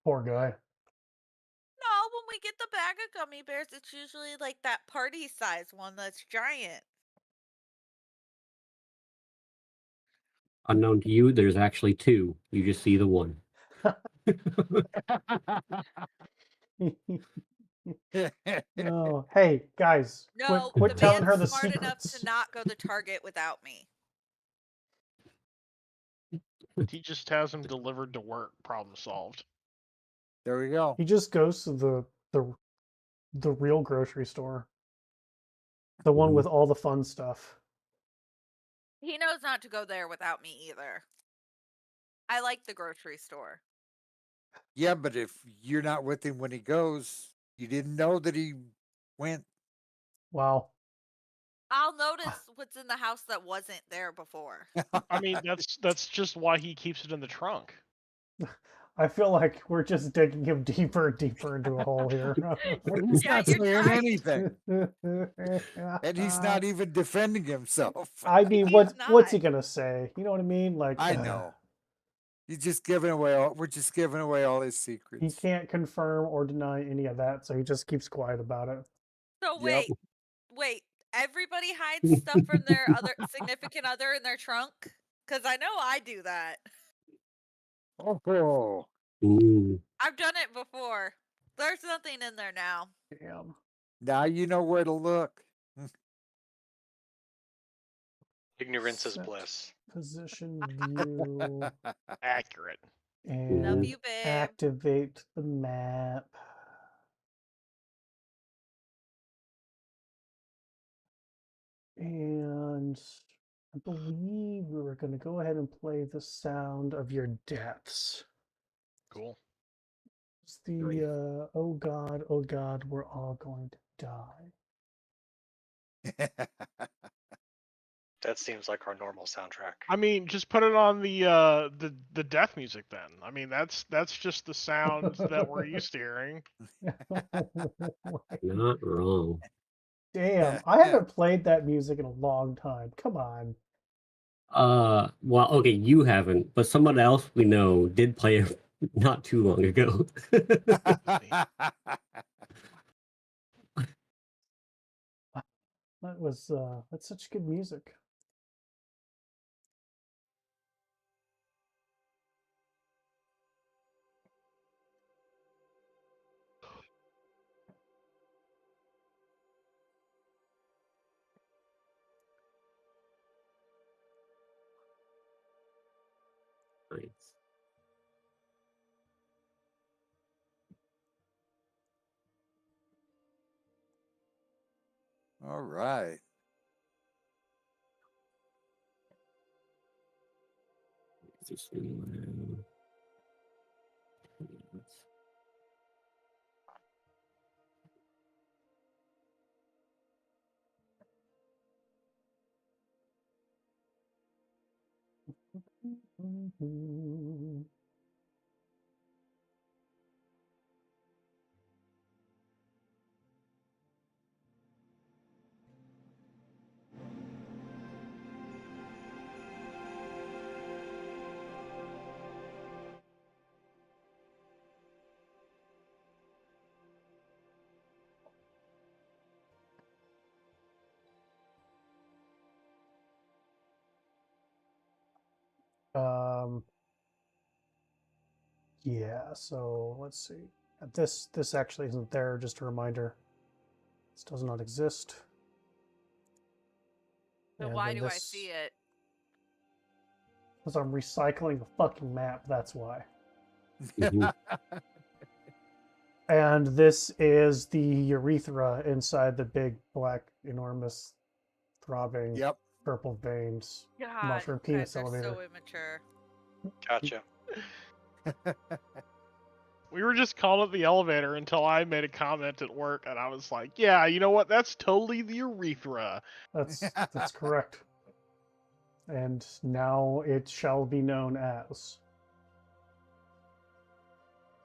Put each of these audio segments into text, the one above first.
Poor guy. No, when we get the bag of gummy bears, it's usually like that party size one that's giant. Unknown to you, there's actually two. You just see the one. Oh, hey guys, No, the quit telling her man's the smart enough to secrets. not go to Target without me. He just has them delivered to work. Problem solved. There we go. He just goes to the real grocery store, the one with all the fun stuff. He knows not to go there without me either. I like the grocery store. Yeah, but if you're not with him when he goes, you didn't know that he went. Wow. I'll notice what's in the house that wasn't there before. I mean, that's just why he keeps it in the trunk. I feel like we're just digging him deeper and deeper into a hole here. He's Yeah, not you're saying trying. anything, and he's not even defending himself. I mean, He's what's he not. gonna say? You know what I mean? Like, I know. He's just giving away all. We're just giving away all his he secrets. can't confirm or deny any of that, so he just keeps quiet about it. So Yep. wait. Everybody hides stuff from their other significant other in their trunk? Because I know I do that. Oh, Ooh. I've done it before. There's nothing in there now. Damn. now you know where to look. Ignorance is Set bliss. Position view Accurate. and Love you, babe. activate the map. And I believe we were going to go ahead and play the sound of your deaths. Cool. It's the oh god, we're all going to die. That seems like our normal soundtrack. I mean, just put it on the death music then. I mean, that's just the sound that we're used to hearing. Not wrong. Damn, I haven't played that music in a long time. Come on. Well, okay, you haven't, but someone else we know did play it not too long ago. That's such good music. Nice. All right. Um, yeah, so let's see. This actually isn't there, just a reminder. This does not exist. So And why then do I this- see it? Because I'm recycling the fucking map, that's why. Mhm. And this is the urethra inside the big, black, enormous, throbbing, Yep. purple veins. God, Mushroom you penis guys are elevator. so immature. Gotcha. We were just calling it the elevator until I made a comment at work, and I was like, "Yeah, you know what? That's totally the urethra." That's correct. And now it shall be known as.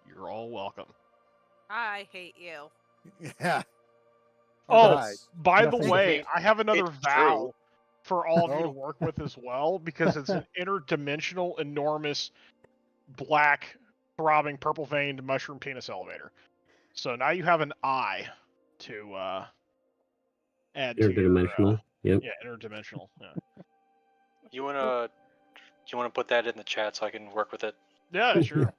You're all welcome. I hate you. Yeah. Oh, Right. by the Nothing- way, I have another It's vow true. for all of you to Oh. work with as well, because it's an interdimensional, enormous, black throbbing, purple-veined mushroom penis elevator. So now you have an eye to add to your Interdimensional. Yep. interdimensional. Yeah. You wanna put that in the chat so I can work with it? Yeah, sure.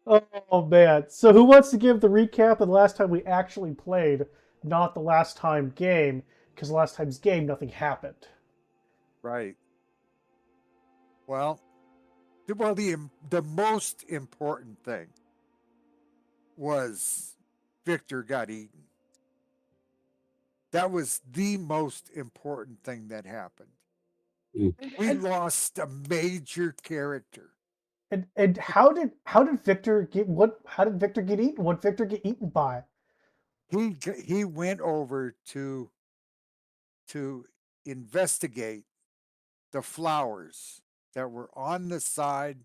Oh man. So who wants to give the recap of the last time we actually played, not the last time game? Because the last time's game, nothing happened. Right. Well, the most important thing was Victor got eaten. That was the most important thing that happened. We lost a major character. And how did Victor get what? How did Victor get eaten? What Victor get eaten by? He went over to investigate the flowers that were on the side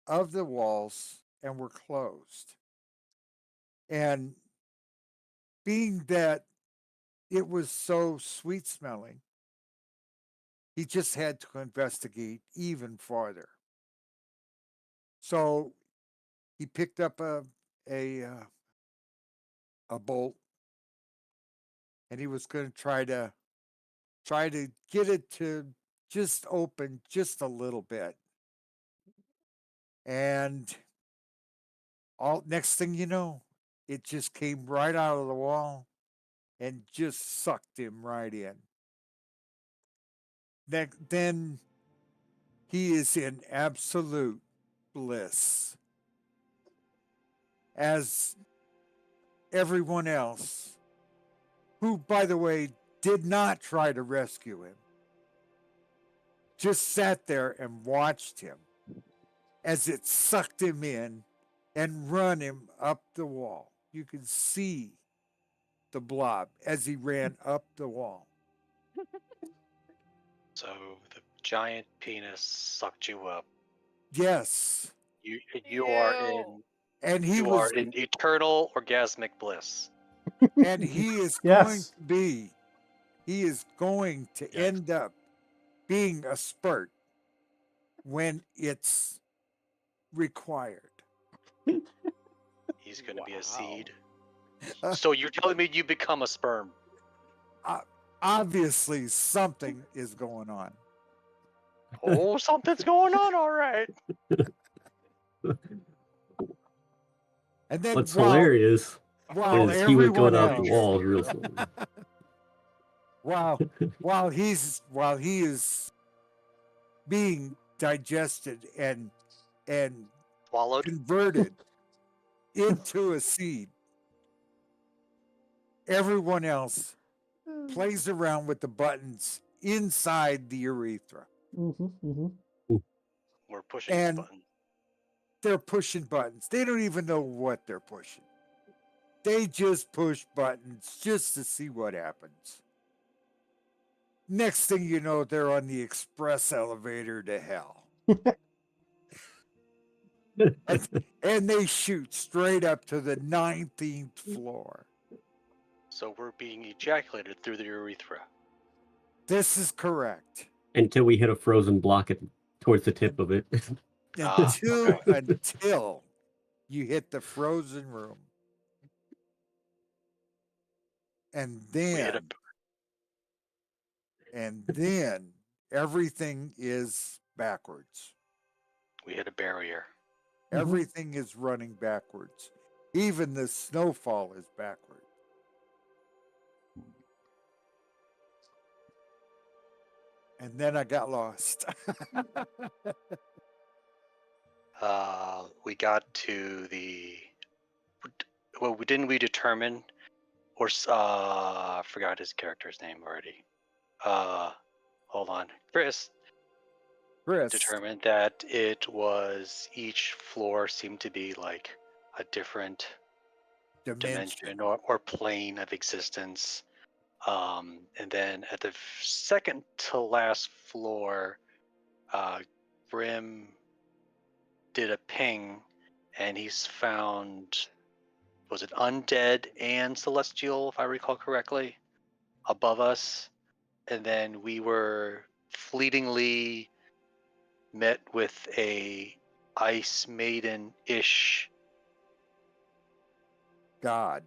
of the walls and were closed. And being that it was so sweet smelling, he just had to investigate even farther. So he picked up a bolt, and he was going to try to get it to just open just a little bit. And all next thing you know, it just came right out of the wall and just sucked him right in. Then he is in absolute bliss, as everyone else, who, by the way, did not try to rescue him, just sat there and watched him as it sucked him in and run him up the wall. You could see the blob as he ran up the wall. So the giant penis sucked you up. Yes. You are in And he you was are in eternal orgasmic bliss. and he is Yes. he is going to Yikes. end up being a spurt when it's required. He's going to be a seed. So you're telling me you become a sperm? Obviously, something is going on. Oh, something's going on. All right. And then What's hilarious while is he was going everyone out the else, walls real slowly. while he is being digested and Swallowed. converted into a seed, everyone else plays around with the buttons inside the urethra. We're pushing And this button. they're pushing buttons. They don't even know what they're pushing. They just push buttons just to see what happens. Next thing you know, they're on the express elevator to hell. And they shoot straight up to the 19th floor. So we're being ejaculated through the urethra. This is correct. Until we hit a frozen block towards the tip of it. Until you hit the frozen room. And then everything is backwards. We hit a barrier. Everything is running backwards. Even the snowfall is backwards. And then I got lost. We got to the. Well, we determine, or I forgot his character's name already. Hold on, Chris determined that it was each floor seemed to be like a different dimension or plane of existence. And then at the second to last floor, Brim did a ping, and he's found, was it undead and celestial, if I recall correctly, above us. And then we were fleetingly met with a ice maiden-ish. God.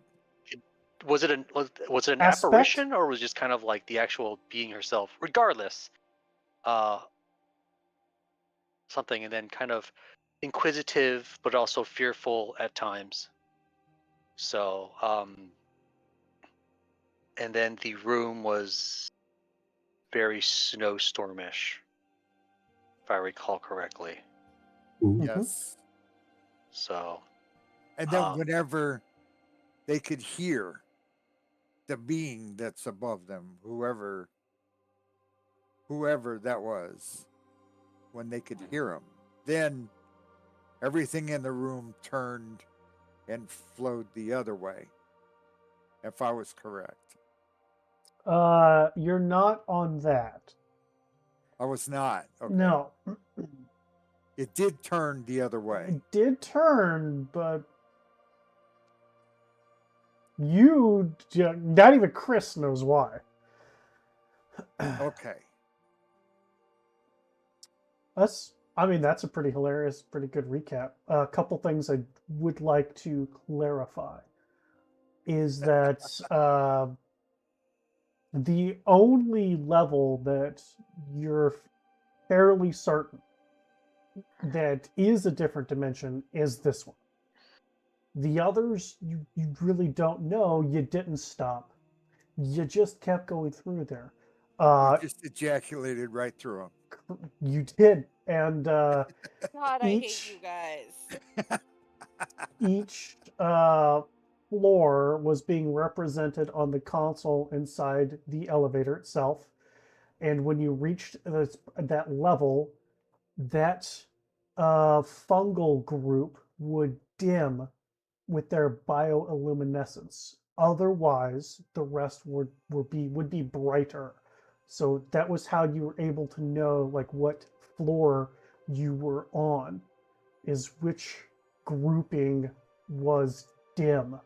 Was it an Aspect? apparition, or was it just kind of like the actual being herself? Regardless, something, and then kind of inquisitive but also fearful at times. So, and then the room was very snowstormish, if I recall correctly. Mhm. Yes. So, And then whenever they could hear the being that's above them, whoever that was, when they could hear him, then everything in the room turned and flowed the other way, if I was correct. You're not on that. I was not. Okay. No. It did turn the other way. It did turn, but not even Chris knows why. Okay. That's a pretty hilarious, pretty good recap. A couple things I would like to clarify is that the only level that you're fairly certain that is a different dimension is this one. The others, you really don't know. You didn't stop. You just kept going through there. You just ejaculated right through them. You did. And God, I hate you guys. each floor was being represented on the console inside the elevator itself. And when you reached that level, that fungal group would dim with their bioluminescence. Otherwise, the rest would be brighter. So that was how you were able to know like what floor you were on, is which grouping was dim.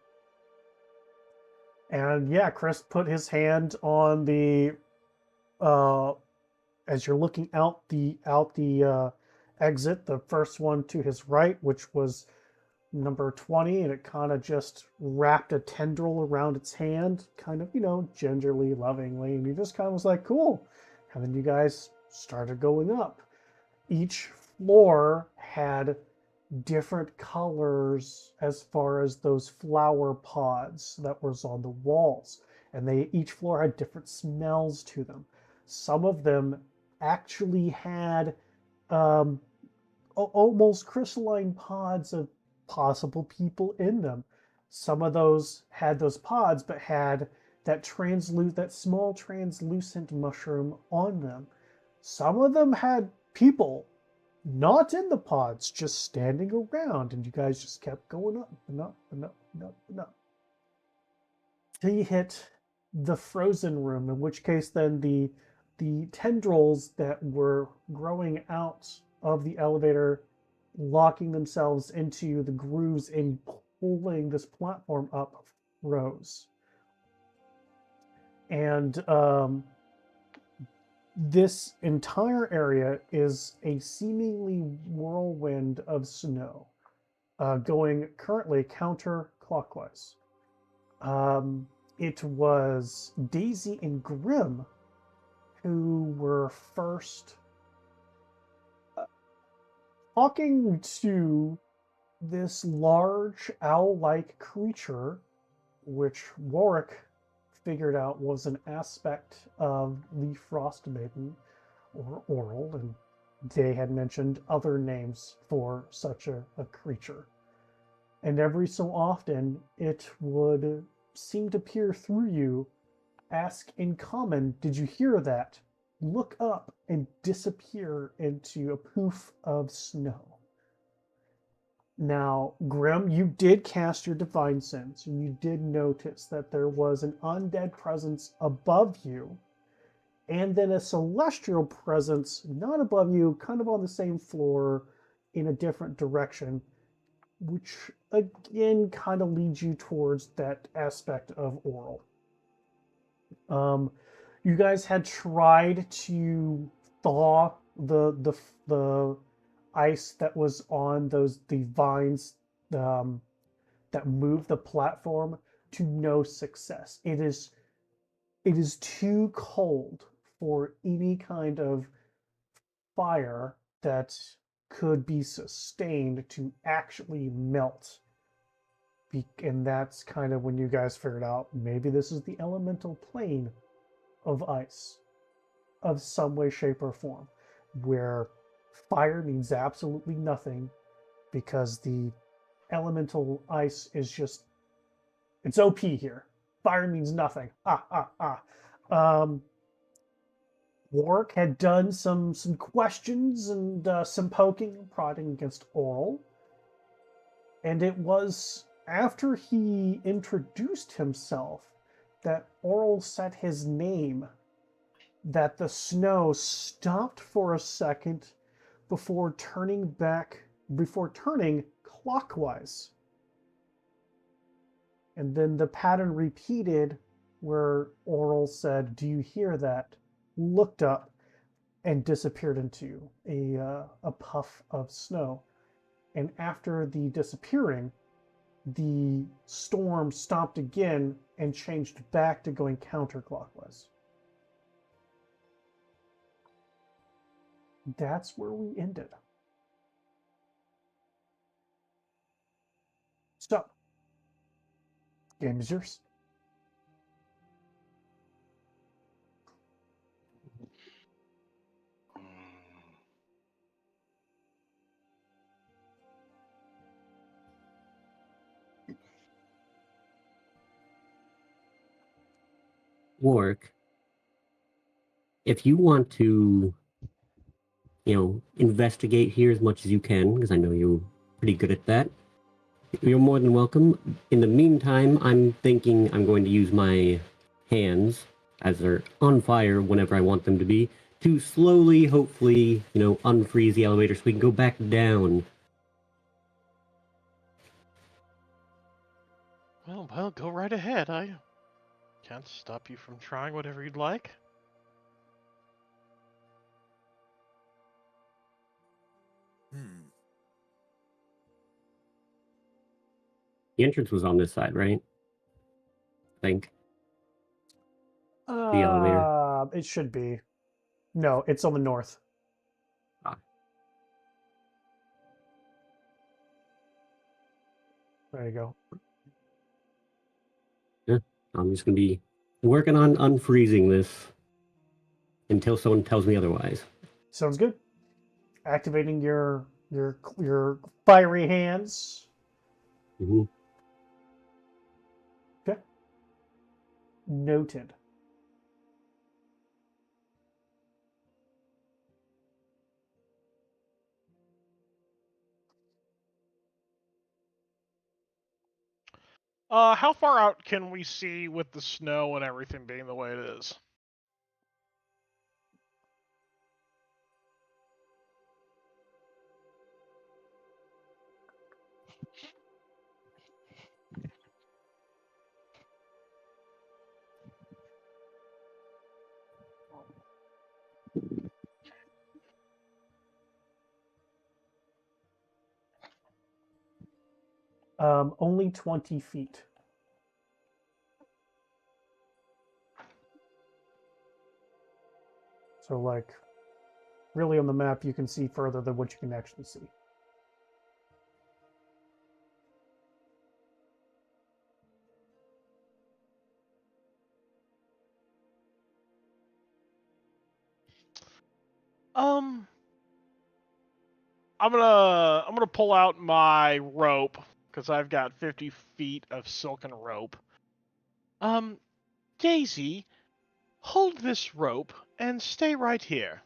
And yeah, Chris put his hand on the as you're looking out the exit, the first one to his right, which was number 20, and it kind of just wrapped a tendril around its hand, kind of, gingerly, lovingly, and he just kind of was like, cool. And then you guys started going up. Each floor had different colors as far as those flower pods that was on the walls, and each floor had different smells to them. Some of them actually had almost crystalline pods of possible people in them. Some of those had those pods, but had that small translucent mushroom on them. Some of them had people not in the pods, just standing around, and you guys just kept going up and up and up and up and up. Till you hit the frozen room, in which case then the tendrils that were growing out of the elevator, locking themselves into the grooves and pulling this platform up, rose. And this entire area is a seemingly whirlwind of snow, going currently counterclockwise. It was Daisy and Grim who were first talking to this large owl-like creature, which Warwick figured out was an aspect of the Frost Maiden, or Oral, and they had mentioned other names for such a creature. And every so often, it would seem to peer through you, ask in common, did you hear that? Look up and disappear into a poof of snow. Now, Grim, you did cast your Divine Sense, and you did notice that there was an undead presence above you, and then a celestial presence not above you, kind of on the same floor in a different direction, which again kind of leads you towards that aspect of Oral. You guys had tried to thaw the ice that was on the vines that move the platform to no success. It is too cold for any kind of fire that could be sustained to actually melt. And that's kind of when you guys figured out maybe this is the elemental plane of ice of some way, shape, or form, where fire means absolutely nothing because the elemental ice is just, it's OP here. Fire means nothing. Warwick had done some questions and some poking and prodding against Oral, and it was after he introduced himself that Oral said his name that the snow stopped for a second before turning clockwise. And then the pattern repeated where Oral said, "Do you hear that?" Looked up and disappeared into a puff of snow. And after the disappearing, the storm stopped again and changed back to going counterclockwise. That's where we ended. So, game is yours. Warwick, if you want to, investigate here as much as you can, because I know you're pretty good at that, you're more than welcome. In the meantime, I'm thinking I'm going to use my hands, as they're on fire whenever I want them to be, to slowly, hopefully, unfreeze the elevator so we can go back down. Well, go right ahead. I can't stop you from trying whatever you'd like. The entrance was on this side, right? I think. The elevator. It should be. No, it's on the north. Ah. There you go. Yeah, I'm just going to be working on unfreezing this until someone tells me otherwise. Sounds good. Activating your fiery hands. Mm-hmm. Okay. Noted. How far out can we see with the snow and everything being the way it is? Only 20 feet. So, like, really on the map, you can see further than what you can actually see. I'm gonna pull out my rope because I've got 50 feet of silken rope. Daisy, hold this rope and stay right here.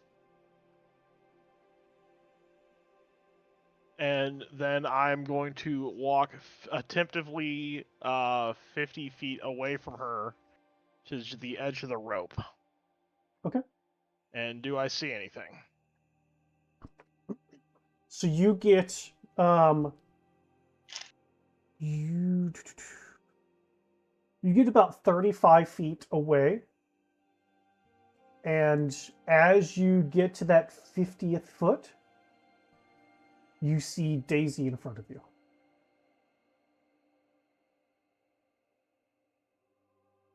And then I'm going to walk attentively 50 feet away from her to the edge of the rope. Okay. And do I see anything? So you get you get about 35 feet away, And as you get to that 50th foot, you see Daisy in front of you.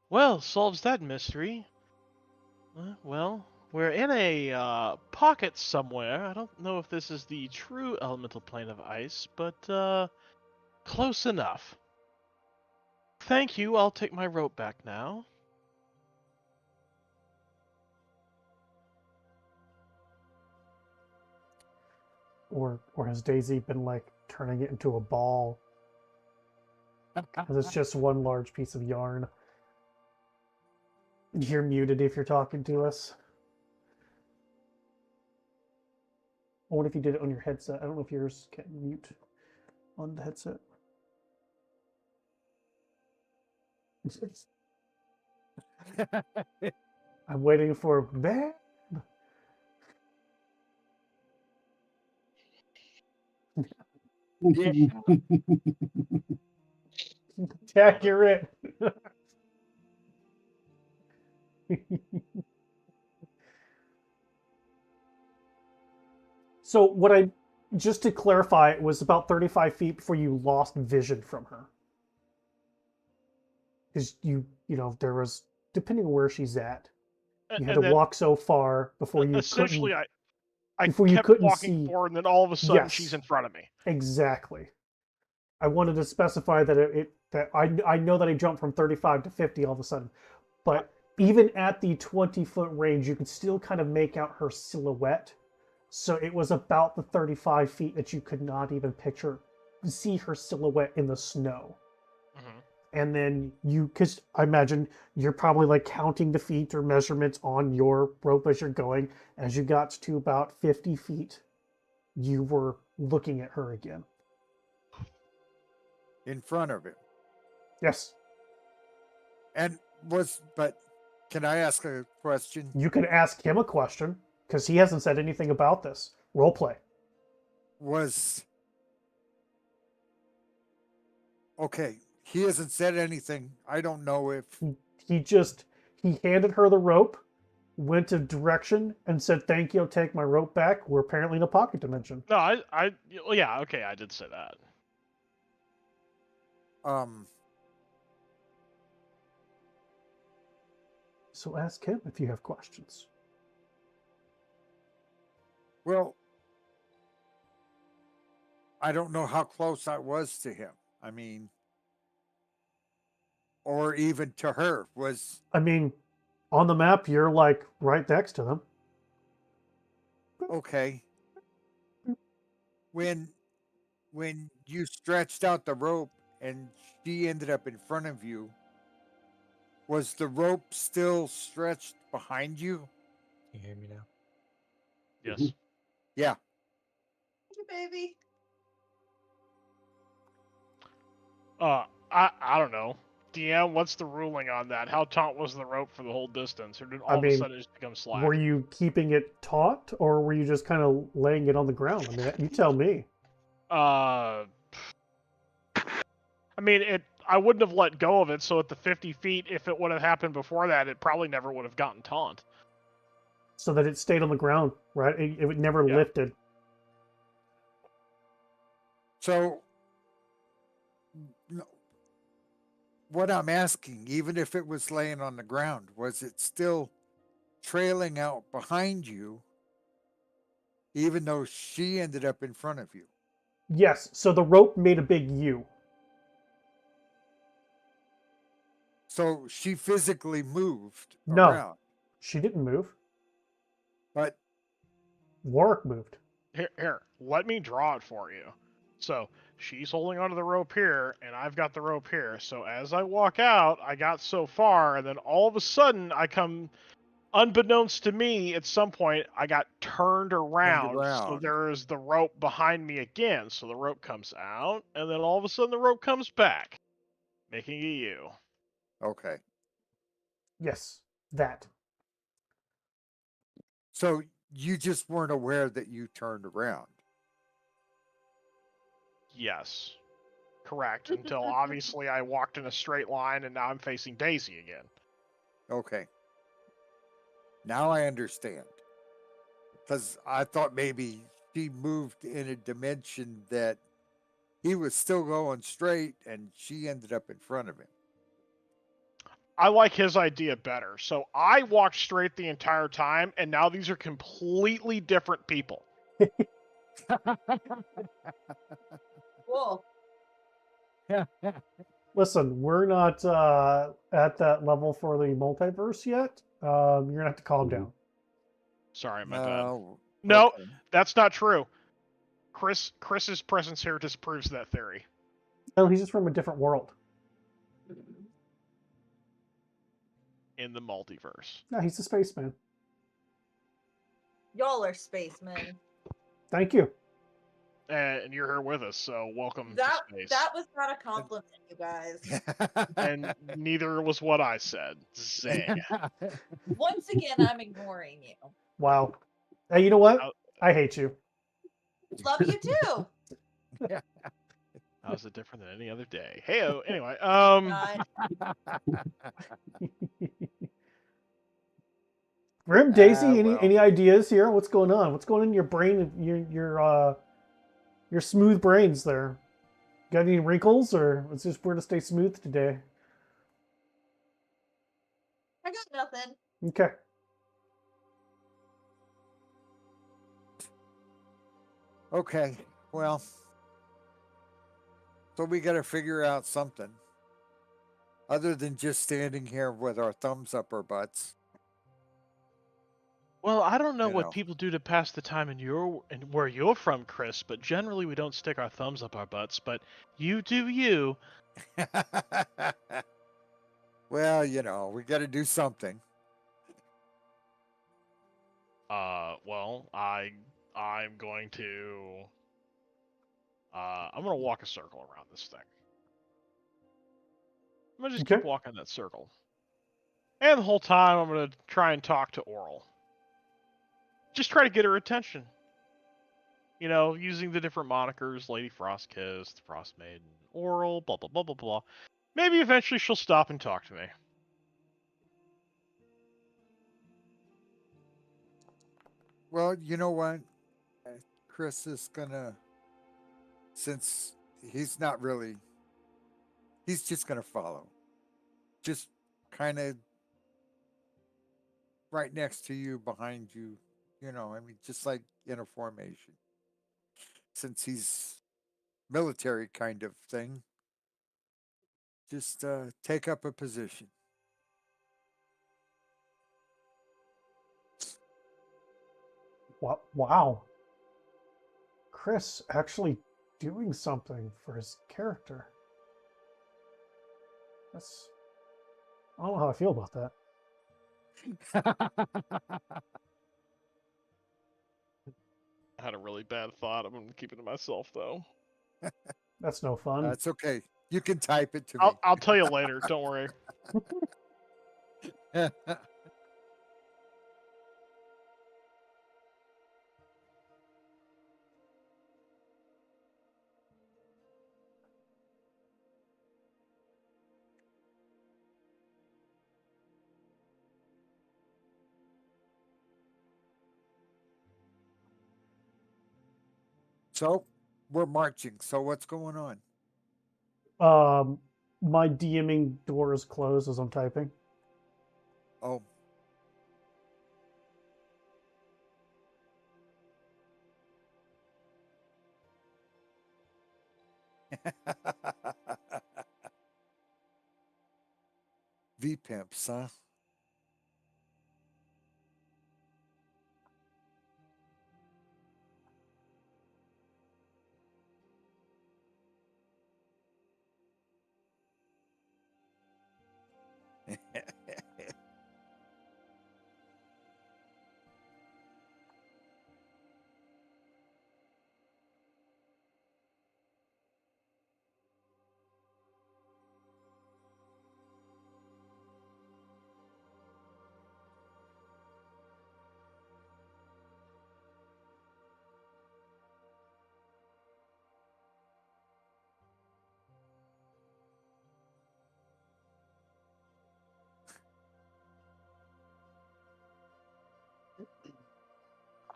Well, solves that mystery. Well, we're in a pocket somewhere. I don't know if this is the true elemental plane of ice, but close enough. Thank you. I'll take my rope back now. Or has Daisy been like turning it into a ball? Because it's just one large piece of yarn. You're muted if you're talking to us. I wonder if you did it on your headset. I don't know if yours can mute on the headset. I'm waiting for Babe. Yeah. Accurate. So what I just to clarify, it was about 35 feet before you lost vision from her. Because you know, there was, depending on where she's at, you had to And then walk so far before you essentially, couldn't, I before you kept couldn't walking see. forward, and then all of a sudden she's Yes. in front of me. Exactly. I wanted to specify that that I know that I jumped from 35 to 50 all of a sudden, but even at the 20-foot range, you could still kind of make out her silhouette. So it was about the 35 feet that you could not even see her silhouette in the snow. Mhm. And then because I imagine you're probably like counting the feet or measurements on your rope as you're going. As you got to about 50 feet, you were looking at her again. In front of him. Yes, But can I ask a question? you can ask him a question because he hasn't said anything about this. Role play. Okay, he hasn't said anything. I don't know if He handed her the rope, went a direction, and said, "Thank you. I'll take my rope back." We're apparently in a pocket dimension. No, well, yeah, okay, I did say that. So ask him if you have questions. Well, I don't know how close I was to him. I mean, or even to her. I mean, on the map, you're like right next to them. Okay. When you stretched out the rope and she ended up in front of you, was the rope still stretched behind you? Can you hear me now? Yes. Yeah. Baby. I don't know. DM, what's the ruling on that? How taut was the rope for the whole distance, or did all of a sudden it just become slack? Were you keeping it taut, or were you just kind of laying it on the ground? I mean, you tell me. I mean, I wouldn't have let go of it, so at the 50 feet, if it would have happened before that, it probably never would have gotten taunt. So that it stayed on the ground, right? It never Yeah. lifted. So, no, what I'm asking, even if it was laying on the ground, was it still trailing out behind you, even though she ended up in front of you? Yes. So the rope made a big U. So she physically moved No. around. She didn't move. But Warwick moved. Here, let me draw it for you. So she's holding onto the rope here, and I've got the rope here. So as I walk out, I got so far, and then all of a sudden I come, unbeknownst to me, at some point I got turned around. So there's the rope behind me again. So the rope comes out, and then all of a sudden the rope comes back, making a U. Okay. Yes, that. So you just weren't aware that you turned around. Yes. Correct. Until obviously I walked in a straight line and now I'm facing Daisy again. Okay. Now I understand. Because I thought maybe she moved in a dimension that he was still going straight and she ended up in front of him. I like his idea better. So I walked straight the entire time, and now these are completely different people. Cool. Listen, we're not at that level for the multiverse yet. You're gonna have to calm down. Sorry, my bad. No. No, Okay. that's not true. Chris's presence here disproves that theory. No, he's just from a different world. In the multiverse. No, he's a spaceman. Y'all are spacemen. Thank you. And you're here with us, so welcome That to space. that was not a compliment, you guys. And neither was what I said. Zing. Once again, I'm ignoring you. Wow. Hey, you know what? Oh. I hate you. Love you too. How's it different than any other day? Hey, anyway, God. Grim, Daisy, well. any ideas here? What's going on? What's going on in your brain? Your smooth brains there. Got any wrinkles, or it's just we're to stay smooth today? I got nothing. Okay. Okay. Well, so we got to figure out something other than just standing here with our thumbs up our butts. well, I don't know You what know. people do to pass the time in where you're from, Chris, but generally we don't stick our thumbs up our butts, but you do you. Well, we got to do something. Well, I'm going to I'm gonna walk a circle around this thing. I'm gonna just keep Okay. walking that circle. And the whole time I'm gonna try and talk to Oral. Just try to get her attention. Using the different monikers, Lady Frostkiss, the Frost Maiden, Oral, blah blah blah blah blah. Maybe eventually she'll stop and talk to me. Well, you know what? Chris is gonna, since he's not really, he's just gonna follow. Just kind of right next to you, behind you. Just like in a formation. Since he's military kind of thing, just take up a position. Wow. Chris actually doing something for his character. I don't know how I feel about that. I had a really bad thought. I'm gonna keep it to myself though. That's no fun. That's okay. You can type it to me. I'll tell you later. Don't worry. So we're marching. So what's going on? My DMing door is closed as I'm typing. Oh. V pimps, huh?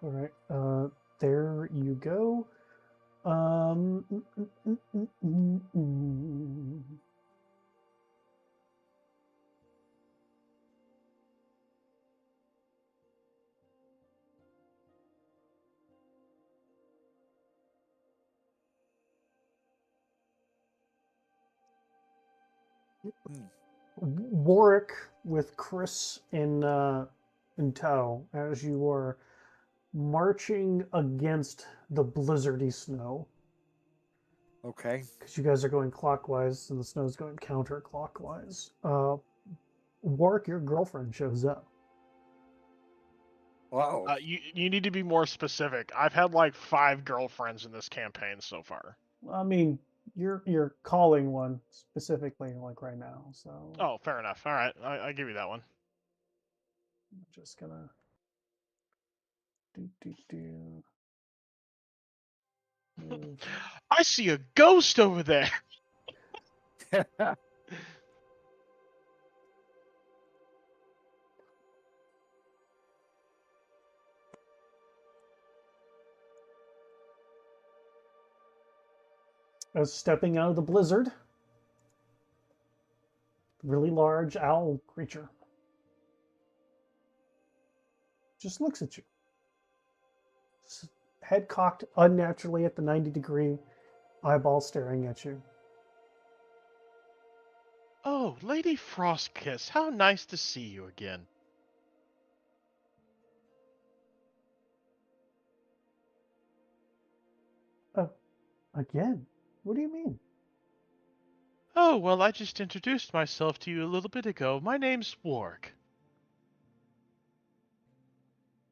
All right. There you go. Um, mm, mm, mm, mm, mm, mm. Hmm. Warwick with Chris in tow as you are marching against the blizzardy snow Okay. because you guys are going clockwise and the snow's going counterclockwise. Warwick, your girlfriend shows up. Wow. You need to be more specific. I've had like 5 girlfriends in this campaign so far. I mean, you're calling one specifically like right now, so Oh, fair enough. All right, I give you that one. I'm just gonna do. Move. I see a ghost over there. As stepping out of the blizzard, really large owl creature just looks at you, head cocked unnaturally at the 90-degree, eyeball staring at you. Oh, Lady Frostkiss, how nice to see you again. Again? What do you mean? Oh, well, I just introduced myself to you a little bit ago. My name's Warg.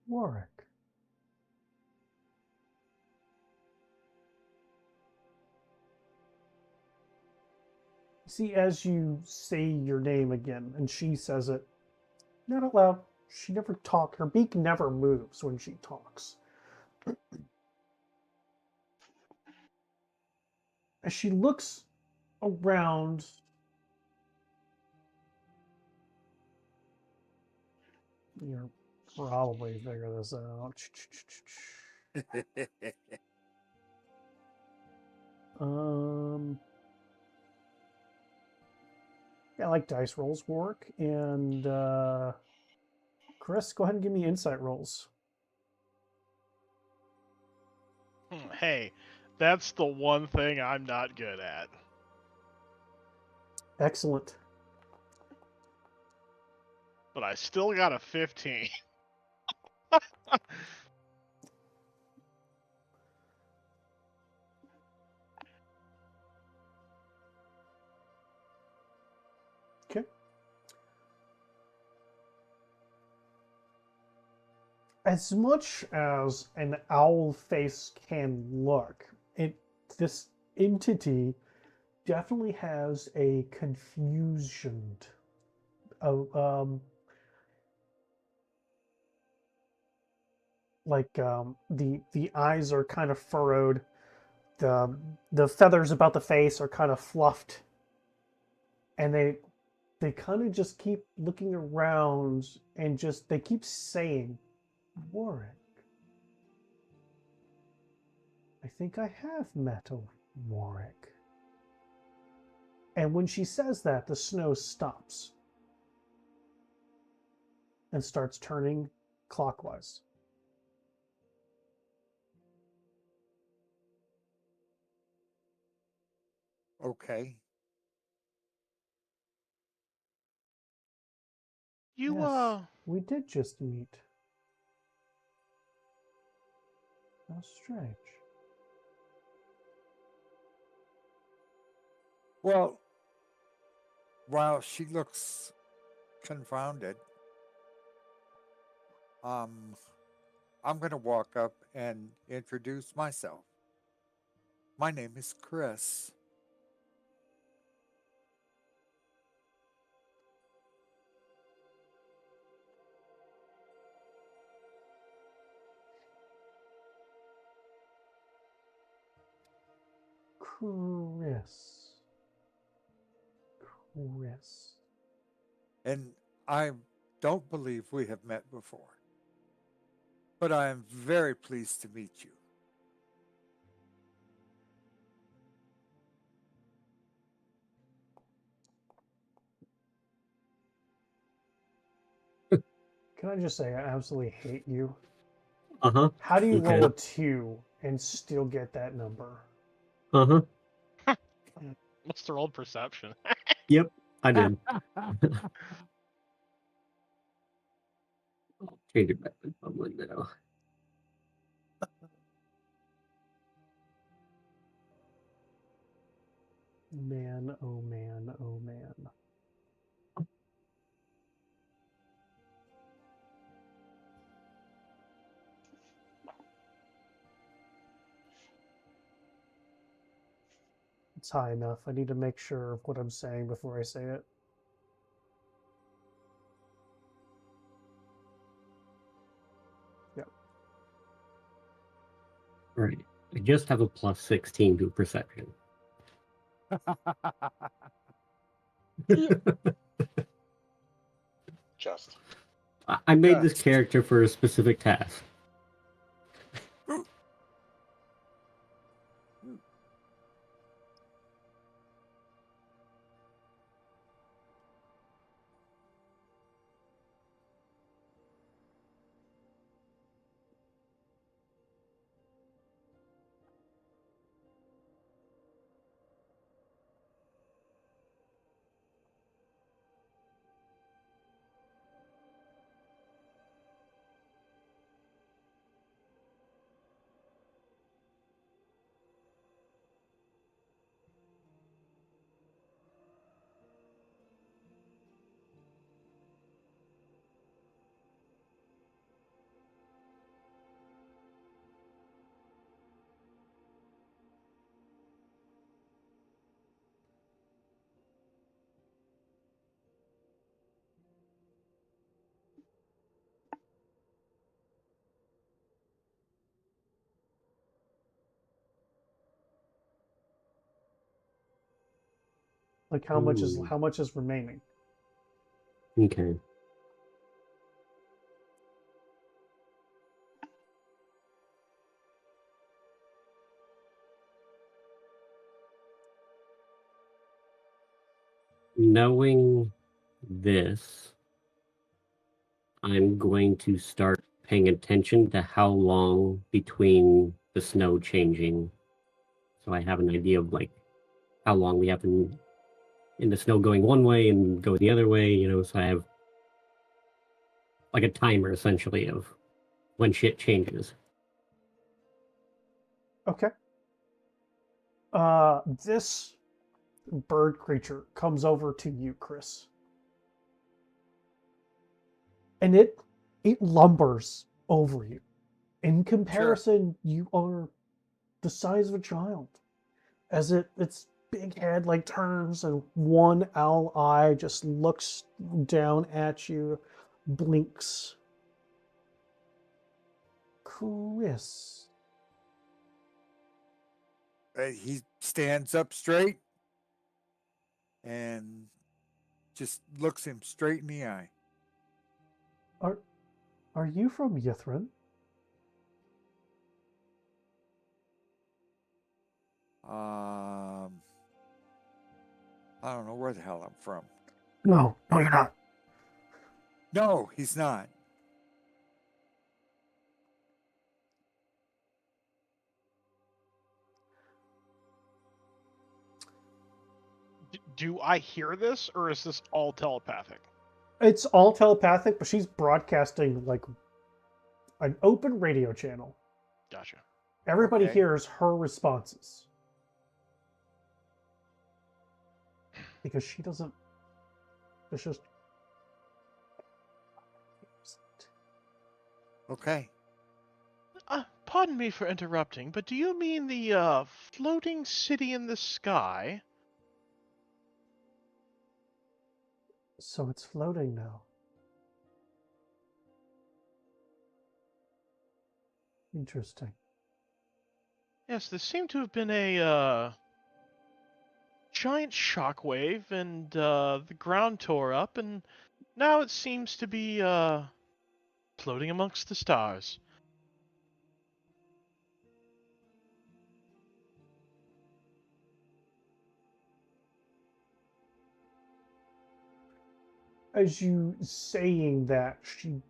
Warwick. See, as you say your name again, and she says it, not out loud, she never talks, her beak never moves when she talks. As she looks around, you're probably figure this out. Yeah, I like dice rolls work. And Chris, go ahead and give me insight rolls. Hey, that's the one thing I'm not good at. Excellent. But I still got a 15. Okay. As much as an owl face can look, this entity definitely has a confusion. The eyes are kind of furrowed. The feathers about the face are kind of fluffed, and they kind of just keep looking around and just they keep saying, Warwick. I think I have met a Warwick. And when she says that, the snow stops and starts turning clockwise. Okay. You, Yes, we did just meet. How strange. Well, while she looks confounded, I'm going to walk up and introduce myself. My name is Chris. Chris. Chris. And I don't believe we have met before. but I am very pleased to meet you. Can I just say I absolutely hate you? Uh-huh. How do you Okay. roll a 2 and still get that number? Uh-huh. Must have rolled perception. Yep, I did. Change it back to public now. Man, oh man, oh man. It's high enough. I need to make sure of what I'm saying before I say it. Yep. Right. I just have a plus 16 to perception. Just. I made this Yes. character for a specific task. Like Ooh. how much is remaining? Okay. Knowing this, I'm going to start paying attention to how long between the snow changing. So I have an idea of like how long we have in the snow going one way and go the other way, you know, so I have like a timer essentially of when shit changes. Okay. This bird creature comes over to you, Chris. And it lumbers over you. In comparison, you are the size of a child. As its big head like turns and one owl eye just looks down at you, blinks. Chris. He stands up straight and just looks him straight in the eye. Are you from Yithrin? I don't know where the hell I'm from. No, you're not. No, he's not. Do I hear this, or is this all telepathic? It's all telepathic, but she's broadcasting like an open radio channel. Gotcha. Everybody Okay. hears her responses. Because she doesn't. It's just. Okay. Pardon me for interrupting, but do you mean the floating city in the sky? So it's floating now. Interesting. Yes, there seemed to have been a giant shockwave, and the ground tore up, and now it seems to be floating amongst the stars. as you saying that, she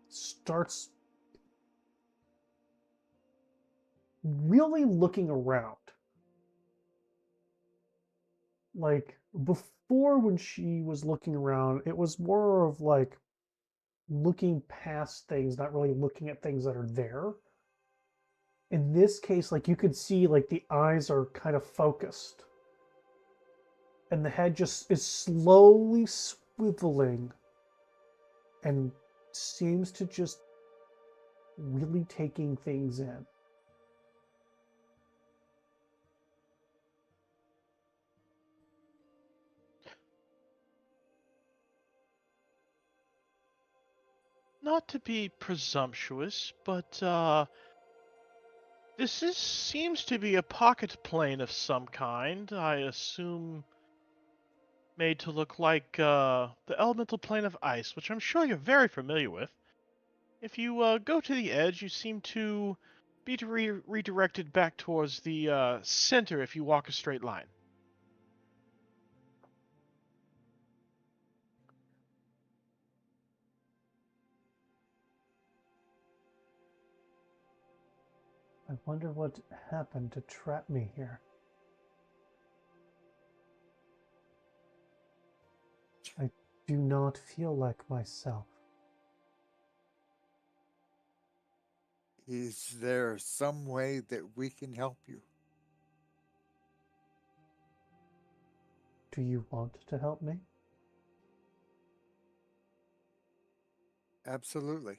starts really looking around. Like, before when she was looking around, it was more of like looking past things, not really looking at things that are there. In this case, like, you could see like the eyes are kind of focused. And the head just is slowly swiveling and seems to just really taking things in. Not to be presumptuous, but seems to be a pocket plane of some kind. I assume made to look like the elemental plane of ice, which I'm sure you're very familiar with. If you go to the edge, you seem to be redirected back towards the center if you walk a straight line. I wonder what happened to trap me here. I do not feel like myself. Is there some way that we can help you? Do you want to help me? Absolutely.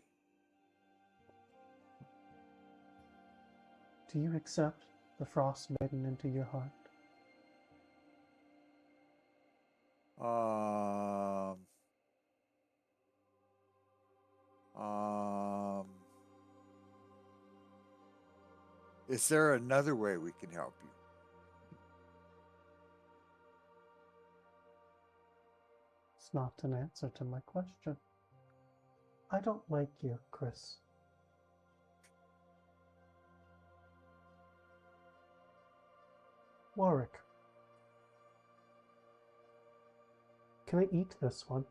Do you accept the Frost Maiden into your heart? Is there another way we can help you? It's not an answer to my question. I don't like you, Chris. Warwick. Can I eat this one?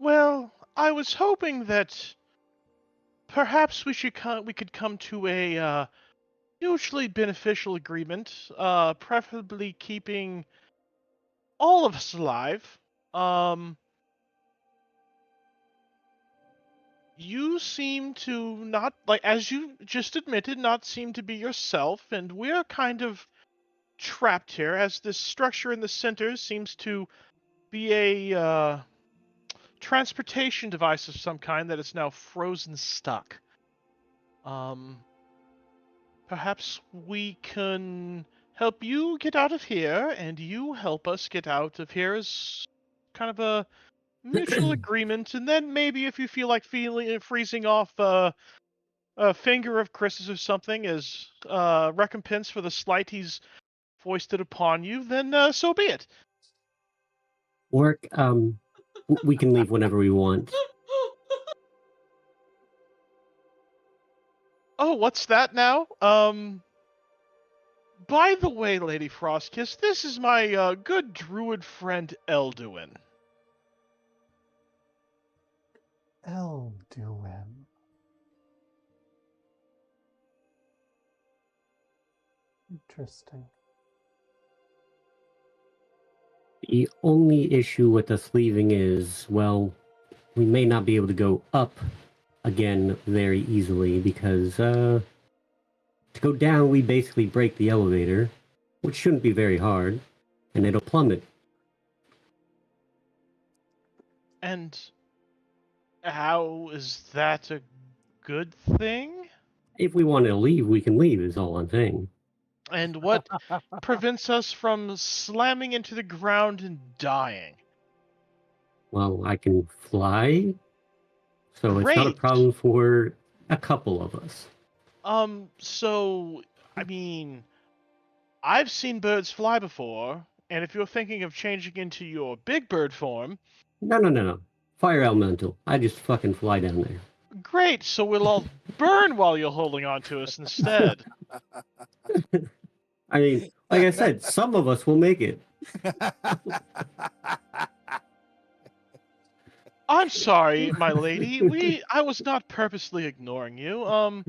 Well, I was hoping that perhaps we could come to a mutually beneficial agreement, preferably keeping all of us alive. You seem to not, like, as you just admitted, not seem to be yourself, and we're kind of trapped here, as this structure in the center seems to be a transportation device of some kind that is now frozen stuck. Perhaps we can help you get out of here, and you help us get out of here as kind of a mutual agreement, and then maybe if you feel like freezing off a finger of Chris's or something as recompense for the slight he's foisted upon you, then so be it. Work, we can leave whenever we want. Oh, what's that now? By the way, Lady Frostkiss, this is my good druid friend Elduin. Elduin. Interesting. The only issue with us leaving is, well, we may not be able to go up again very easily because to go down, we basically break the elevator, which shouldn't be very hard, and it'll plummet. And how is that a good thing? If we want to leave, we can leave, is all I'm saying. And what prevents us from slamming into the ground and dying? Well, I can fly, so it's not a Great. problem for a couple of us. So, I mean, I've seen birds fly before, and if you're thinking of changing into your big bird form... No. Fire elemental. I just fucking fly down there. Great, so we'll all burn while you're holding on to us instead. I mean, like I said, some of us will make it. I'm sorry, my lady. I was not purposely ignoring you.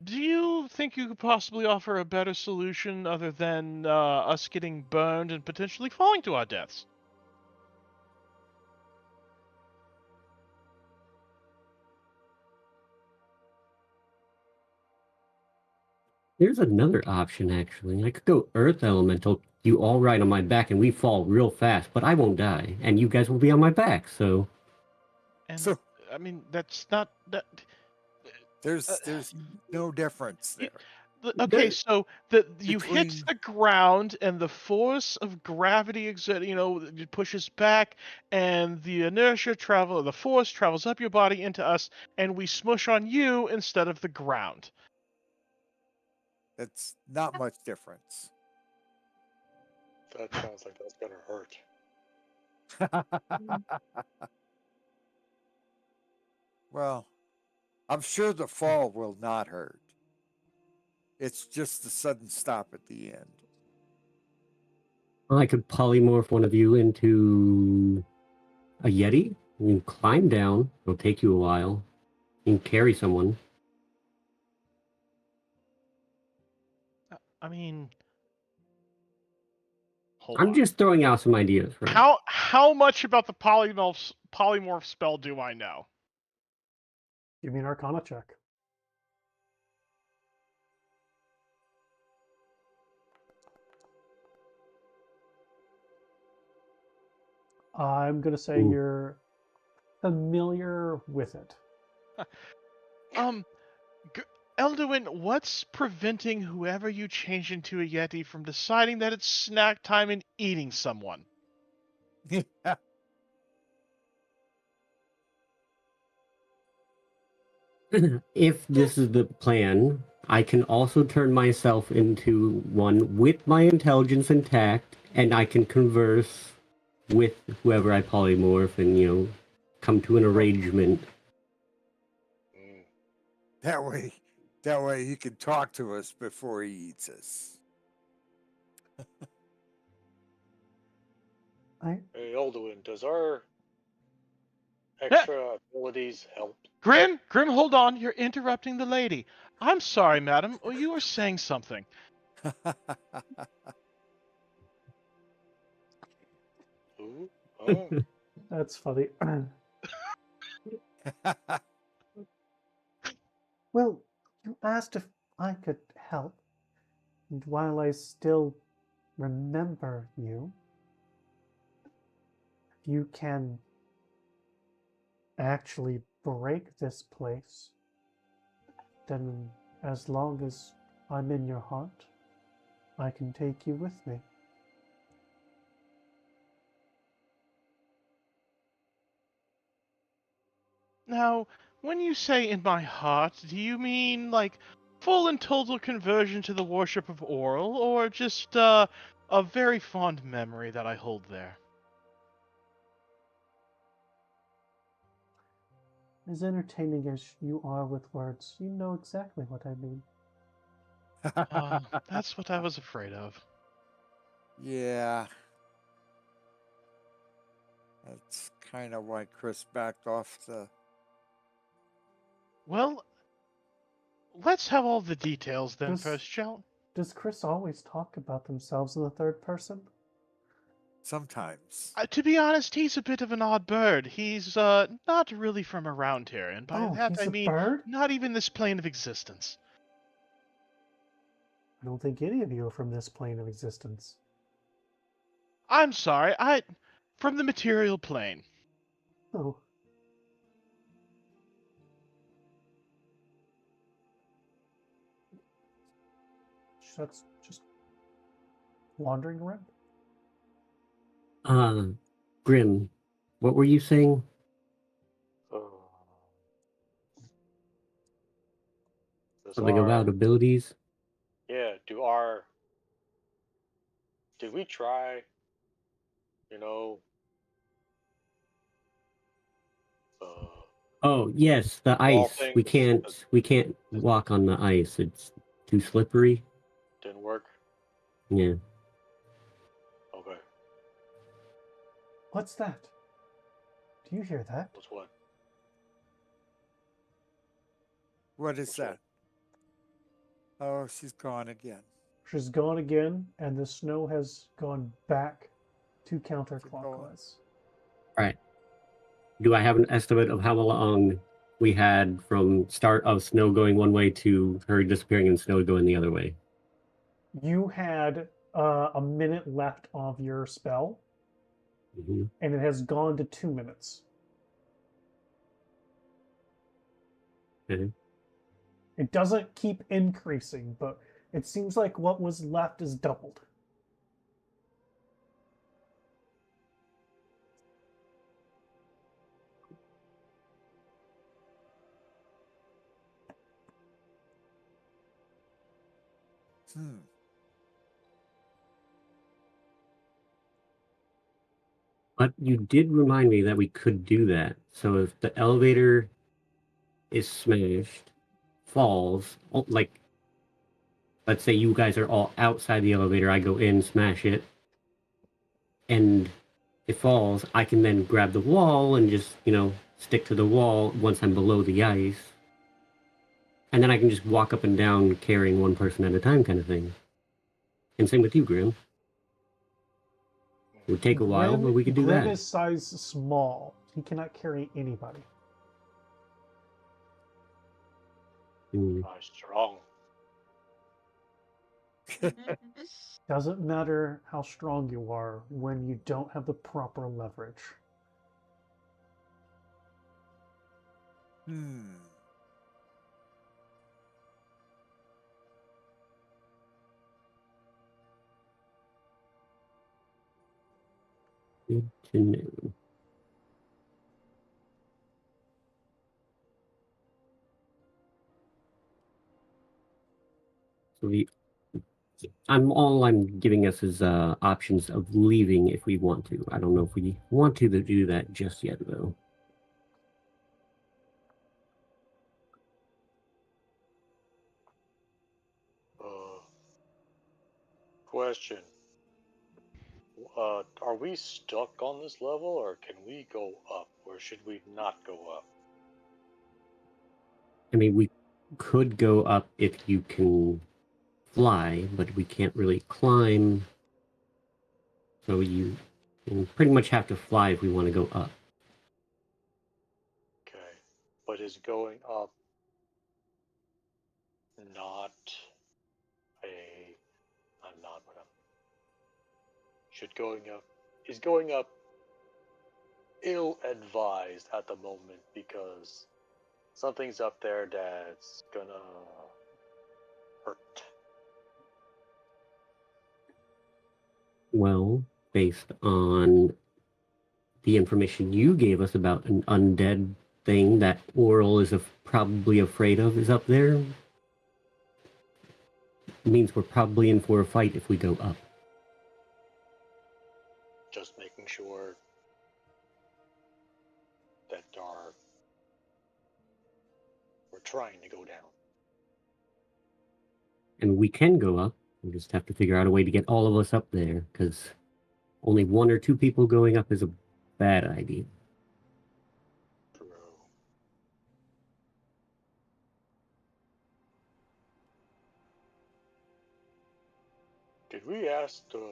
Do you think you could possibly offer a better solution other than us getting burned and potentially falling to our deaths? There's another option, actually. I could go Earth Elemental, you all ride on my back, and we fall real fast, but I won't die, and you guys will be on my back, so... And So I mean, that's not that. there's no difference y- there Okay, There- so you hit between. the ground, and the force of gravity it pushes back, and the the force travels up your body into us, and we smush on you instead of the ground. That's not much difference. That sounds like that's gonna hurt. Well, I'm sure the fall will not hurt. It's just the sudden stop at the end. I could polymorph one of you into a Yeti. You can climb down. It'll take you a while. You can carry someone. I mean, hold I'm on. just throwing out some ideas, right? How much about the polymorph spell do I know? Give me an Arcana check. I'm gonna say Ooh. you're familiar with it. Um, Elduin, what's preventing whoever you change into a Yeti from deciding that it's snack time and eating someone? If this is the plan, I can also turn myself into one with my intelligence intact, and I can converse with whoever I polymorph and, come to an arrangement. Mm. That way he can talk to us before he eats us. Hey, Alduin, does our extra abilities help? Grim, hold on. You're interrupting the lady. I'm sorry, madam. Oh, you were saying something. Ooh, oh. That's funny. Well, you asked if I could help, and while I still remember you, if you can actually break this place, then as long as I'm in your heart, I can take you with me. Now, when you say in my heart, do you mean like full and total conversion to the worship of Oral, or just a very fond memory that I hold there? As entertaining as you are with words, you know exactly what I mean. That's what I was afraid of. Yeah. That's kind of why Chris backed off the. Well, let's have all the details then Does- first, shall? Does Chris always talk about themselves in the third person? Sometimes. To be honest, he's a bit of an odd bird. He's not really from around here, and by Oh, that he's I a mean bird? not even this plane of existence. I don't think any of you are from this plane of existence. I'm sorry, from the material plane. Oh. That's just wandering around. Grim, what were you saying? Oh. Does Something about abilities? Yeah, did we try, you know, uh, Oh, yes, the all ice. We things can't walk on the ice. It's too slippery. didn't work? Yeah. Okay. What's that? Do you hear that? Was what? What is What's what? that? Oh, she's gone again. She's gone again, and the snow has gone back to gone? counterclockwise. All right. Do I have an estimate of how long we had from start of snow going one way to her disappearing and snow going the other way? You had a minute left of your spell, Mm-hmm. and it has gone to 2 minutes. Okay. It doesn't keep increasing, but it seems like what was left is doubled. But you did remind me that we could do that. So if the elevator is smashed, falls, like, let's say you guys are all outside the elevator, I go in, smash it, and it falls, I can then grab the wall and just, stick to the wall once I'm below the ice. And then I can just walk up and down carrying one person at a time kind of thing. And same with you, Grim. It would take a while, but we could do Grim that. is size small. He cannot carry anybody. Strong. Doesn't matter how strong you are when you don't have the proper leverage. Good to know. So all I'm giving us is options of leaving if we want to. I don't know if we want to do that just yet, though. Question. Are we stuck on this level, or can we go up, or should we not go up? I mean, we could go up if you can fly, but we can't really climb. So you pretty much have to fly if we want to go up. Okay. But is going up not a... I'm not what I'm... Should going up... Is going up ill-advised at the moment because something's up there that's gonna hurt. Well, based on the information you gave us about an undead thing that Oral is probably afraid of is up there, means we're probably in for a fight if we go up. Just making sure that we're trying to go down. And we can go up. We just have to figure out a way to get all of us up there, because only one or two people going up is a bad idea. True. Did we ask the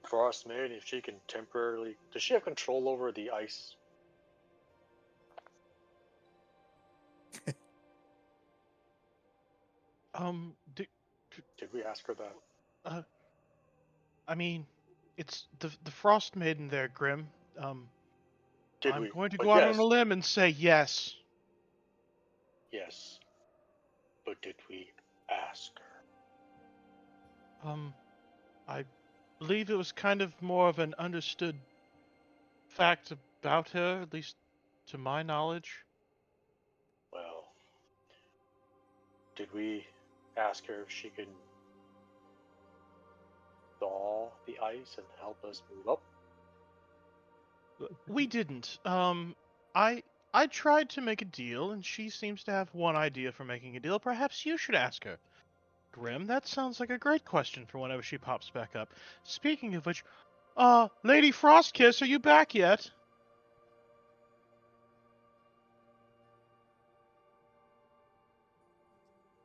Frost Maid if she can temporarily... Does she have control over the ice? Did we ask her that? I mean, it's the Frost Maiden there, Grim. I'm going to go out on a limb and say yes. Yes. But did we ask her? I believe it was kind of more of an understood fact about her, at least to my knowledge. Well, did we ask her if she can thaw the ice and help us move up? We didn't. I tried to make a deal, and she seems to have one idea for making a deal. Perhaps you should ask her. Grim, that sounds like a great question for whenever she pops back up. Speaking of which, Lady Frostkiss, are you back yet?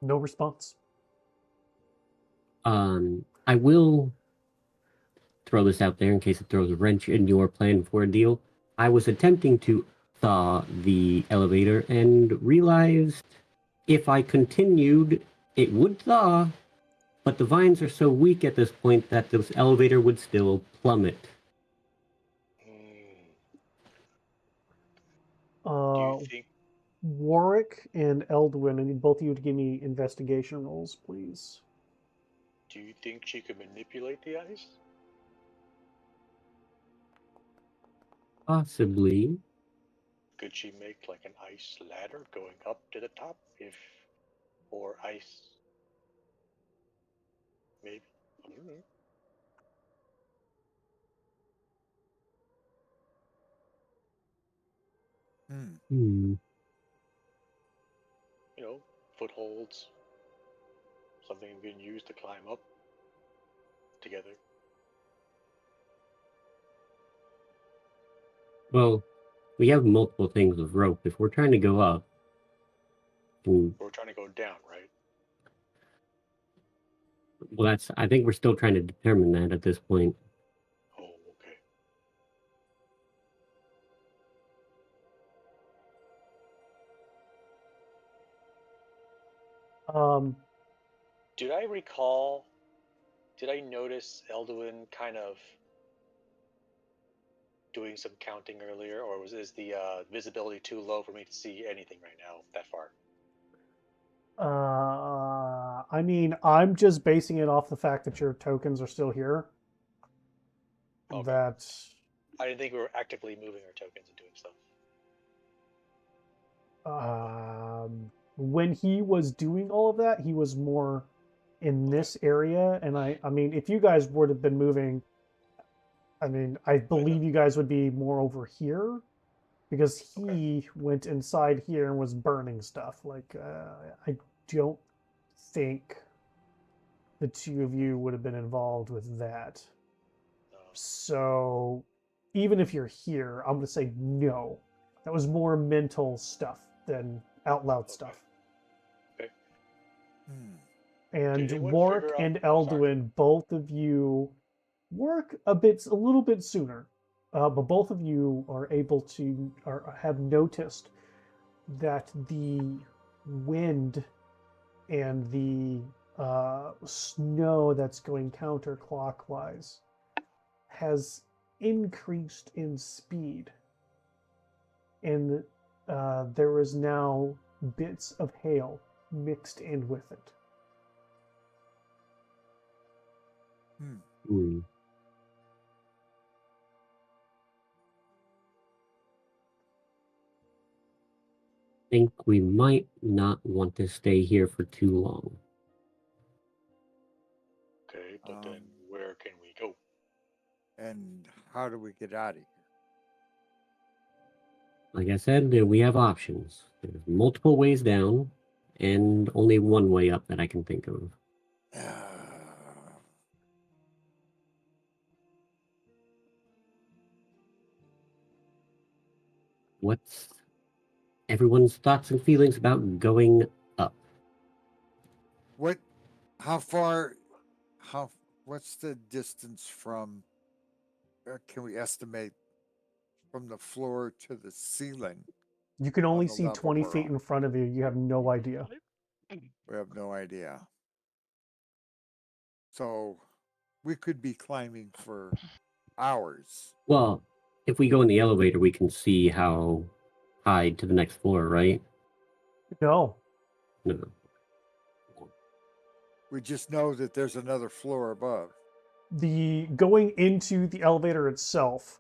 No response. I will throw this out there in case it throws a wrench in your plan for a deal. I was attempting to thaw the elevator and realized if I continued, it would thaw, but the vines are so weak at this point that this elevator would still plummet. Do Uh, you think? Warwick and Eldwin, I need both of you to give me investigation rolls, please. Do you think she could manipulate the ice? Possibly. Could she make like an ice ladder going up to the top, if or ice? Maybe. I don't know. Hmm. You know, footholds. Something we can use to climb up together. Well, we have multiple things of rope. If we're trying to go up, We're trying to go down, right? well, I think we're still trying to determine that at this point. Oh, okay. Um, Did I recall? Did I notice Elduin kind of doing some counting earlier, or is the visibility too low for me to see anything right now that far? I mean, I'm just basing it off the fact that your tokens are still here. Okay. That I didn't think we were actively moving our tokens and doing stuff. when he was doing all of that, he was more in this area. And I mean, if you guys would have been moving, I mean, I believe you guys would be more over here because he went inside here and was burning stuff. Like, I don't think the two of you would have been involved with that. No. So even if you're here, I'm going to say no. That was more mental stuff than out loud stuff. Okay. And anyone Warwick figure out- and oh, sorry. Elduin, both of you work a little bit sooner, but both of you are able to or have noticed that the wind and the snow that's going counterclockwise has increased in speed, and there is now bits of hail mixed in with it. Hmm. Think we might not want to stay here for too long. Okay, but then where can we go? And how do we get out of here? Like I said, we have options. There's multiple ways down, and only one way up that I can think of. What's everyone's thoughts and feelings about going up? How far, what's the distance from, can we estimate from the floor to the ceiling? You can only the see level 20 we're feet on. in front of you. You have no idea. We have no idea. So we could be climbing for hours. Well, if we go in the elevator, we can see how high to the next floor, right? No. No. We just know that there's another floor above. The going into the elevator itself,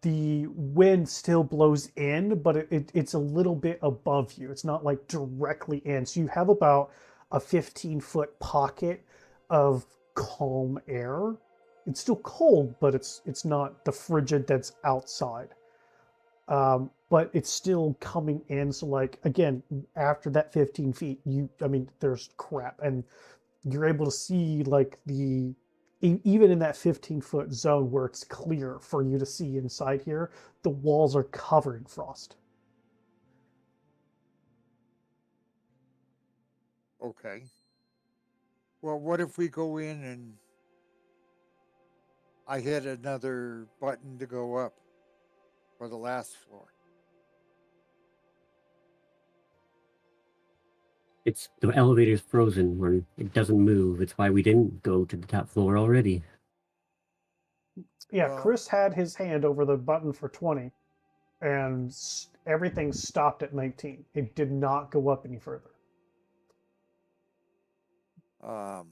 the wind still blows in, but it's a little bit above you. It's not like directly in. So you have about a 15-foot pocket of calm air. It's still cold, but it's not the frigid that's outside. But it's still coming in. So like again, after that 15 feet, there's crap, and you're able to see like even in that 15-foot zone where it's clear for you to see inside here, the walls are covered in frost. Okay. Well, what if we go in and I hit another button to go up for the last floor? It's the elevator's frozen, or it doesn't move. It's why we didn't go to the top floor already. Yeah, Well- Chris had his hand over the button for 20, and everything stopped at 19. It did not go up any further. Um,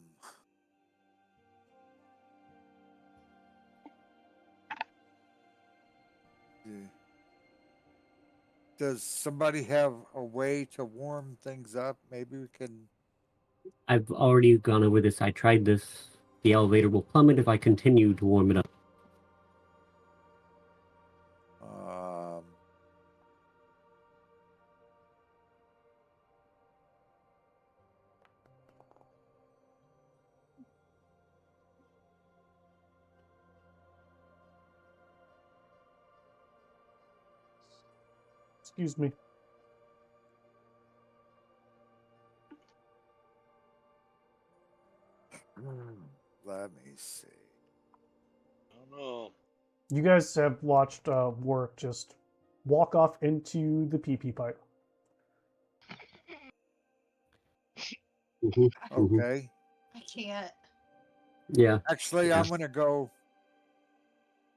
does somebody have a way to warm things up? Maybe we can. I've already gone over this. I tried this. The elevator will plummet if I continue to warm it up. Um, Excuse me. let me see. I don't know. You guys have watched work just walk off into the pee-pee pipe. Okay. I can't. Yeah. Actually, Yeah. I'm going to go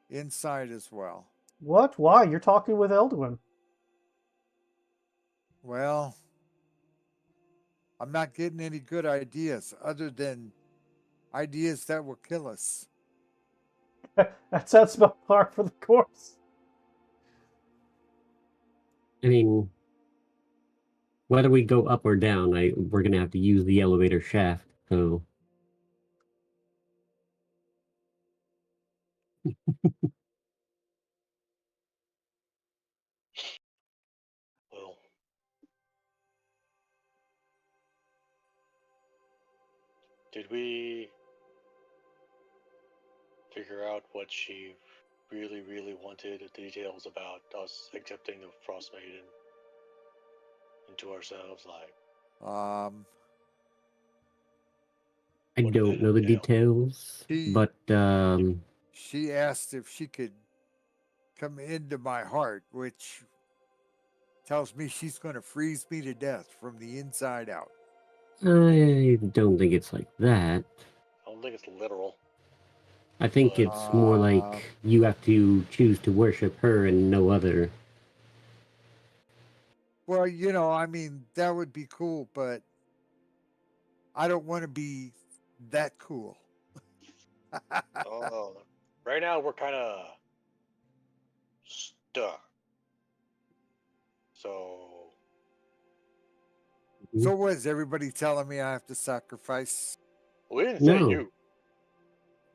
inside as well. What? Why? You're talking with Elduin. Well, I'm not getting any good ideas other than ideas that will kill us. That sounds about par for the course. I mean, whether we go up or down, we're gonna have to use the elevator shaft. So Well, did we figure out what she really, really wanted? The details about us accepting the Frost Maiden into ourselves, like Um, I What did don't that know the entail? details, She- but she asked if she could come into my heart, which tells me she's going to freeze me to death from the inside out. I don't think it's like that. I don't think it's literal. I think But- it's more like you have to choose to worship her and no other. Well, I mean, that would be cool, but I don't want to be that cool. Oh, right now we're kind of stuck. So So was everybody telling me I have to sacrifice? we didn't say No. you.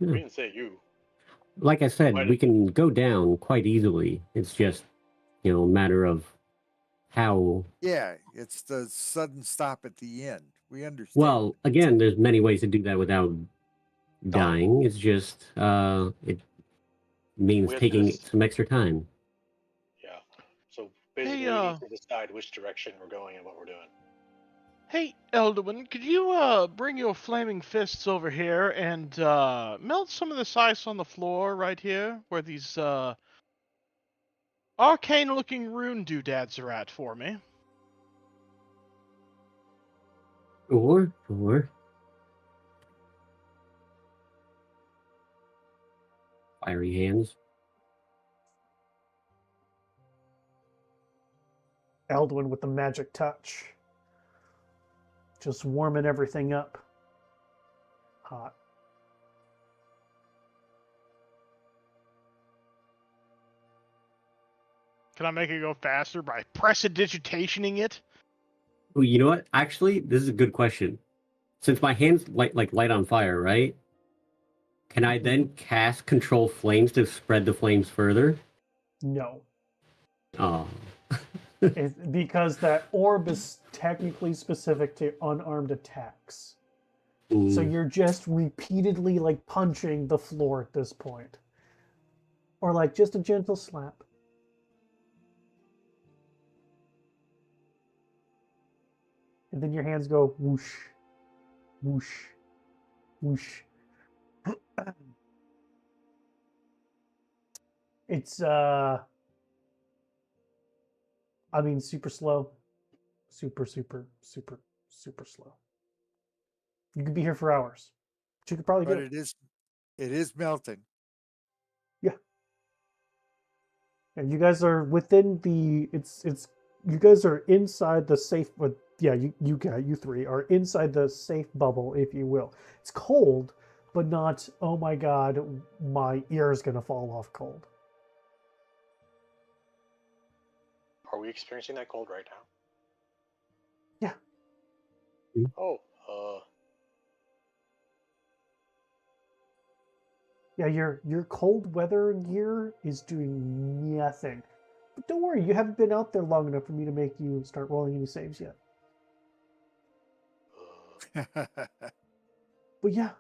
No. We didn't say you. Like I said, Why we can go down quite easily. It's just, a matter of how. Yeah, it's the sudden stop at the end. We understand. Well, again, there's many ways to do that without dying. It's just, it means We have to taking just- some extra time. Yeah. So basically, we need to decide which direction we're going and what we're doing. Hey, Elduin, could you bring your flaming fists over here and melt some of this ice on the floor right here, where these arcane-looking rune doodads are at for me? Or, fiery hands. Elduin with the magic touch. Just warming everything up. Hot. Can I make it go faster by prestidigitationing it? Oh, you know what? Actually, this is a good question. Since my hands light on fire, right? Can I then cast control flames to spread the flames further? No. Oh. Because that orb is technically specific to unarmed attacks. So you're just repeatedly punching the floor at this point. Or just a gentle slap. And then your hands go whoosh. Whoosh. Whoosh. It's I mean super slow. Super slow. You could be here for hours. But you could probably do But it. it is melting. Yeah. And you guys are within the it's you guys are inside the safe but yeah, you three are inside the safe bubble, if you will. It's cold, but not oh my god, my ear is gonna fall off cold. Are we experiencing that cold right now? Yeah. Oh, Yeah, your cold weather gear is doing nothing. But don't worry, you haven't been out there long enough for me to make you start rolling any saves yet. But yeah,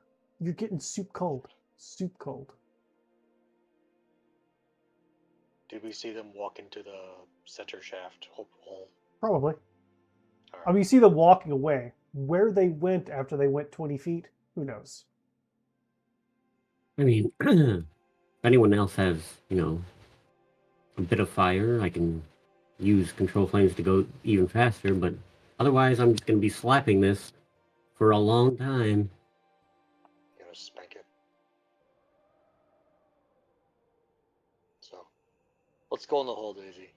you're getting soup cold. Soup cold. did we see them walk into the center shaft hole? Probably. All I mean, you see them walking away. Where they went after they went 20 feet, who knows? I mean, if anyone else has, a bit of fire, I can use control flames to go even faster, but otherwise I'm just going to be slapping this for a long time. You know, spank it. So, let's go in the hole, Daisy.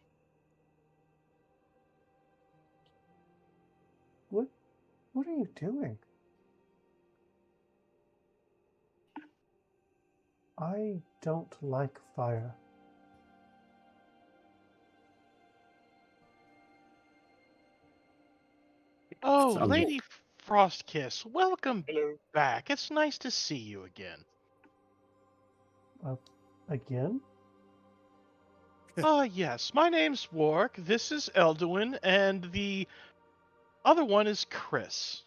What are you doing? I don't like fire. Oh, So, Lady Frostkiss, welcome Hello. back. It's nice to see you again. Again? Yes, my name's Warwick, this is Elduin, and the other one is Chris.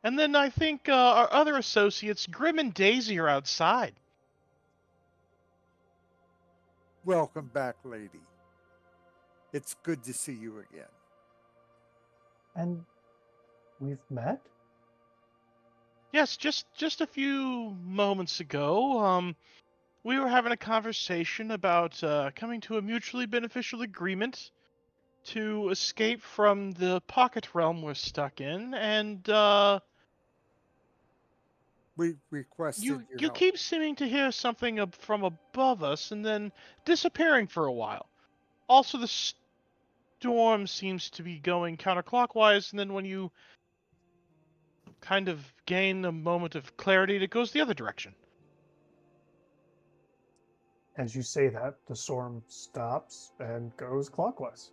And then I think our other associates, Grim and Daisy, are outside. Welcome back, lady. It's good to see you again. And we've met? Yes, just a few moments ago, we were having a conversation about coming to a mutually beneficial agreement to escape from the pocket realm we're stuck in, and We requested you your you help. keep seeming to hear something from above us and then disappearing for a while. Also, the storm seems to be going counterclockwise, and then when you kind of gain a moment of clarity, it goes the other direction. As you say that, the storm stops and goes clockwise.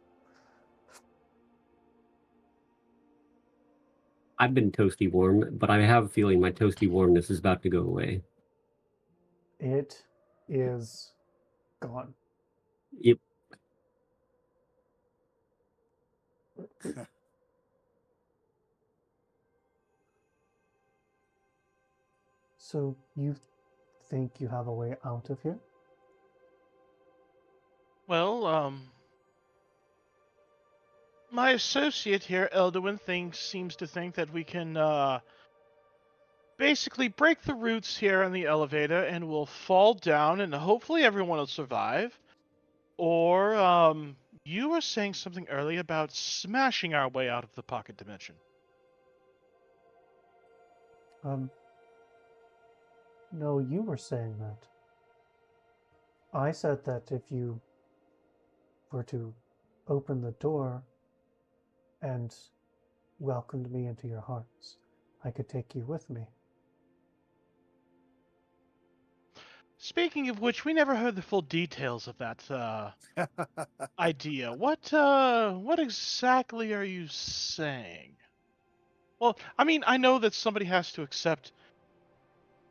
I've been toasty warm, but I have a feeling my toasty warmness is about to go away. It is gone. Yep. So you think you have a way out of here? Well, my associate here, Elduin, seems to think that we can basically break the roots here in the elevator and we'll fall down and hopefully everyone will survive. Or, you were saying something earlier about smashing our way out of the pocket dimension. No, you were saying that. I said that if you were to open the door and welcomed me into your hearts, I could take you with me. Speaking of which, we never heard the full details of that idea. What exactly are you saying? Well, I mean, I know that somebody has to accept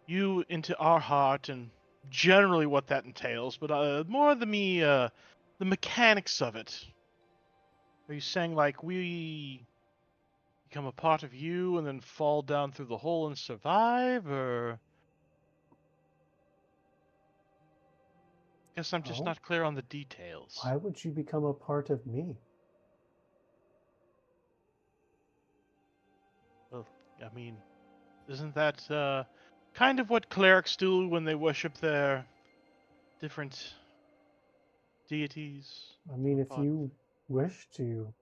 you into our heart and generally what that entails, but more the mechanics of it. Are you saying like we become a part of you and then fall down through the hole and survive, or? Guess I'm just Oh, not clear on the details. why would you become a part of me? Well, I mean, Isn't that kind of what clerics do when they worship their different deities? I mean, if But you wish to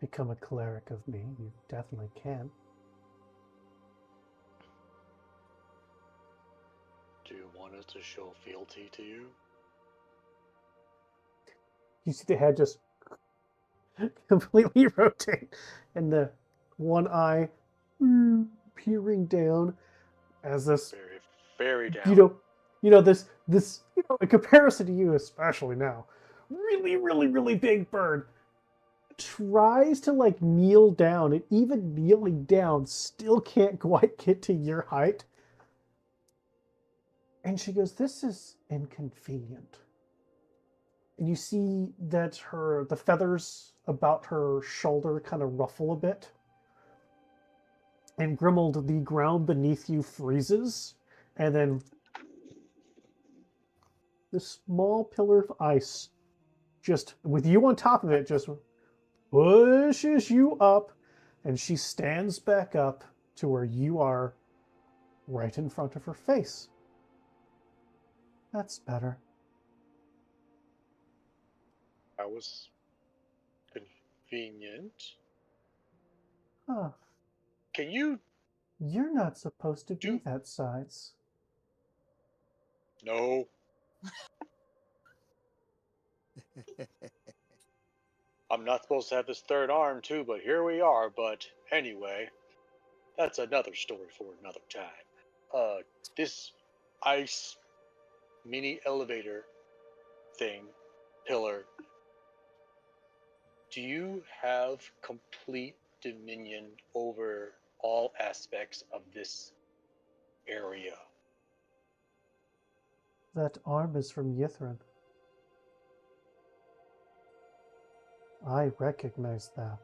become a cleric of me, you definitely can. Do you want us to show fealty to you? You see the head just completely rotate, and the one eye peering down as this, Very, very down. this, in comparison to you, especially now, really big bird tries to like kneel down, and even kneeling down, still can't quite get to your height. And she goes, "This is inconvenient." And you see that the feathers about her shoulder kind of ruffle a bit. And Grimald, the ground beneath you freezes, and then this small pillar of ice, just with you on top of it, just pushes you up, and she stands back up to where you are, right in front of her face. That's better. That was convenient. Huh. Can you? You're not supposed to be Do- that size. No. I'm not supposed to have this third arm too, but here we are. But anyway, that's another story for another time. This ice mini elevator thing, pillar. Do you have complete dominion over all aspects of this area? That arm is from Yithrin. I recognize that.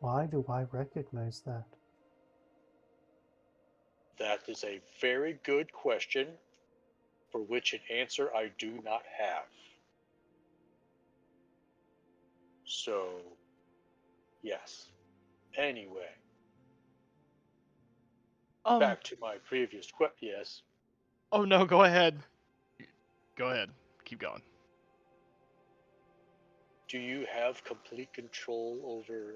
Why do I recognize that? That is a very good question, for which an answer I do not have. So, yes. Anyway, back to my previous question. Yes. oh no, go ahead. Go ahead. Keep going. Do you have complete control over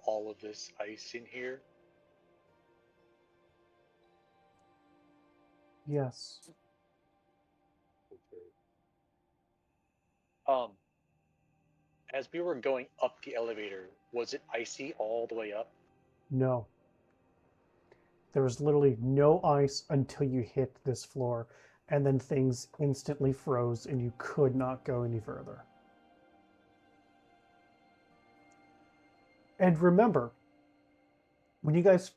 all of this ice in here? Yes. Um, as we were going up the elevator, was it icy all the way up? No. There was literally no ice until you hit this floor, and then things instantly froze and you could not go any further. And remember, when you guys,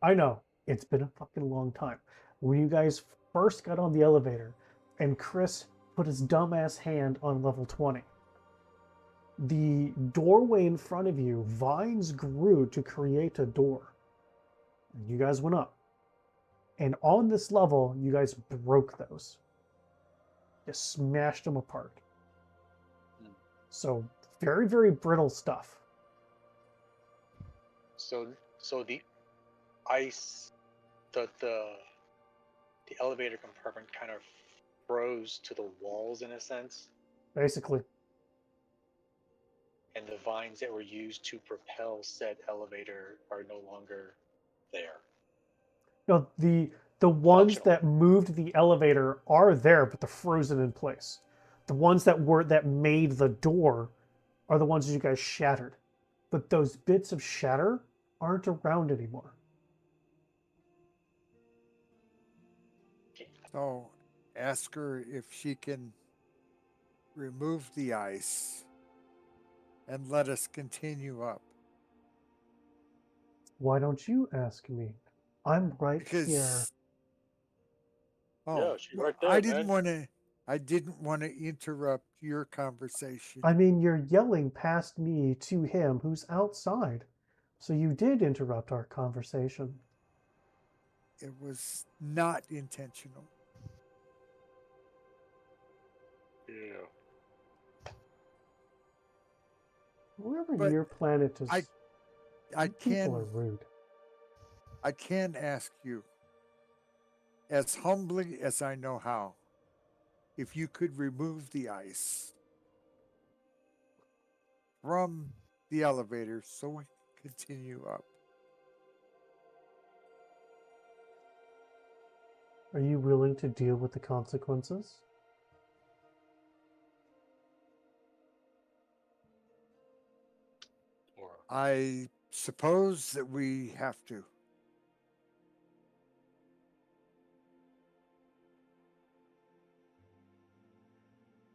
I know it's been a fucking long time. When you guys first got on the elevator and Chris put his dumbass hand on level 20, the doorway in front of you, vines grew to create a door. And you guys went up. And on this level, you guys broke those. Just smashed them apart. So very brittle stuff. So the ice, the elevator compartment kind of froze to the walls in a sense, Basically. and the vines that were used to propel said elevator are no longer there. No, the ones Functional. that moved the elevator are there, but they're frozen in place. The ones that made the door are the ones that you guys shattered. But those bits of shatter aren't around anymore. So ask her if she can remove the ice and let us continue up. Why don't you ask me? I'm right Because here. Yeah, she's right there, I didn't want to interrupt your conversation. I mean, you're yelling past me to him who's outside. So you did interrupt our conversation. It was not intentional. Yeah. Wherever But your planet is. I You people are can rude. I can ask you, as humbly as I know how, if you could remove the ice from the elevator so we can continue up. Are you willing to deal with the consequences? Or I suppose that we have to.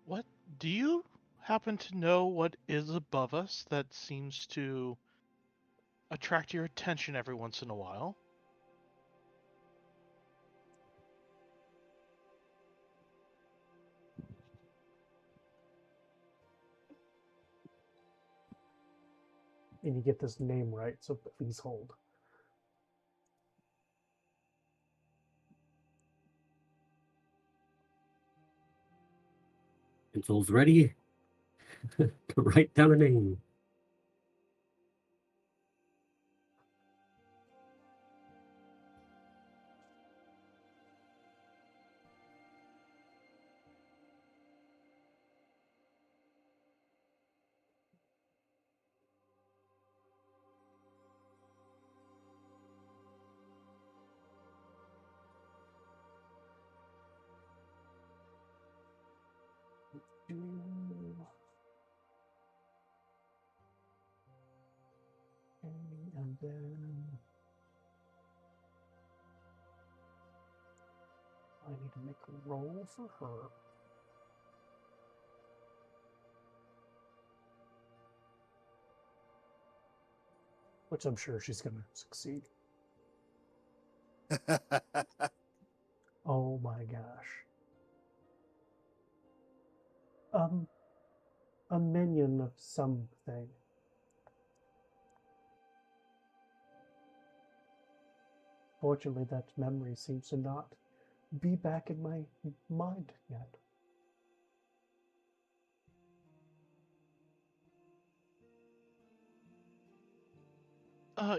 What do you happen to know what is above us that seems to attract your attention every once in a while? And you get this name right, so please hold. Pencils ready to write down a name. And then I need to make a roll for her. Which I'm sure she's going to succeed. Oh my gosh. A minion of something. Fortunately, that memory seems to not be back in my mind yet.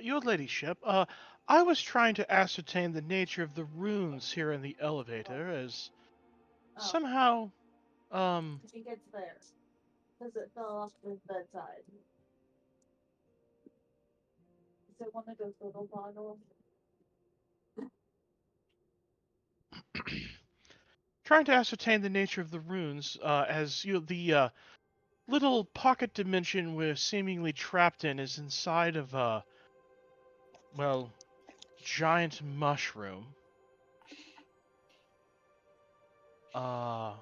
Your ladyship, I was trying to ascertain the nature of the runes here in the elevator, as somehow, She gets there because it fell off the bedside. Is it one of those little bottles? trying to ascertain the nature of the runes, as the little pocket dimension we're seemingly trapped in is inside of a, well, giant mushroom. Uh,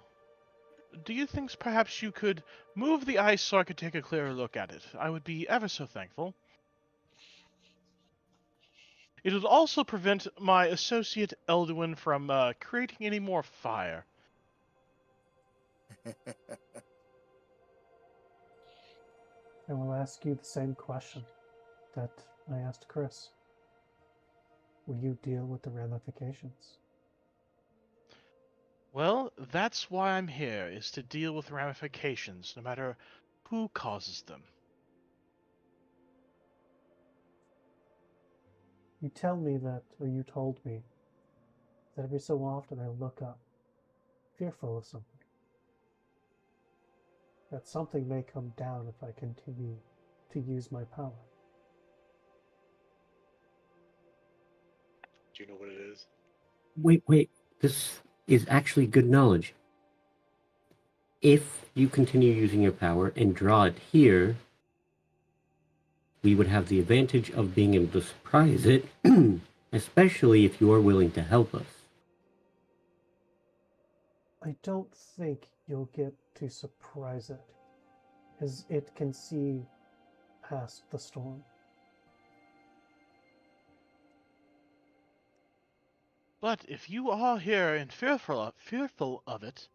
do you think perhaps you could move the ice so I could take a clearer look at it? I would be ever so thankful. It would also prevent my associate Elduin from creating any more fire. I will ask you the same question that I asked Chris. Will you deal with the ramifications? Well, that's why I'm here, is to deal with ramifications, no matter who causes them. You tell me that, or you told me, that every so often I look up, fearful of something. That something may come down if I continue to use my power. do you know what it is? Wait. This is actually good knowledge. If you continue using your power and draw it here, we would have the advantage of being able to surprise it, especially if you are willing to help us. I don't think you'll get to surprise it, as it can see past the storm. But if you are here and fearful of it,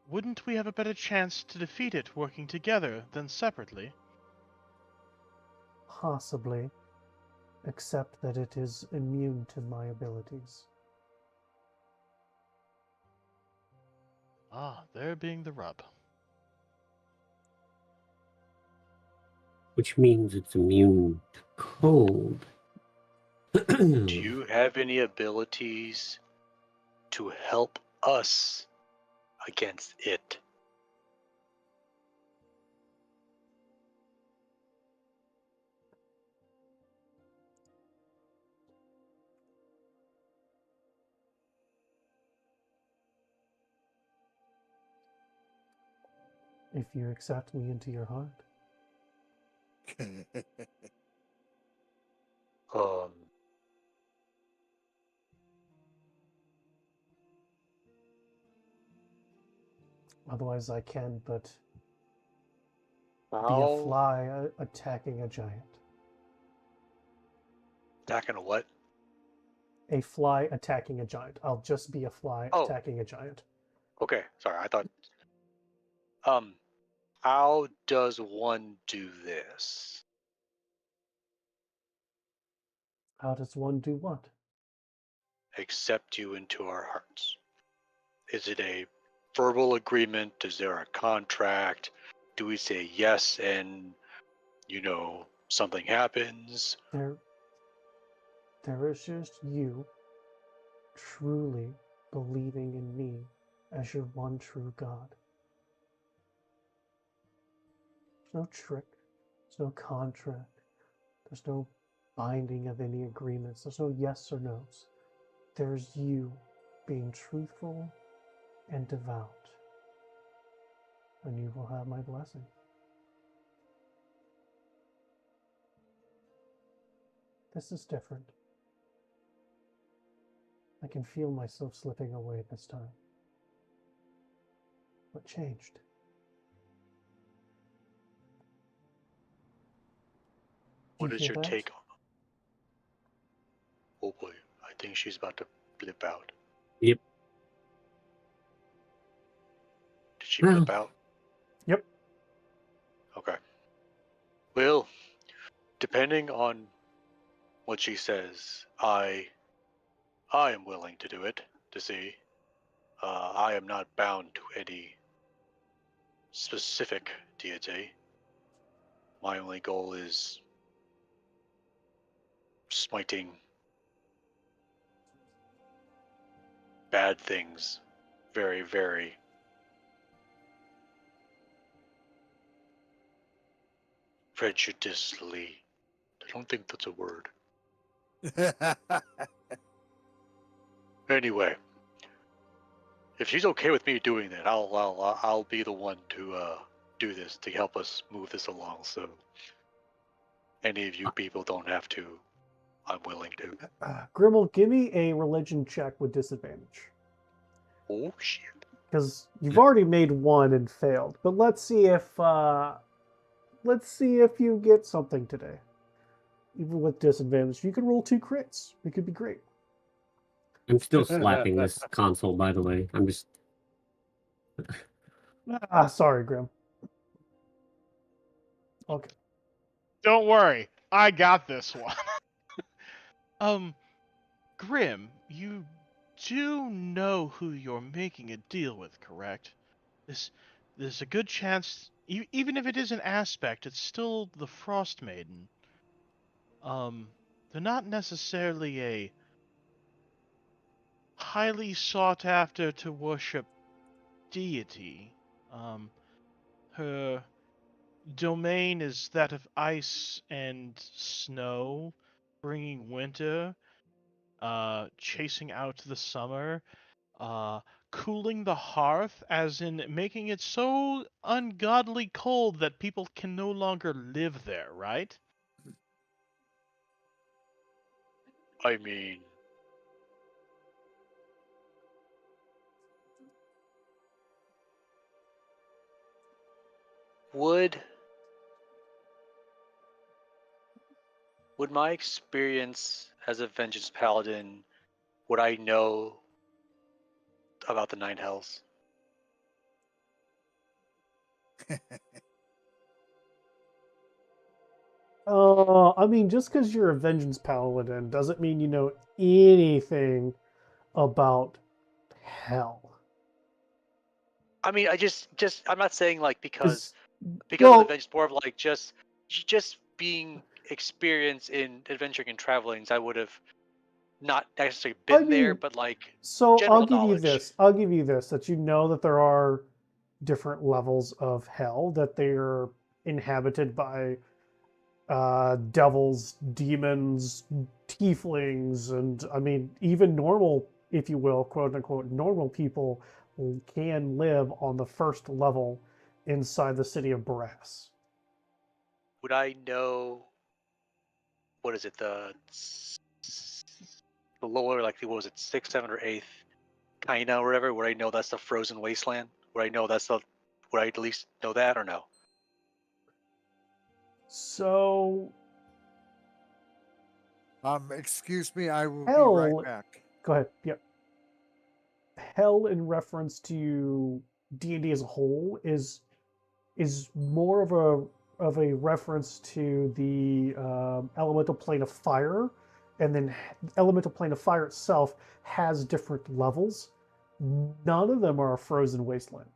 wouldn't we have a better chance to defeat it working together than separately? Possibly, except that it is immune to my abilities. Ah, there being the rub. which means it's immune to cold. Do you have any abilities to help us against it? If you accept me into your heart. Um, Otherwise, I can but be a how? fly attacking a giant. Attacking a what? A fly attacking a giant. I'll just be a fly Oh. attacking a giant. Okay, sorry. I thought. How does one do this? How does one do what? Accept you into our hearts. Is it a verbal agreement? Is there a contract? Do we say yes and, something happens? There is just you truly believing in me as your one true God. There's no trick. There's no contract. There's no binding of any agreements. There's no yes or no's. There's you being truthful and devout. And you will have my blessing. This is different. I can feel myself slipping away this time. What changed? What you is hear your that? take on? Oh boy, I think she's about to blip out. Yep. Did she blip out? Yep. Okay. Well, depending on what she says, I am willing to do it to see. I am not bound to any specific deity. My only goal is smiting bad things very, very prejudicially. I don't think that's a word. Anyway, if she's okay with me doing that, I'll be the one to do this to help us move this along. So any of you people don't have to. I'm willing to. Grimmel, give me a religion check with disadvantage. Oh shit! Because you've already made one and failed. But let's see if you get something today. Even with disadvantage, you can roll 2 crits. It could be great. I'm still slapping this console, by the way. I'm just. Sorry, Grim. Okay. Don't worry, I got this one. Grim, you do know who you're making a deal with, correct? There's a good chance, even if it is an aspect, it's still the Frost Maiden. They're not necessarily a highly sought after to worship deity. Her domain is that of ice and snow, bringing winter, chasing out the summer, cooling the hearth, as in making it so ungodly cold that people can no longer live there, right? I mean, would my experience as a vengeance paladin, would I know about the Nine Hells? I mean, just because you're a vengeance paladin doesn't mean you know anything about hell. I mean, I'm not saying like because of well, the vengeance, more of like just just being experienced in adventuring and traveling, I would have not necessarily been there, mean, but like So general I'll give you knowledge. this. I'll give you this, that you know that there are different levels of hell, that they're inhabited by devils, demons, tieflings, and I mean, even normal, if you will, quote unquote, normal people can live on the first level inside the city of Brass. Would I know? What is it? The lower, like, what was it, 6th, 7th, or 8th, Kaina or whatever? Would I know that's the frozen wasteland? Would I know that's the? Would I at least know that or no? So Excuse me, I will be hell, right back. go ahead. Yep. Hell, in reference to D&D as a whole, is more of a reference to the elemental plane of fire, and then elemental plane of fire itself has different levels. None of them are a frozen wasteland.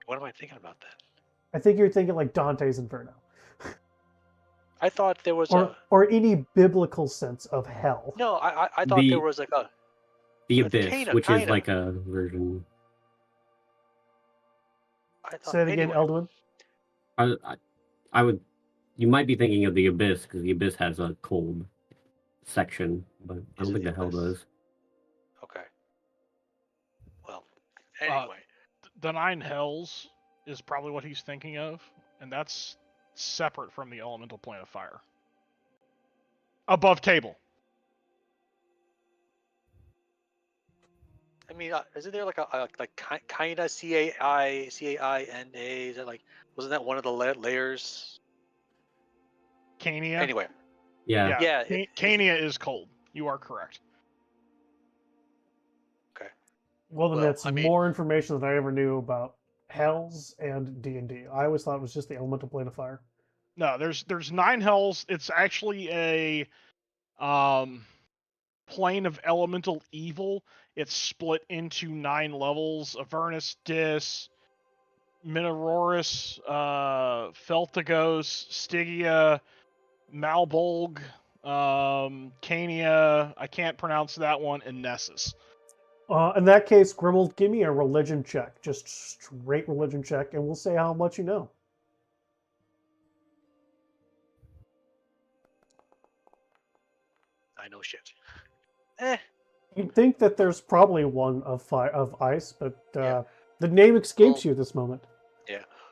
What am I thinking about that? I think you're thinking like Dante's Inferno, I thought there was or any biblical sense of hell. no. I thought there was like a The With Abyss, Kana, which is kinda. like a version. I thought, Say it again, anyway. Eldwin. I would. You might be thinking of the Abyss because the Abyss has a cold section, but I Is don't it think the the hell Abyss? does. Okay. Well, anyway. The Nine Hells is probably what he's thinking of, and that's separate from the elemental plane of fire. Above table. I mean, isn't there like a Kaina Caina? Is that like, wasn't that one of the layers? Cania. Anyway, Yeah. Yeah, Cania is cold. You are correct. okay. Well, then Well, that's I mean- more information than I ever knew about hells and D&D. I always thought it was just the elemental plane of fire. No, there's 9 hells. It's actually a plane of elemental evil. It's split into 9 levels: Avernus, Dis, Minororis, Feltagos, Stygia, Malbolg, Cania, I can't pronounce that one, and Nessus. In that case, Grimald, give me a religion check. Just straight religion check, and we'll say how much you know. I know shit. You'd think that there's probably one of ice, but Yeah. the name escapes Well- you at this moment.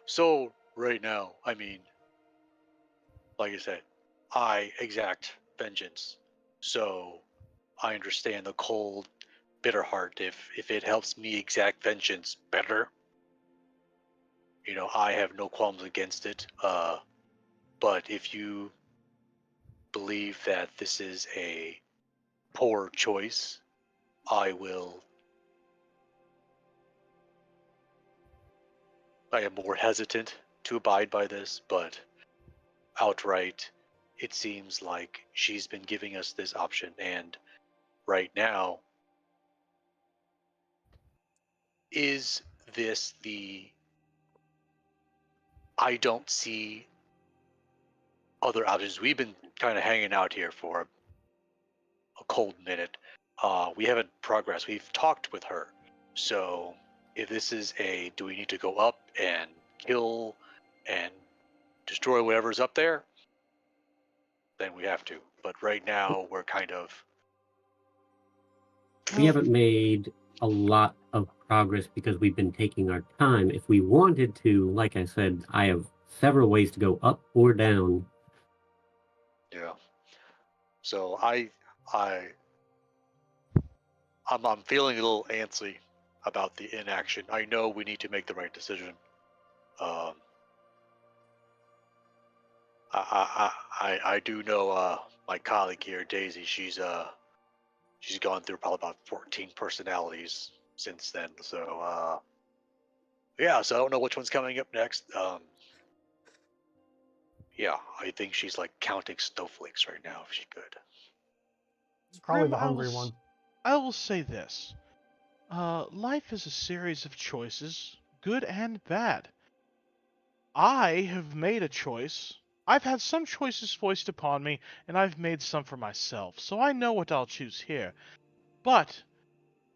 So right now, I mean, like I said, I exact vengeance. So I understand the cold, bitter heart. If it helps me exact vengeance better, I have no qualms against it. But if you believe that this is a poor choice, I am more hesitant to abide by this, but outright, it seems like she's been giving us this option, and right now, is this I don't see other options. We've been kind of hanging out here for a cold minute. We haven't progressed. We've talked with her. So if this is do we need to go up and kill and destroy whatever's up there? Then we have to. But right now, we're kind of... We haven't made a lot of progress because we've been taking our time. If we wanted to, like I said, I have several ways to go up or down. Yeah. So I'm feeling a little antsy about the inaction. I know we need to make the right decision. I do know my colleague here, Daisy. She's gone through probably about 14 personalities since then. So yeah. So I don't know which one's coming up next. Yeah, I think she's like counting snowflakes right now. If she could. It's probably Grim, the hungry one. I will say this. Life is a series of choices, good and bad. I have made a choice. I've had some choices foisted upon me, and I've made some for myself, so I know what I'll choose here. But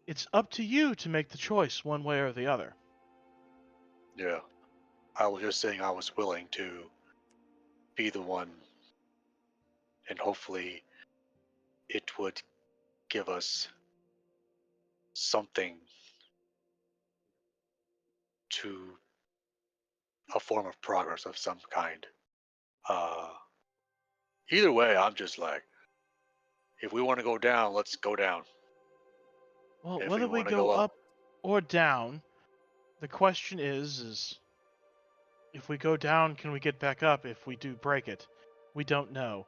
it's up to you to make the choice one way or the other. Yeah. I was just saying I was willing to be the one, and hopefully it would give us something to a form of progress of some kind. Either way, I'm just like, if we want to go down, let's go down. Well, If we whether we want to go go up, up or down, the question is if we go down, can we get back up if we do break it? We don't know.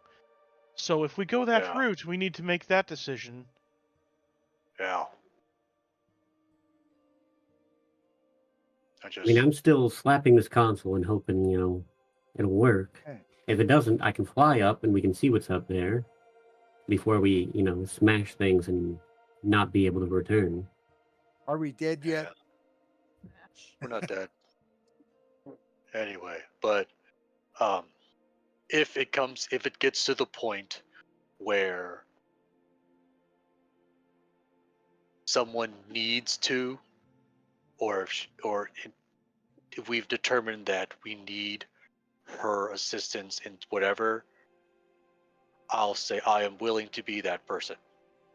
So if we go that yeah, route, we need to make that decision. yeah. I mean, I'm still slapping this console and hoping, it'll work. Okay. If it doesn't, I can fly up and we can see what's up there before we, smash things and not be able to return. Are we dead yet? Yeah, we're not dead. Anyway, but if it gets to the point where someone needs to, if we've determined that we need her assistance in whatever, I'll say I am willing to be that person.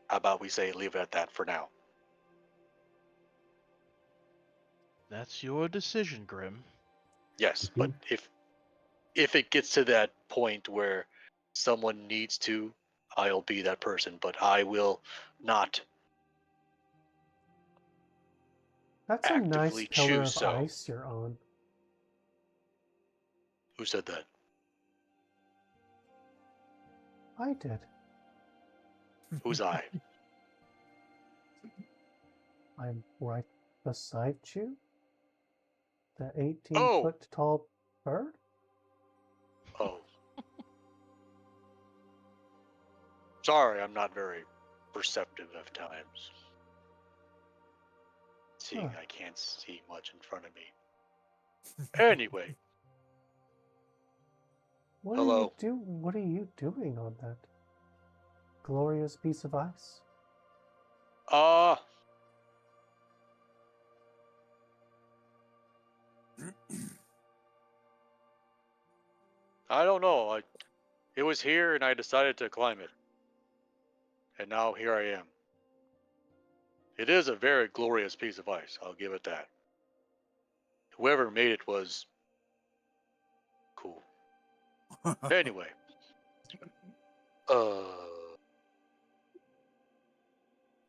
How about we say leave it at that for now? That's your decision, Grim. Yes, but Mhm. if it gets to that point where someone needs to, I'll be that person, but I will not That's a nice actively pillar choose of so. ice you're on. Who said that? I did. Who's I? I'm right beside you. The 18 Oh, foot tall bird? oh. Sorry, I'm not very perceptive of times. Seeing Huh. I can't see much in front of me. Anyway, hello. What are you doing on that glorious piece of ice? Uh, I don't know. It was here and I decided to climb it. And now here I am. It is a very glorious piece of ice, I'll give it that. Whoever made it was cool. Anyway, uh,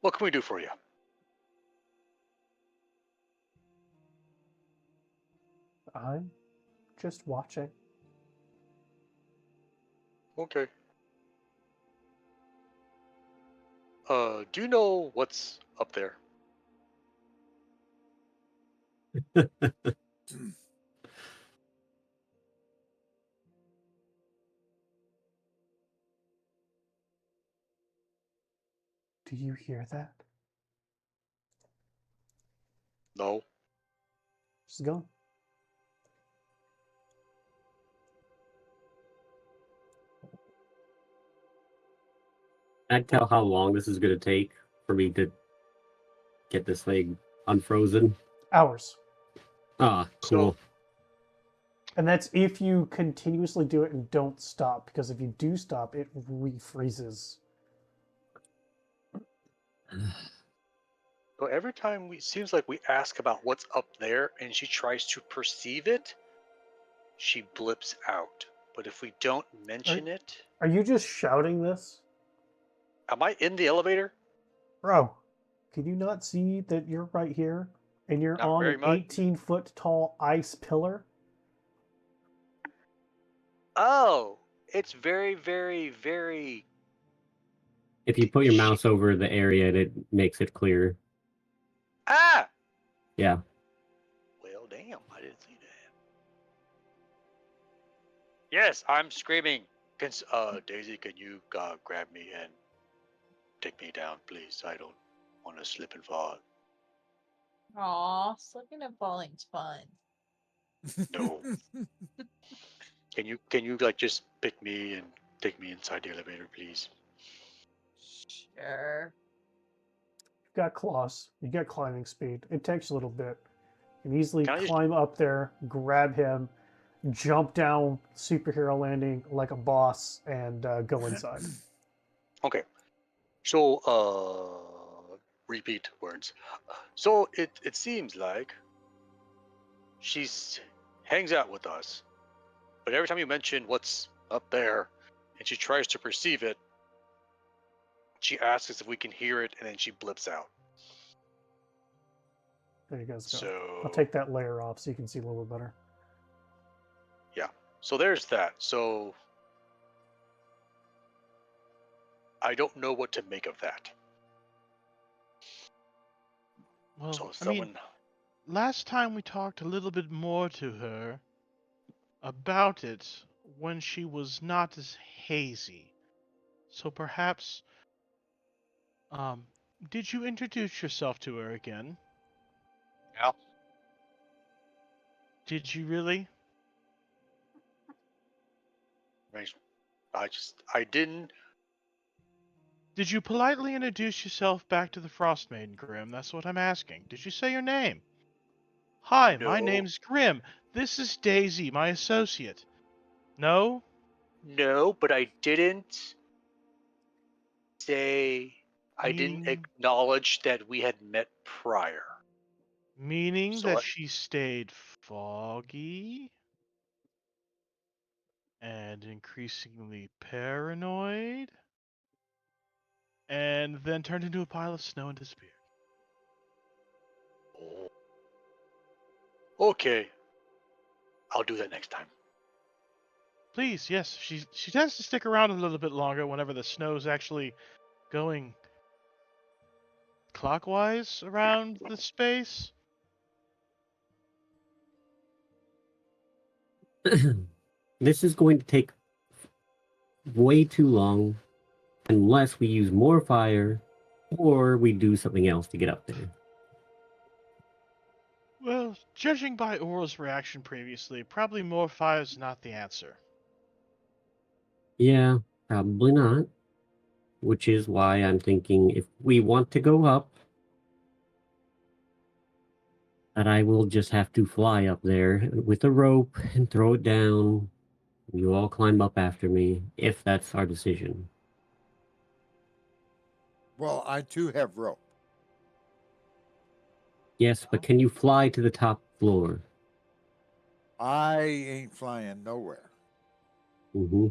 what can we do for you? I'm just watching. Okay. Do you know what's up there? Do you hear that? No. She's gone. Can I tell how long this is going to take for me to get this thing unfrozen? Hours. Ah, cool. And that's if you continuously do it and don't stop, because if you do stop, it refreezes. So every time seems like we ask about what's up there and she tries to perceive it, she blips out. But if we don't mention it, Are you just shouting this? am I in the elevator? Bro, can you not see that you're right here? And you're Not on very an much. 18-foot tall ice pillar? Oh, it's very, very, very. If you put your mouse over the area, it makes it clear. Ah! Yeah. Well, damn, I didn't see that. Yes, I'm screaming. Daisy, can you grab me and take me down, please? I don't want to slip and fall. Aw, slipping and falling's fun. No. Can you like just pick me and take me inside the elevator, please? Sure. You've got claws. You got climbing speed. It takes a little bit. You can easily Can I just climb up there, grab him, jump down superhero landing like a boss, and go inside. Okay. So repeat words. So it seems like she's hangs out with us, but every time you mention what's up there and she tries to perceive it, she asks us if we can hear it and then she blips out. There you guys go. So I'll take that layer off so you can see a little bit better. yeah. So there's that. So I don't know what to make of that. Well, So I mean, someone last time we talked a little bit more to her about it when she was not as hazy. So perhaps, did you introduce yourself to her again? Yeah. Did you really? I didn't. Did you politely introduce yourself back to the Frost Maiden, Grim? That's what I'm asking. Did you say your name? Hi, my No. name's Grim. This is Daisy, my associate. No? No, but I didn't say. I didn't Meaning, acknowledge that we had met prior. meaning So that I, she stayed foggy and increasingly paranoid and then turned into a pile of snow and disappeared. oh, okay. I'll do that next time. Please, yes, she tends to stick around a little bit longer whenever the snow's actually going clockwise around the space. This is going to take way too long unless we use more fire or we do something else to get up there. Well, judging by Aura's reaction previously, probably more fire's not the answer. Yeah, probably not. Which is why I'm thinking if we want to go up, that I will just have to fly up there with a rope and throw it down. You all climb up after me, if that's our decision. Well, I too have rope. Yes, but can you fly to the top floor? I ain't flying nowhere. Mm-hmm.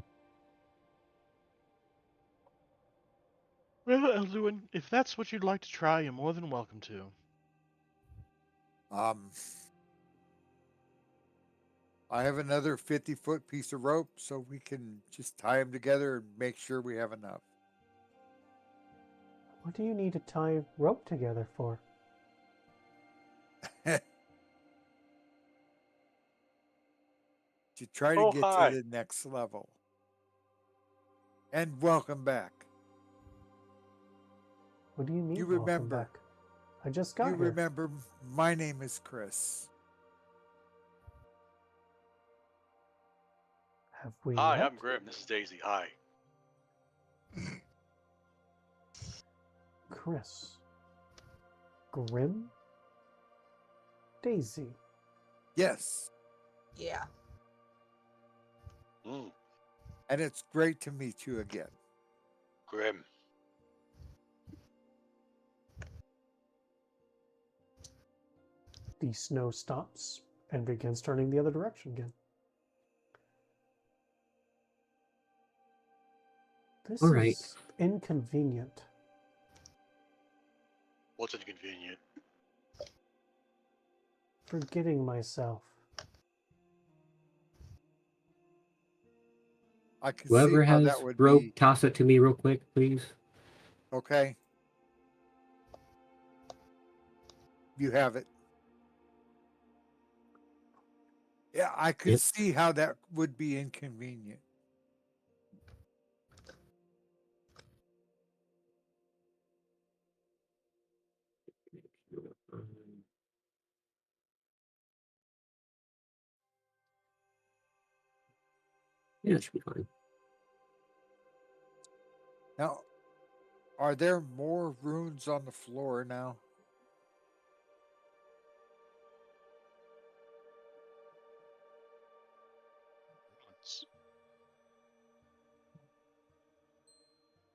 Well, Elduin, if that's what you'd like to try, you're more than welcome to. I have another 50-foot piece of rope, so we can just tie them together and make sure we have enough. What do you need to tie rope together for? To try to Oh, get hi. to the next level. And welcome back. What do you mean? You Welcome remember. back? I just got You here. remember, my name is Chris. Have we Hi, met? I'm Grim. This is Daisy. Hi. Chris. Grim? Daisy. Yes, Yeah. Mm, and it's great to meet you again. Grim. The snow stops and begins turning the other direction again. This All right. is inconvenient. What's inconvenient? Forgetting myself. I can Whoever see how has that would rope, be. toss it to me real quick, please. Okay. You have it. Yeah, I could Yep. see how that would be inconvenient. Yeah, it should be fine. Now, are there more runes on the floor now?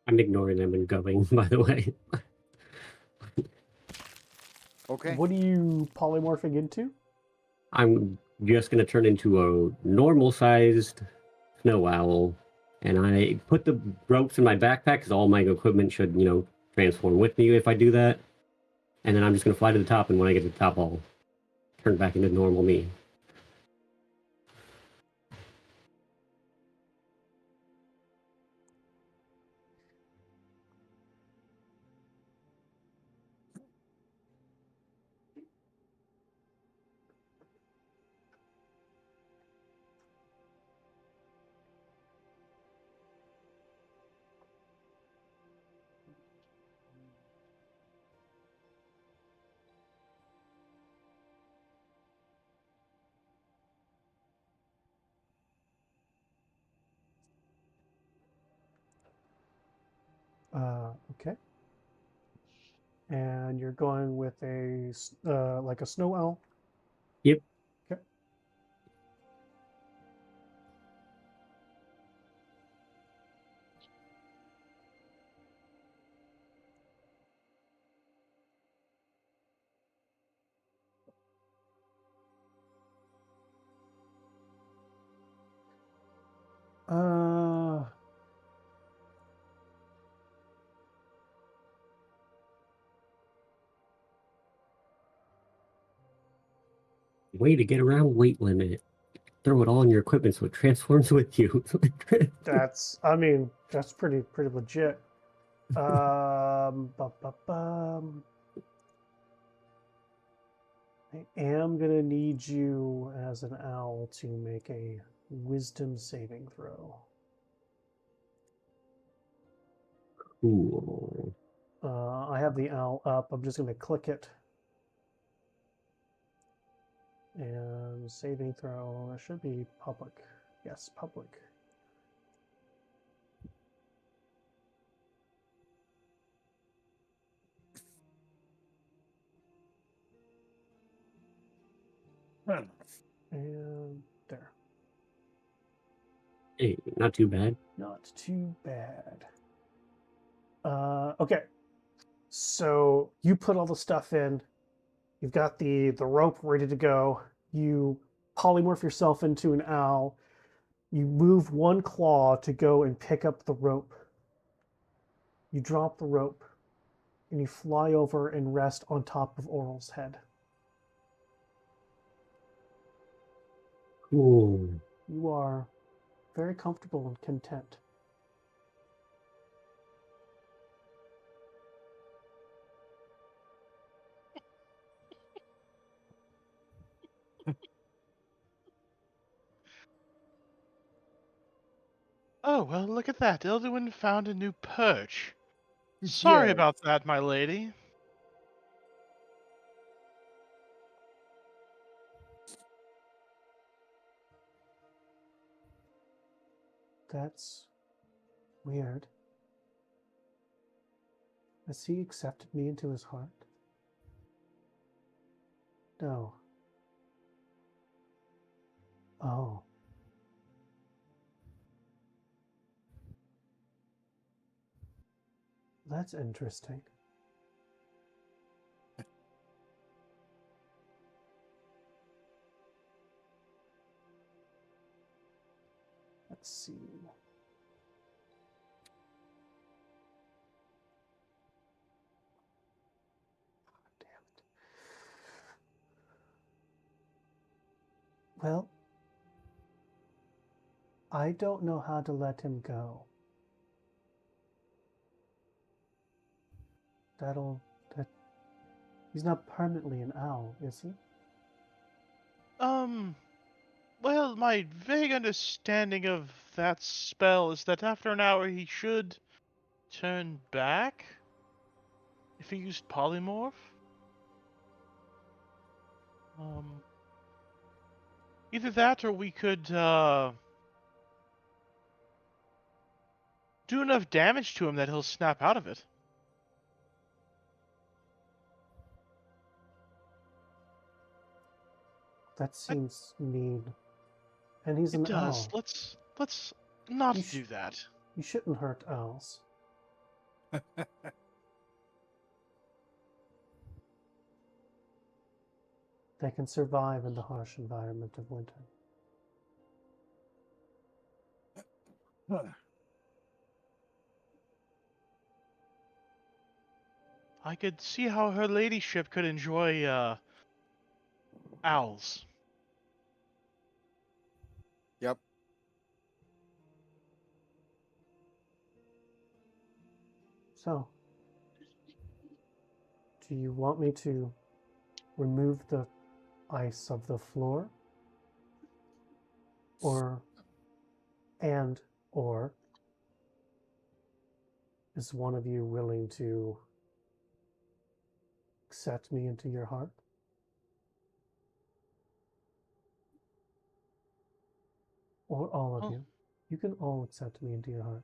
I'm ignoring them and going, by the way. Okay. What are you polymorphing into? I'm just going to turn into a normal-sized snow owl, and I put the ropes in my backpack because all my equipment should, transform with me if I do that. And then I'm just going to fly to the top, and when I get to the top, I'll turn back into normal me. Okay. And you're going with like a snow owl? Yep. Okay. Uh, Way to get around weight limit. Throw it all in your equipment so it transforms with you. I mean, that's pretty legit. Bum, bum, bum. I am gonna need you as an owl to make a wisdom saving throw. Cool. I have the owl up. I'm just gonna click it. And saving throw, it should be public. Yes, public. And there. Hey, not too bad. Not too bad. Okay. So you put all the stuff in. You've got the rope ready to go. You polymorph yourself into an owl. You move one claw to go and pick up the rope. You drop the rope, and you fly over and rest on top of Oral's head. Cool. You are very comfortable and content. Oh, well, look at that. Ilduin found a new perch. Sorry Yes. about that, my lady. That's weird. Has he accepted me into his heart? No. Oh. That's interesting. Let's see. Damn it. Well, I don't know how to let him go. That he's not permanently an owl, is he? Well, my vague understanding of that spell is that after an hour he should turn back if he used polymorph. Either that or we could do enough damage to him that he'll snap out of it. That seems mean. And he's It an does. owl. Let's not You do that. You shouldn't hurt owls. They can survive in the harsh environment of winter. I could see how her ladyship could enjoy owls. Yep. So, do you want me to remove the ice of the floor? Or is one of you willing to accept me into your heart? Or all of Oh. you? You can all accept me into your heart.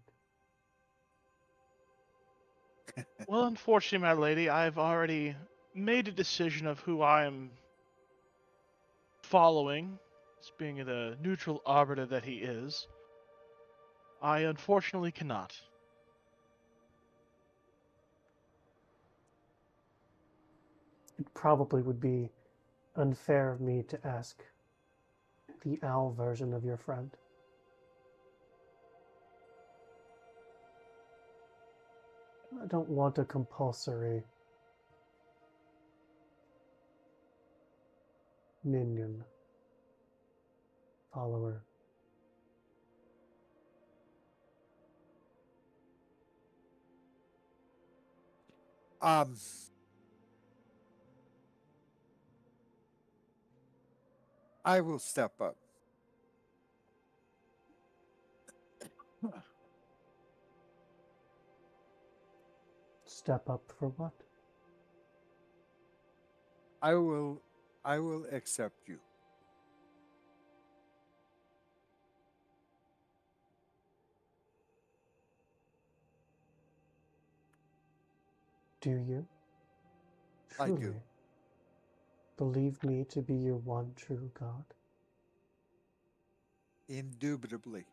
Well, unfortunately, my lady, I've already made a decision of who I am following, as being the neutral arbiter that he is. I unfortunately cannot. It probably would be unfair of me to ask the owl version of your friend. I don't want a compulsory minion follower. I will step up. Step up for what? I will accept you. Do you? I do. Truly believe me to be your one true God? Indubitably.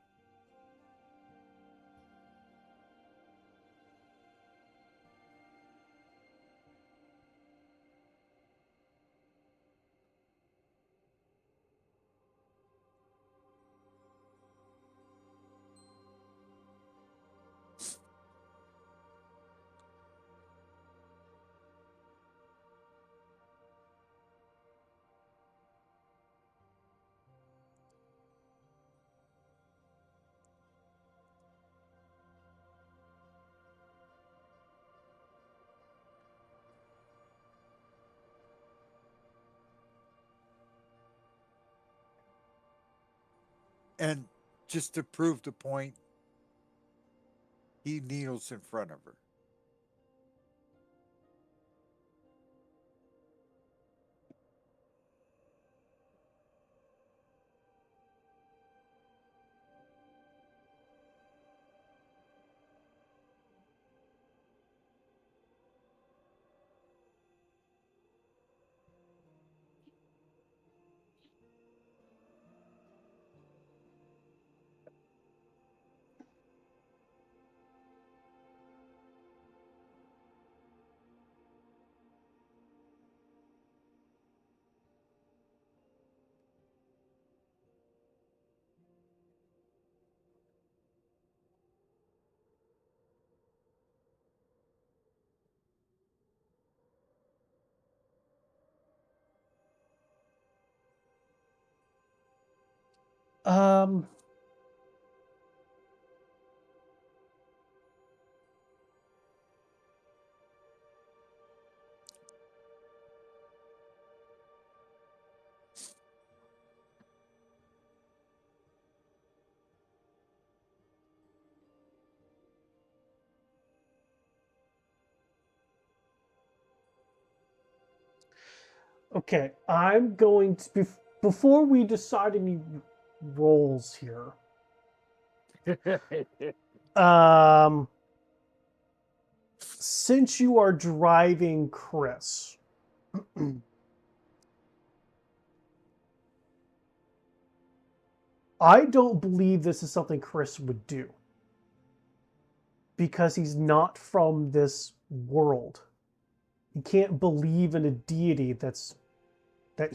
And just to prove the point, he kneels in front of her. Um, okay, I'm going to before we decide any roles here. Since you are driving Chris, I don't believe this is something Chris would do. Because he's not from this world. He can't believe in a deity that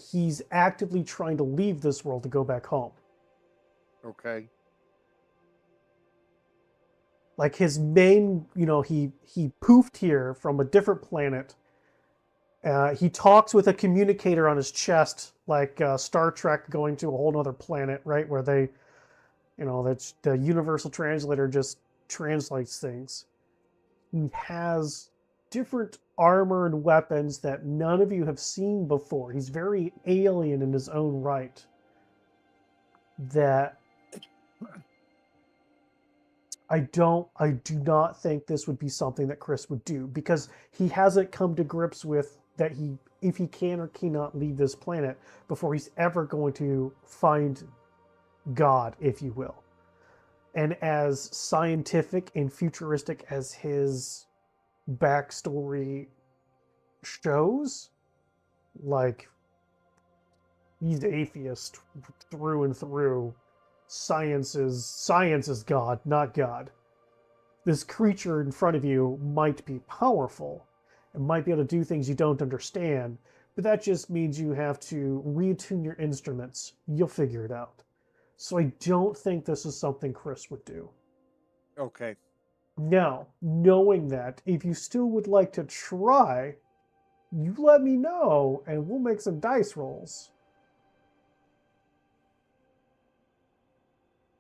he's actively trying to leave this world to go back home. Okay. Like his main, he poofed here from a different planet. He talks with a communicator on his chest, like Star Trek going to a whole other planet, right? Where they, that's the universal translator just translates things. He has different armor and weapons that none of you have seen before. He's very alien in his own right. That I do not think this would be something that Chris would do, because he hasn't come to grips with that if he can or cannot leave this planet before he's ever going to find God, if you will. And as scientific and futuristic as his backstory shows, like, he's atheist through and through. Science is God, not God. This creature in front of you might be powerful and might be able to do things you don't understand, but that just means you have to retune your instruments. You'll figure it out. So I don't think this is something Chris would do. Okay. Now, knowing that, if you still would like to try, you let me know and we'll make some dice rolls.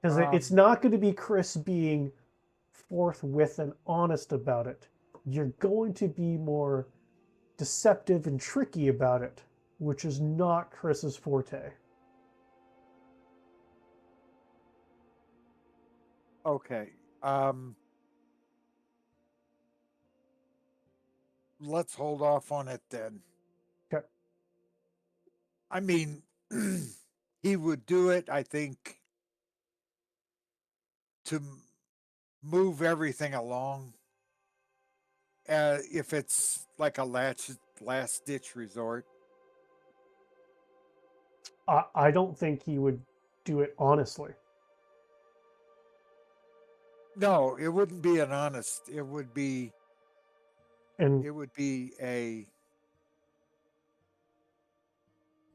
Because it's not going to be Chris being forthwith and honest about it. You're going to be more deceptive and tricky about it, which is not Chris's forte. Okay. Let's hold off on it then. Okay. I mean, he would do it, I think, to move everything along. If it's like a last ditch resort. I don't think he would do it honestly. No, it wouldn't be an honest. It would be And a.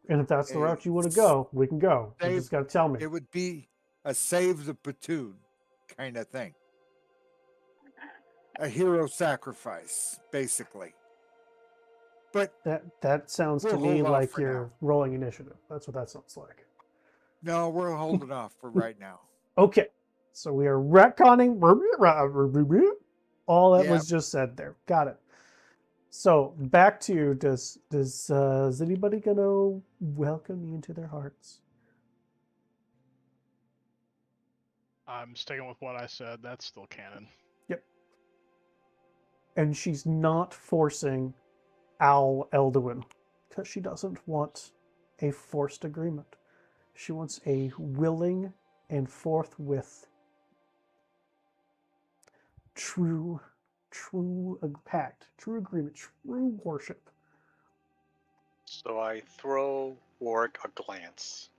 if that's the route you want to go, we can go. You just got to tell me. It would be a save the platoon kind of thing. A hero sacrifice, basically. But that sounds to me like you're rolling initiative. That's what that sounds like. No, we're holding off for right now. Okay. So we are retconning all that was just said there. Got it. So back to is anybody gonna welcome me into their hearts? I'm sticking with what I said. That's still canon. Yep. And she's not forcing Al Elduin because she doesn't want a forced agreement. She wants a willing and forthwith true pact, true agreement, true worship. So I throw Warwick a glance.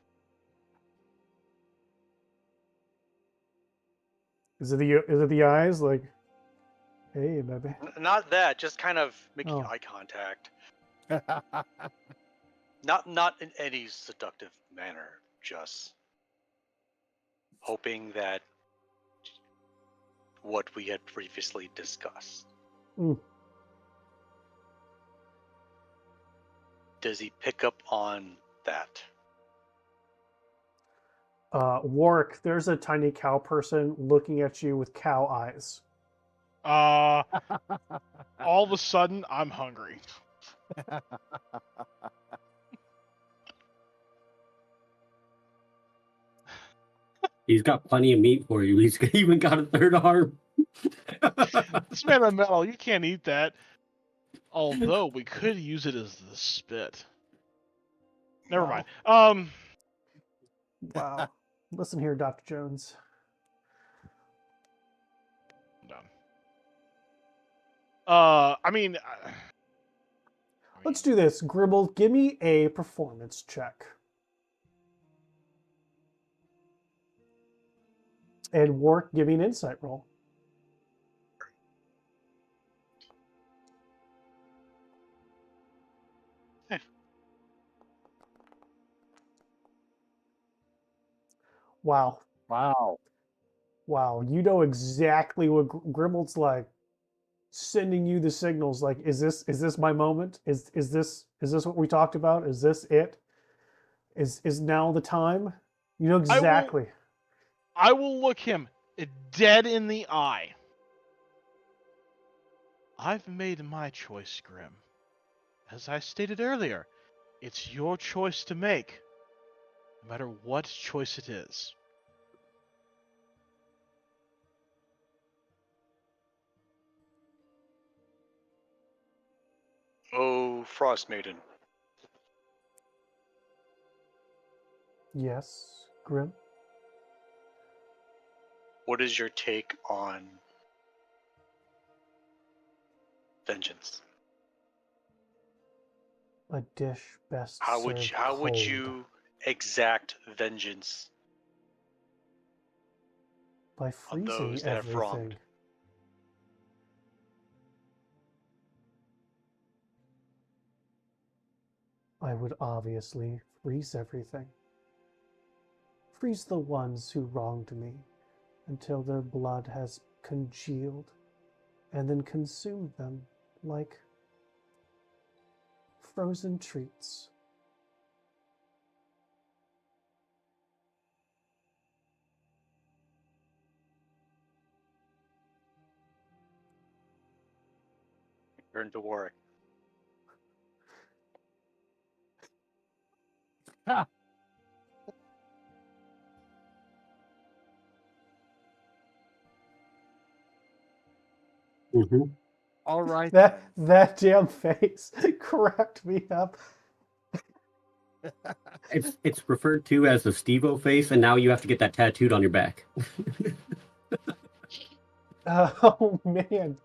Is it the eyes? Like, hey, baby. Not that, just kind of making eye contact. Not in any seductive manner, just hoping that what we had previously discussed. Does he pick up on that? Warwick, there's a tiny cow person looking at you with cow eyes. All of a sudden, I'm hungry. He's got plenty of meat for you. He's even got a third arm. This man of metal, you can't eat that. Although we could use it as the spit. Never mind. Wow. Listen here, Dr. Jones. I mean, Let's do this. Gribble, give me a performance check. And Wark, give me an insight roll. Wow. Wow. Wow. You know exactly what Gribble's like. Sending you the signals like, is this my moment? Is this what we talked about? Is this it? Is now the time? You know exactly. I will look him dead in the eye. I've made my choice, Grim. As I stated earlier, it's your choice to make, no matter what choice it is. Oh, Frost Maiden. Yes, Grim. What is your take on vengeance? A dish best How served would cold. you exact vengeance By on freezing those that have everything? wronged? I would obviously freeze everything. Freeze the ones who wronged me until their blood has congealed, and then consume them like frozen treats. Turn to Warwick. Mm-hmm. All right. That damn face cracked me up. It's referred to as the Steve-O face, and now you have to get that tattooed on your back. Oh man.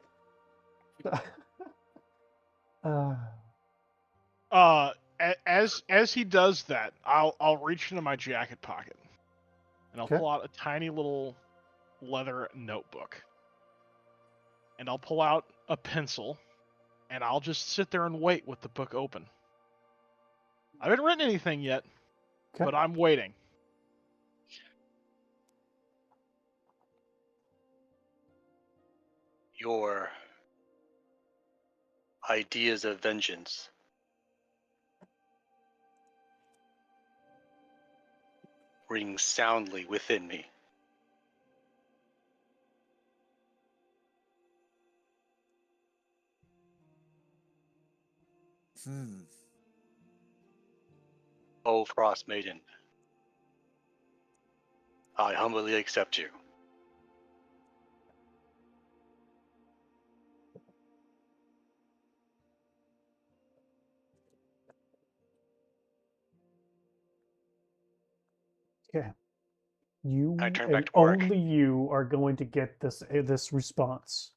As he does that, I'll reach into my jacket pocket, and I'll Okay. pull out a tiny little leather notebook, and I'll pull out a pencil, and I'll just sit there and wait with the book open. I haven't written anything yet, Okay. but I'm waiting. Your ideas of vengeance ring soundly within me. Oh, Frost Maiden, I humbly accept you. Okay. You I turn and back to Warwick. only you are going to get this response.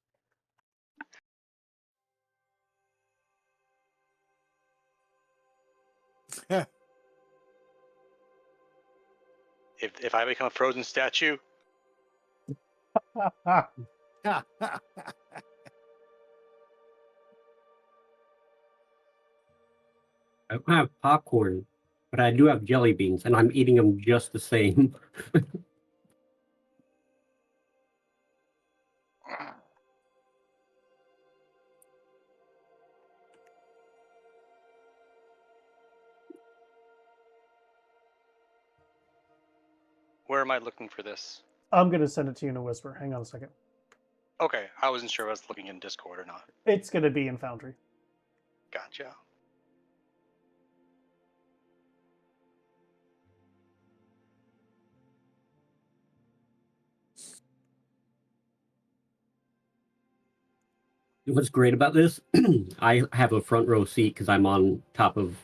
If I become a frozen statue, I don't have popcorn, but I do have jelly beans, and I'm eating them just the same. where am I looking for this? I'm going to send it to you in a whisper. Hang on a second. Okay, I wasn't sure if I was looking in Discord or not. It's going to be in Foundry. Gotcha. What's great about this, I have a front row seat because I'm on top of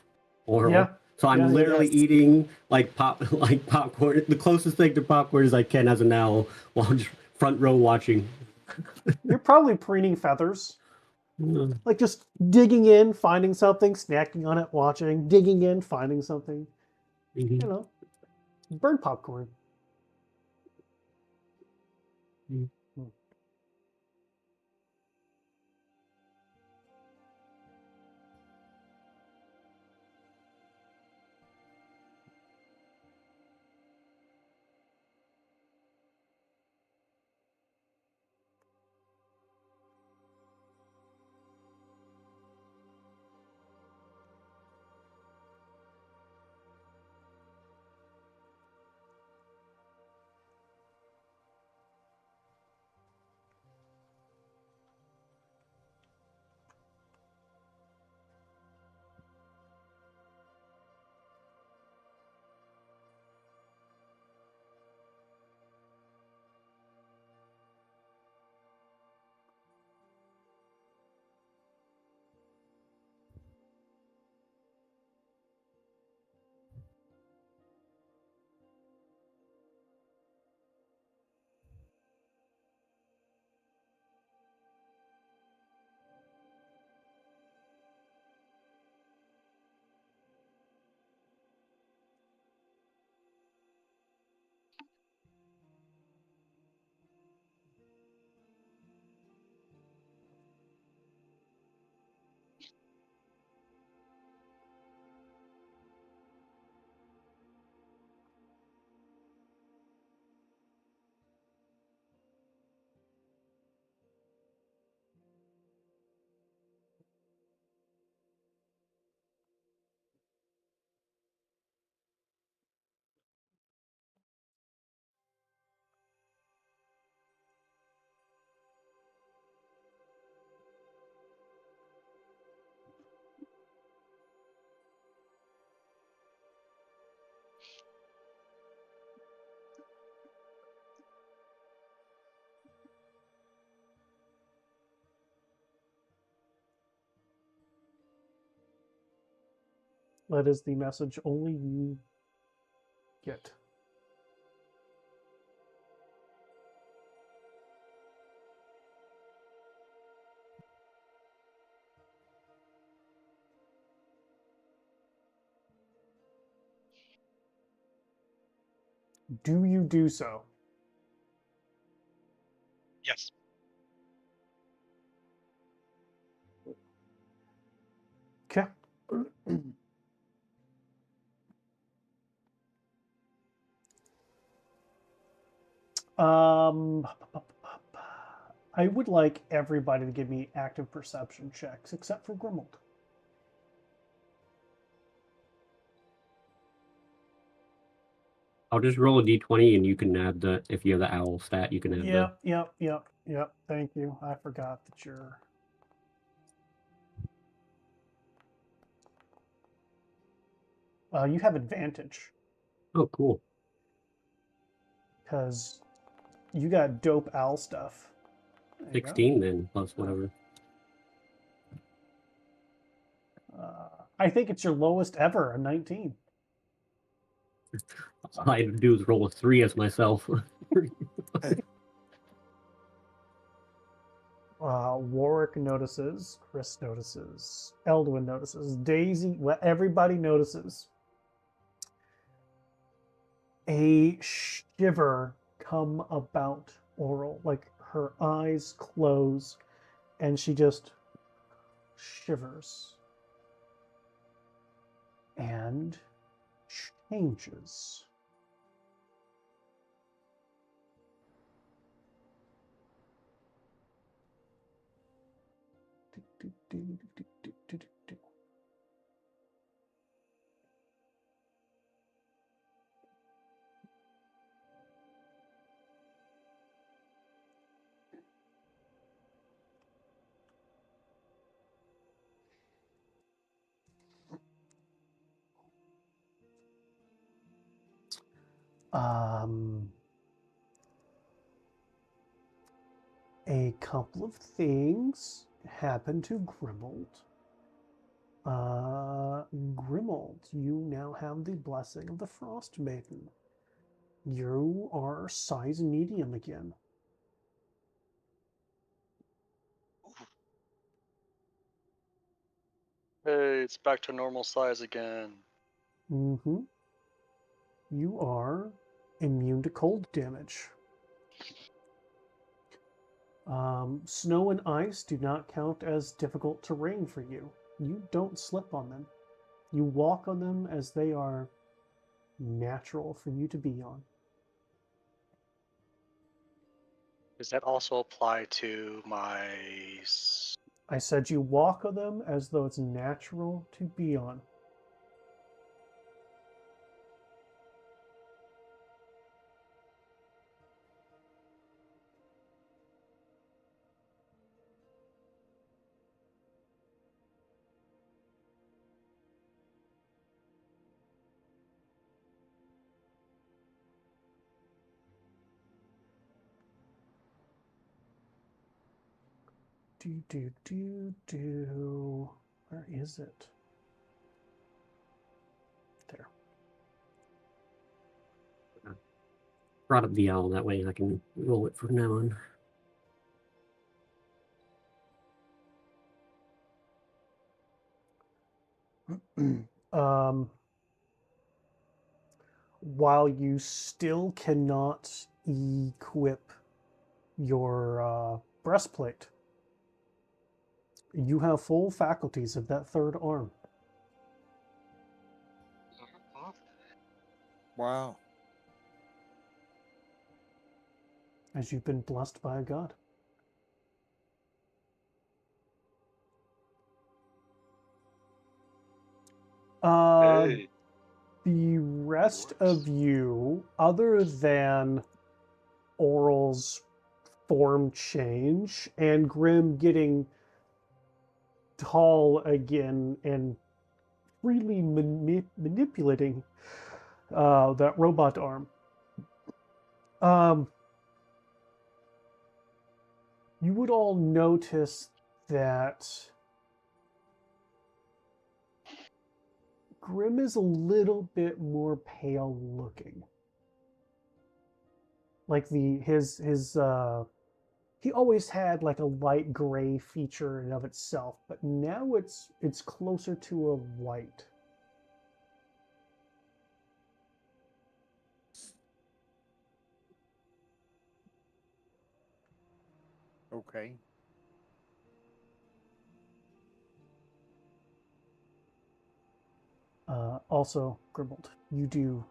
Oral. Yeah. So I'm Yeah, literally yes. eating like popcorn, the closest thing to popcorn as I can as an owl, while I'm just front row watching. You're probably preening feathers. Mm, Like just digging in, finding something, snacking on it, watching, digging in, finding something. mhm. You know, bird popcorn. Mm. Hmm. That is the message only you get. Do you do so? Yes. Okay. Um, I would like everybody to give me active perception checks except for Grimold. I'll just roll a d20 and you can add the, if you have the owl stat, you can add the. Yep. Thank you. I forgot that you're. You have advantage Oh, cool. because you got dope owl stuff. There you go. 16 then, plus whatever. I think it's your lowest ever, a 19. All I had to do is roll a 3 as myself. Warwick notices, Chris notices, Eldwin notices, Daisy, everybody notices a shiver come about Oral. Like her eyes close and she just shivers and changes. A couple of things happen to Grimold. Grimold, you now have the blessing of the Frost Maiden. You are size medium again. Hey, it's back to normal size again. Mm-hmm. You are immune to cold damage. Snow and ice do not count as difficult terrain for you. You don't slip on them. You walk on them as they are natural for you to be on. Does that also apply to my... I said you walk on them as though it's natural to be on. Do. Where is it? There. Brought up the owl, that way I can roll it from now on. While you still cannot equip your breastplate, you have full faculties of that third arm. Wow. As you've been blessed by a god. Hey. The rest of you, other than Oral's form change and Grim getting tall again and freely manipulating that robot arm, you would all notice that Grim is a little bit more pale looking. Like he always had like a light gray feature in of itself, but now it's closer to a white. Okay. Also, Grimald, you do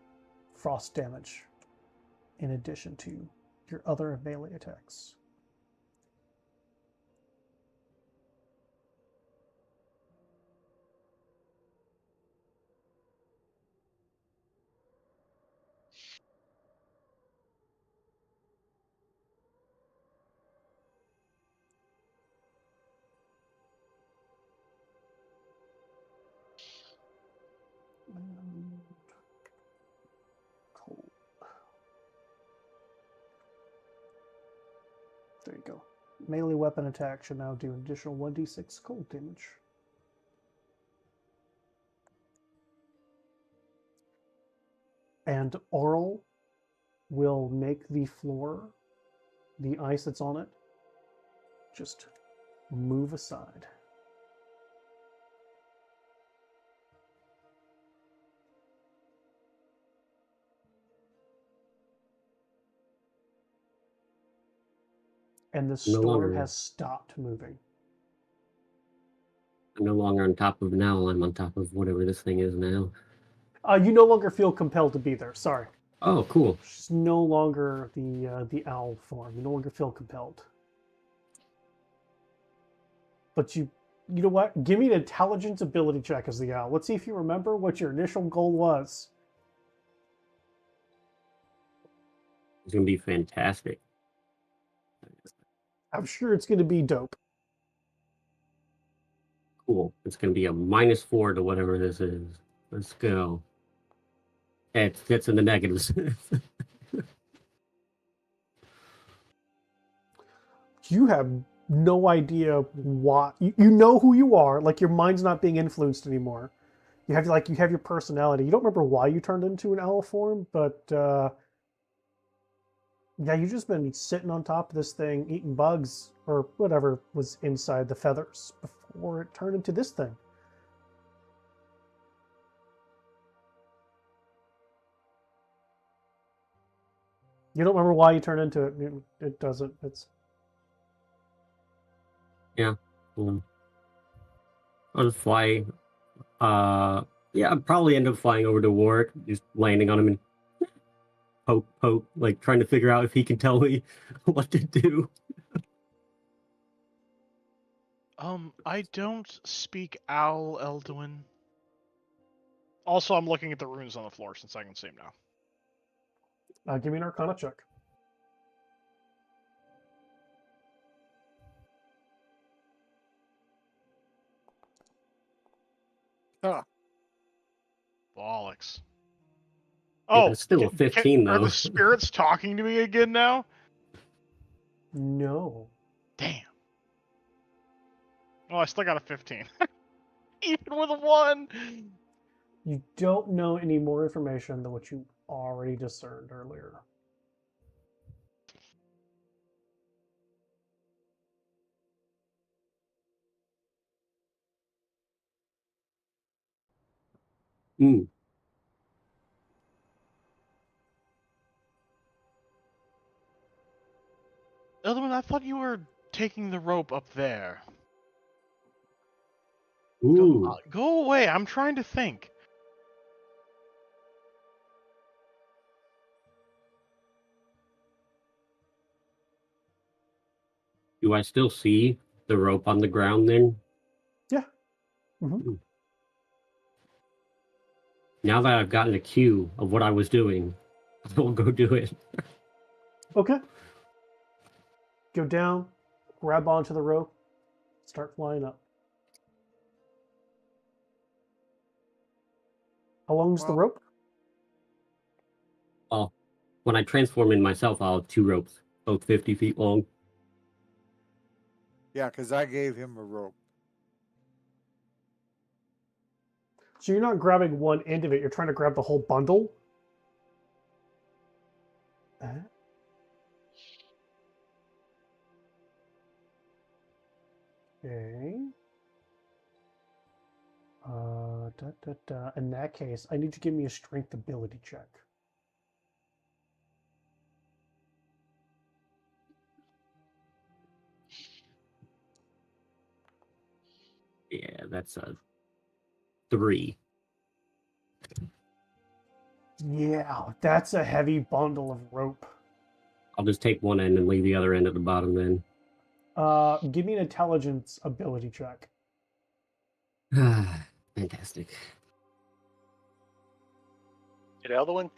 frost damage in addition to your other melee attacks. Cold. There you go. Melee weapon attack should now do an additional 1d6 cold damage. And Oral will make the floor, the ice that's on it, just move aside. And the storm has stopped moving. I'm no longer on top of an owl, I'm on top of whatever this thing is now. You no longer feel compelled to be there. Sorry. Oh, cool. It's no longer the owl form. You no longer feel compelled. But you know what? Give me an intelligence ability check as the owl. Let's see if you remember what your initial goal was. It's gonna be fantastic. I'm sure it's going to be dope. Cool. It's gonna be a -4 to whatever this is. Let's go. It's in the negatives. You have no idea why. You know who you are. Like your mind's not being influenced anymore. You have your personality. You don't remember why you turned into an owl form, but yeah, you've just been sitting on top of this thing, eating bugs or whatever was inside the feathers before it turned into this thing. You don't remember why you turn into it. It doesn't. It's I'll just fly. Yeah, I'll probably end up flying over to Warwick, just landing on him and poke, like trying to figure out if he can tell me what to do. I don't speak Owl, Elduin. Also, I'm looking at the runes on the floor since I can see them now. give me an Arcana check. Huh. Bollocks. Yeah, Oh, it's still a 15 are though. the spirits talking to me again now? No. Damn. Oh, I still got a 15. Even with a 1. You don't know any more information than what you already discerned earlier. Mm. Elduin, I thought you were taking the rope up there. Ooh. Go away. I'm trying to think. Do I still see the rope on the ground then? Yeah. Mm-hmm. Now that I've gotten a cue of what I was doing, I'll go do it. Okay. Go down, grab onto the rope, start flying up. How long is the Well, rope? Well, when I transform in myself, I'll have 2 ropes, both 50 feet long. yeah, because I gave him a rope. So you're not grabbing one end of it, you're trying to grab the whole bundle? Okay. In that case, I need you to give me a strength ability check. Yeah, that's a 3. Yeah, that's a heavy bundle of rope. I'll just take one end and leave the other end at the bottom then. Give me an intelligence ability check. Fantastic. Did Elduin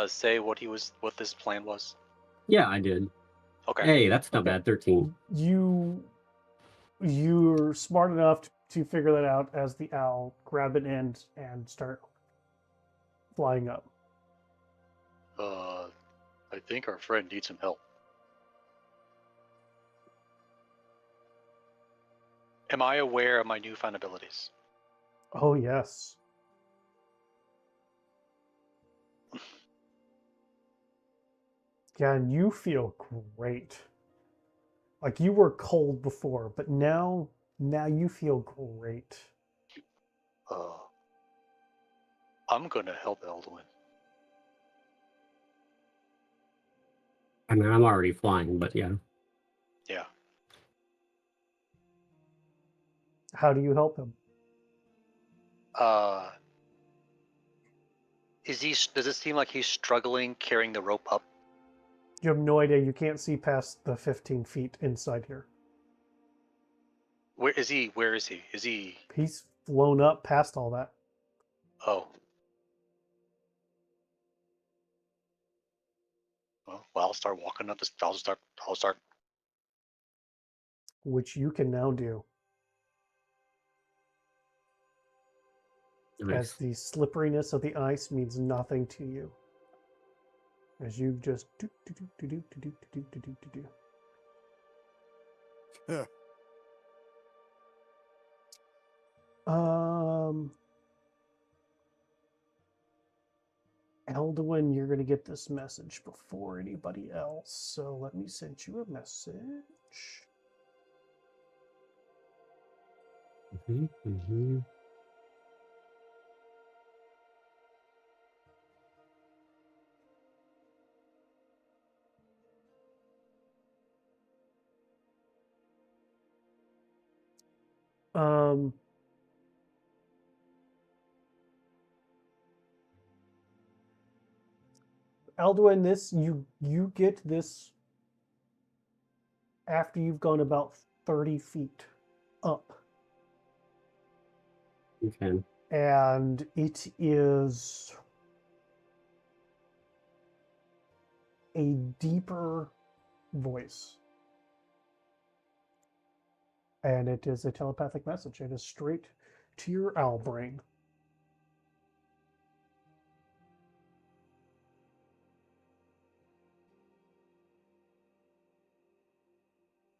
say what this plan was? Yeah, I did. Okay. Hey, that's not Okay. bad. 13. You're smart enough to figure that out as the owl grab an end and start flying up. I think our friend needs some help. Am I aware of my newfound abilities? Oh yes. Yeah, and you feel great. Like you were cold before, but now you feel great. I'm gonna help Elduin. I mean, I'm already flying, but yeah. Yeah. How do you help him? Does it seem like he's struggling carrying the rope up? You have no idea. You can't see past the 15 feet inside here. Where is he? Is he? He's flown up past all that. Oh. Well, I'll start walking up this. I'll start. Which you can now do. As Nice. the slipperiness of the ice means nothing to you. As you just do. Elduin, you're gonna get this message before anybody else, so let me send you a message. Um, Alduin, this you get this after you've gone about 30 feet up, Okay. and it is a deeper voice. And it is a telepathic message. It is straight to your owl brain.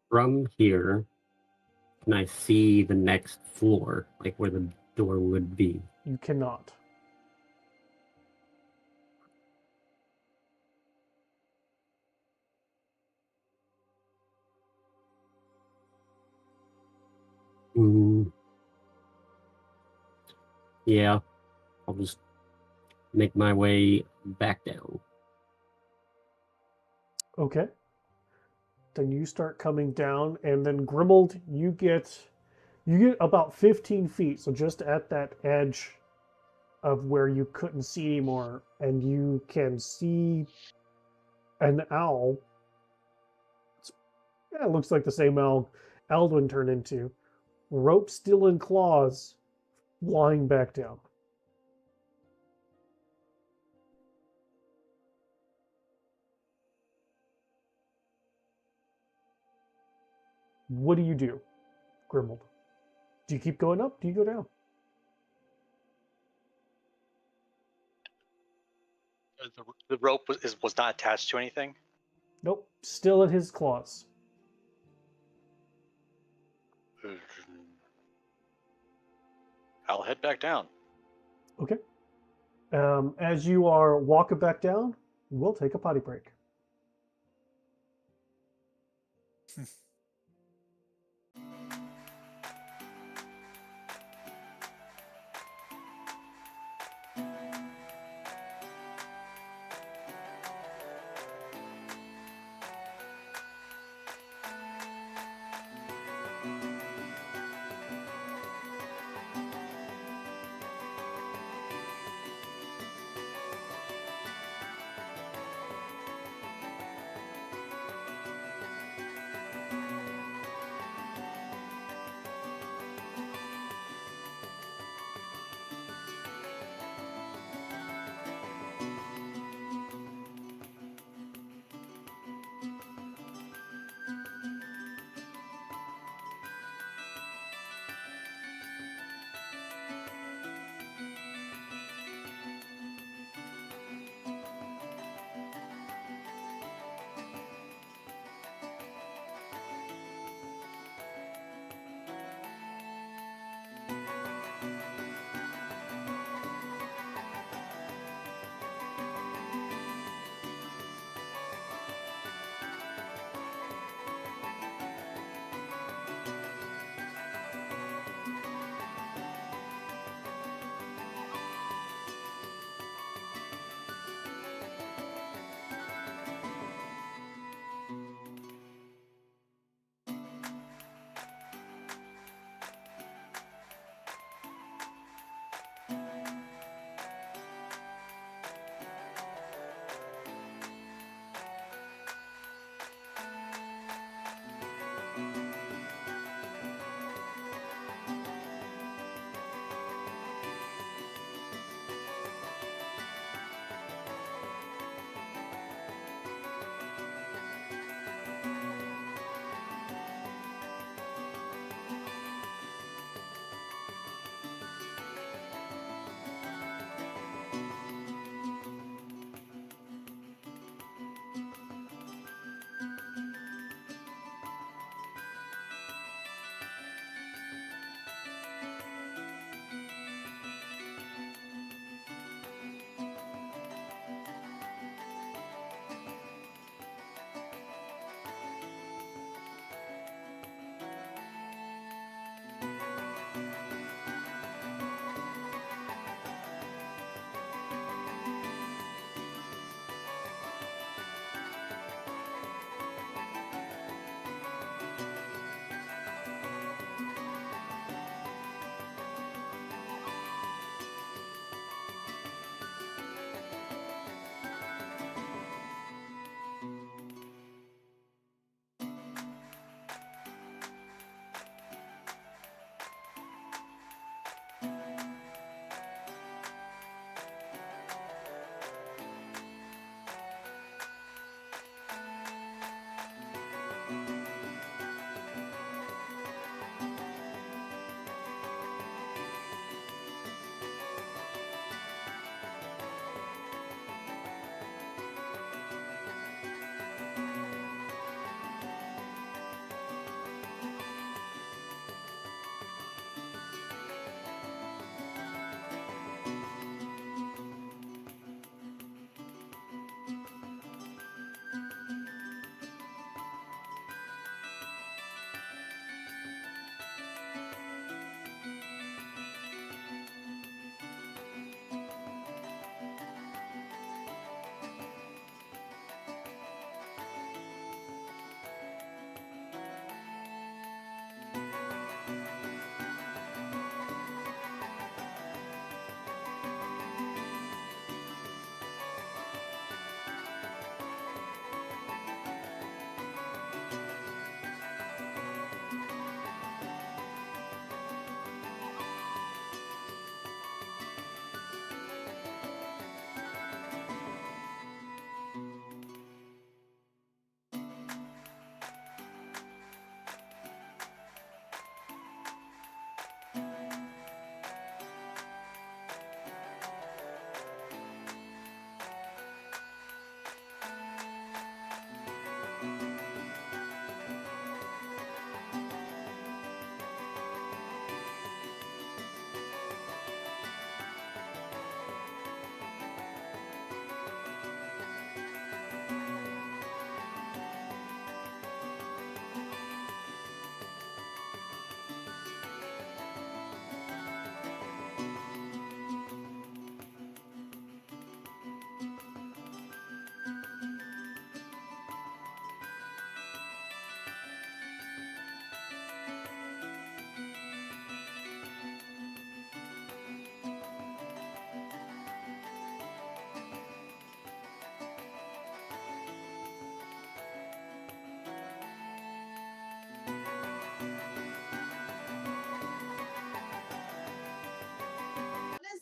From here, can I see the next floor, like where the door would be? You cannot. Mm, yeah, I'll just make my way back down. Okay. Then you start coming down, and then Grimald, you get about 15 feet, so just at that edge of where you couldn't see anymore, and you can see an owl. Yeah, it looks like the same owl Alduin turned into. Rope still in claws, flying back down. What do you do, Grimald? Do you keep going up? Do you go down? The rope was not attached to anything. Nope. Still in his claws. I'll head back down. Okay. As you are walking back down, we'll take a potty break.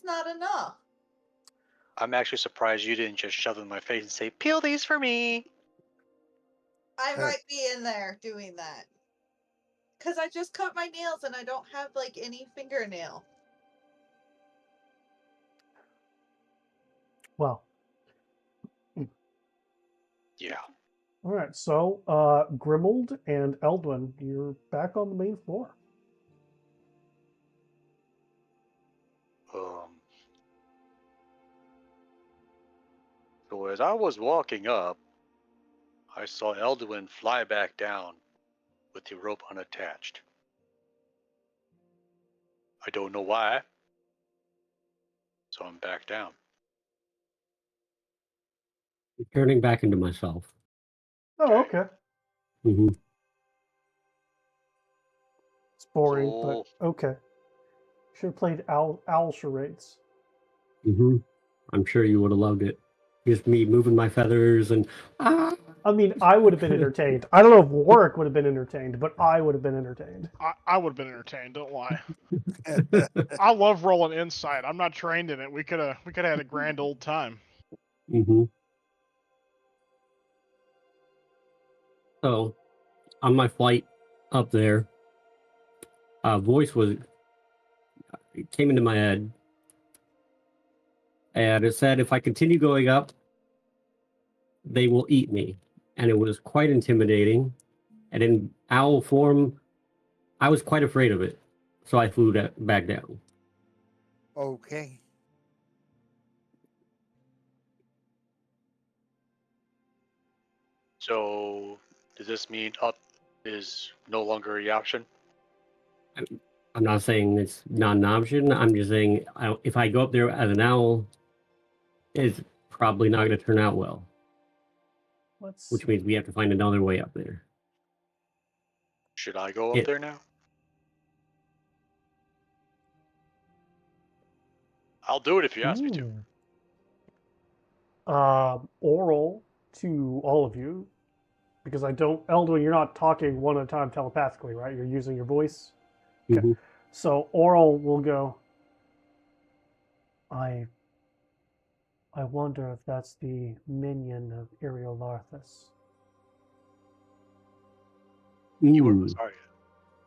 not enough. I'm actually surprised you didn't just shove them in my face and say, "Peel these for me." I might be in there doing that. Because I just cut my nails and I don't have, like, any fingernail. Well, Yeah. all right. So, Grimald and Eldwin, you're back on the main floor. So as I was walking up, I saw Eldwin fly back down with the rope unattached. I don't know why, so I'm back down. Turning back into myself. Oh, Okay. okay. Hmm. It's boring, So but okay. Should have played owl charades. Hmm. I'm sure you would have loved it. Just me moving my feathers and I mean, I would have been entertained. I don't know if Warwick would have been entertained, but I would have been entertained. I would have been entertained. Don't lie. I love rolling insight. I'm not trained in it. We could have had a grand old time. Hmm. So, on my flight up there, a voice it came into my head, and it said, if I continue going up, they will eat me. And it was quite intimidating. And in owl form, I was quite afraid of it. So I flew back down. Okay. So does this mean up is no longer the option? I'm not saying it's not an option. I'm just saying if I go up there as an owl, it's probably not going to turn out well. Let's Which see. means we have to find another way up there. Should I go up there now? I'll do it if you ask me to. Oral to all of you, because I don't, Eldwin, you're not talking one at a time telepathically, right? You're using your voice. Okay. Mhm. So Oral will go. I wonder if that's the minion of Iriolarthus. You were Ooh. sorry.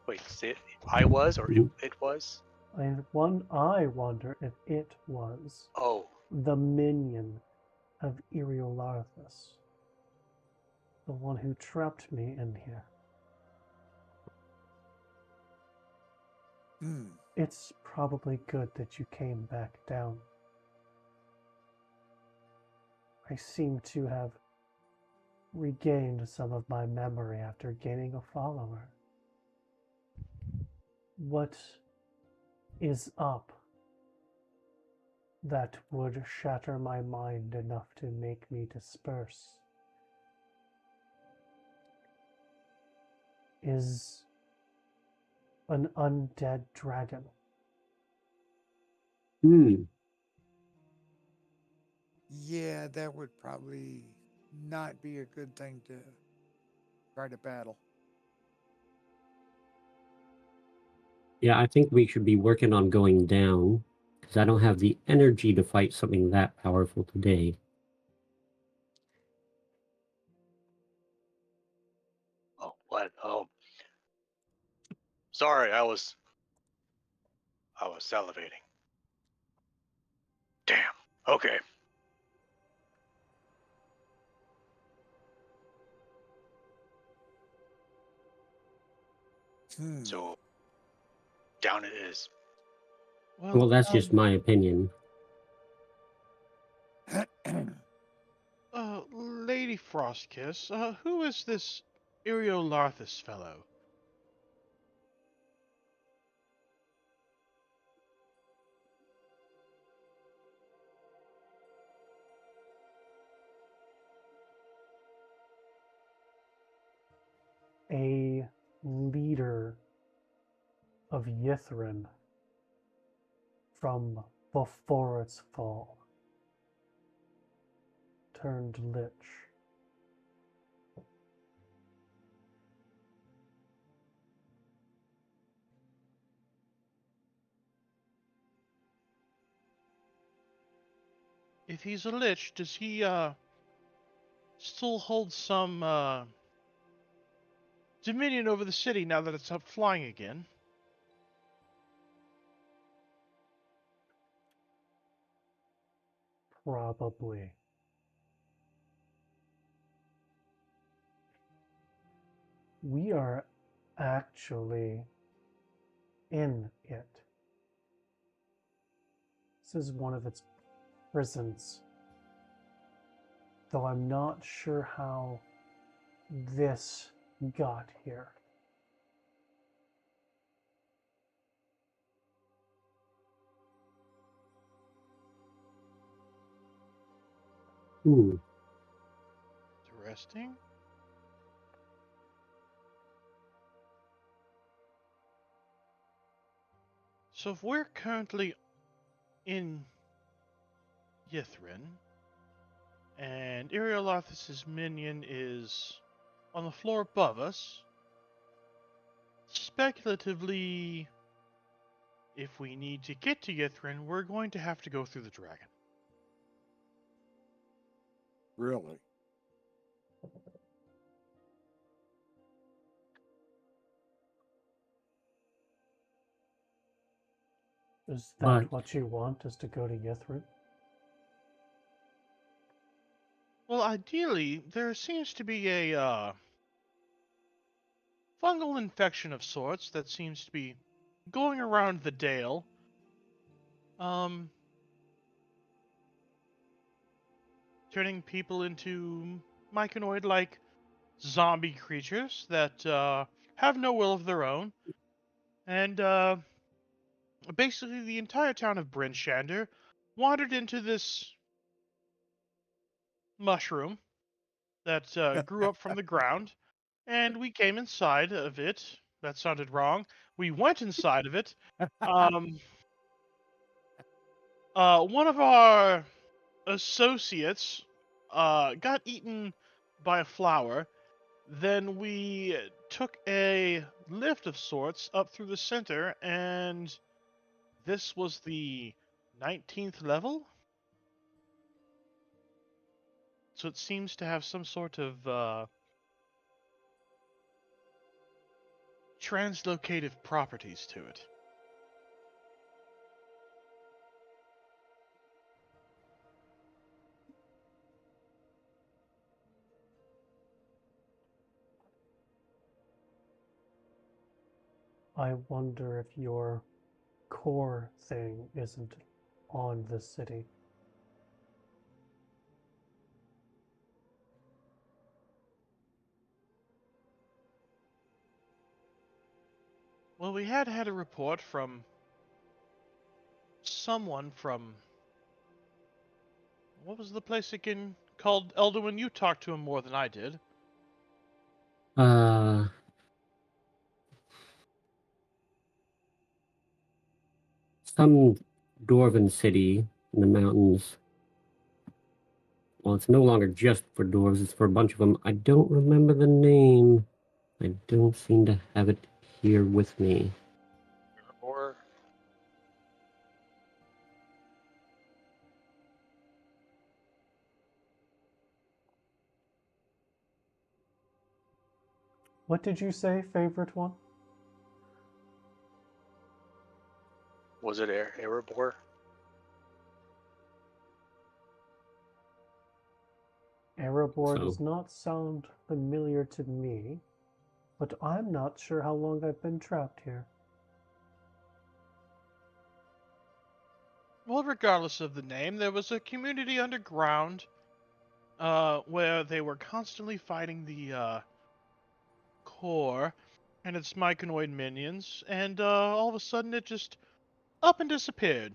Wait, say it. I was or Mhm. it was? I wonder if it was Oh, the minion of Iriolarthus, the one who trapped me in here. Hmm. It's probably good that you came back down. I seem to have regained some of my memory after gaining a follower. What is up that would shatter my mind enough to make me disperse? Is an undead dragon. Hmm. Yeah, that would probably not be a good thing to try to battle. Yeah, I think we should be working on going down because I don't have the energy to fight something that powerful today. oh, what? Oh, sorry. I was salivating. Damn. Okay. Hmm. So down it is. Well, that's just my opinion. Lady Frostkiss, who is this Iriolarthus fellow? A leader of Yithrin from before its fall, turned lich. if he's a lich, does he still hold some dominion over the city now that it's up flying again? Probably. We are actually in it. This is one of its prisons. Though I'm not sure how this got here. Hmm. Interesting. So if we're currently in Yithrin, and Iriolathis' minion is on the floor above us, speculatively, if we need to get to Yithrin, we're going to have to go through the dragon. Really? Is But that what you want, is to go to Yithrin? Well, ideally, there seems to be a fungal infection of sorts that seems to be going around the Dale. Turning people into myconoid-like zombie creatures that have no will of their own. And basically the entire town of Bryn Shander wandered into this mushroom that grew up from the ground, and we came inside of it. That sounded wrong. We went inside of it. Um, one of our associates got eaten by a flower. Then we took a lift of sorts up through the center, and this was the 19th level. So it seems to have some sort of translocative properties to it. I wonder if your core thing isn't on the city. Well, we had a report from someone from, what was the place again called? Elderwin, you talked to him more than I did. Some dwarven city in the mountains. Well, it's no longer just for dwarves, it's for a bunch of them. I don't remember the name. I don't seem to have it here with me. Or What did you say, favorite one? was it Erebor? Erebor So, does not sound familiar to me, but I'm not sure how long I've been trapped here. Well, regardless of the name, there was a community underground where they were constantly fighting the core and its myconoid minions, and all of a sudden it just up and disappeared.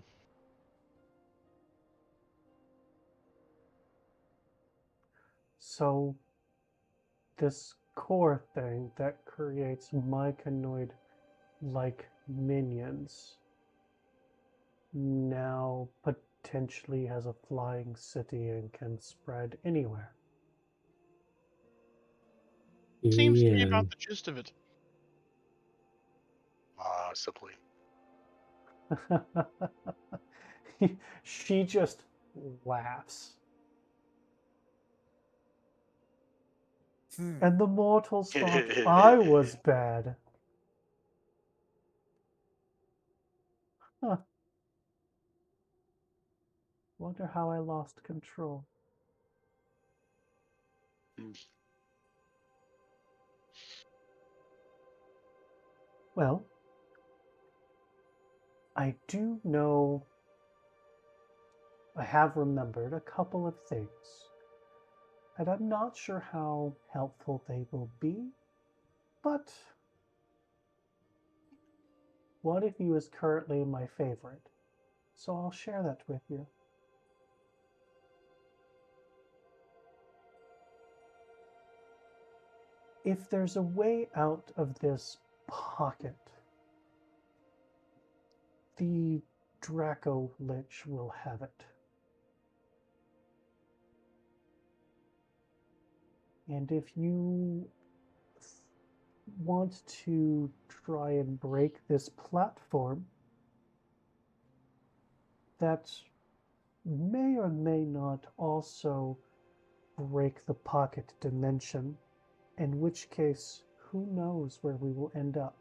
So, this core thing that creates myconoid-like minions now potentially has a flying city and can spread anywhere. Seems to be yeah. about the gist of it. Simply. She just laughs. Hmm. And the mortals thought I was bad. Huh. Wonder how I lost control. Well, I do know I have remembered a couple of things, and I'm not sure how helpful they will be, but one of you is currently my favorite, so I'll share that with you. If there's a way out of this pocket, the Draco Lich will have it. And if you want to try and break this platform, that may or may not also break the pocket dimension, in which case, who knows where we will end up.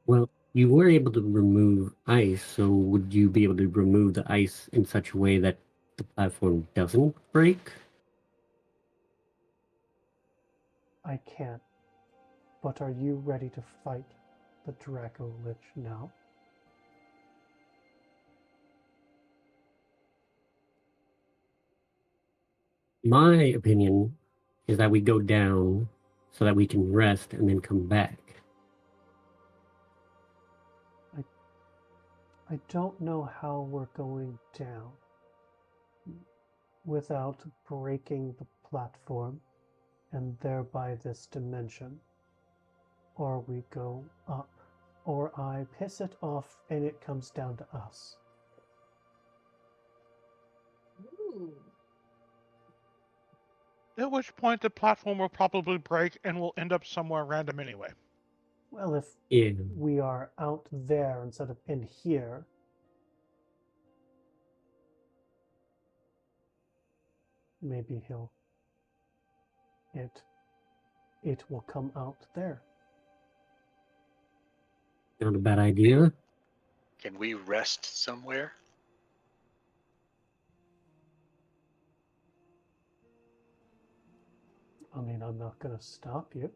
Well, you were able to remove ice, so would you be able to remove the ice in such a way that the platform doesn't break? I can. But are you ready to fight the Draco Lich now? My opinion is that we go down so that we can rest and then come back. I don't know how we're going down without breaking the platform and thereby this dimension. Or we go up, or I piss it off and it comes down to us. Ooh. At which point the platform will probably break and we'll end up somewhere random anyway. Well, if Yeah. we are out there instead of in here, maybe it will come out there. Not a bad idea. Can we rest somewhere? I mean, I'm not going to stop you.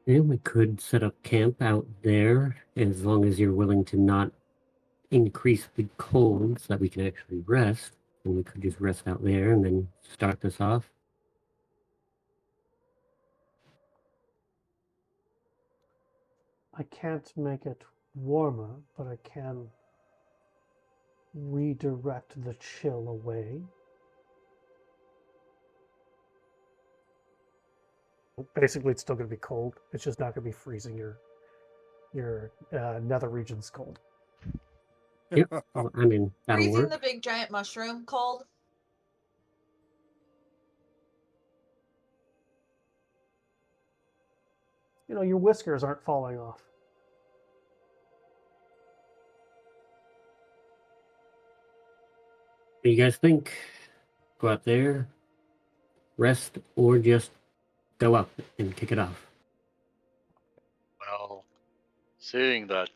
Yeah, we could set up camp out there as long as you're willing to not increase the cold so that we can actually rest. And we could just rest out there and then start this off. I can't make it warmer, but I can redirect the chill away. Basically, it's still going to be cold. It's just not going to be freezing your nether regions cold. Yep. Well, I mean, that'll Freezing work. the big giant mushroom cold. You know, your whiskers aren't falling off. What do you guys think? Go out there, rest, or just go up and kick it off? Well, seeing that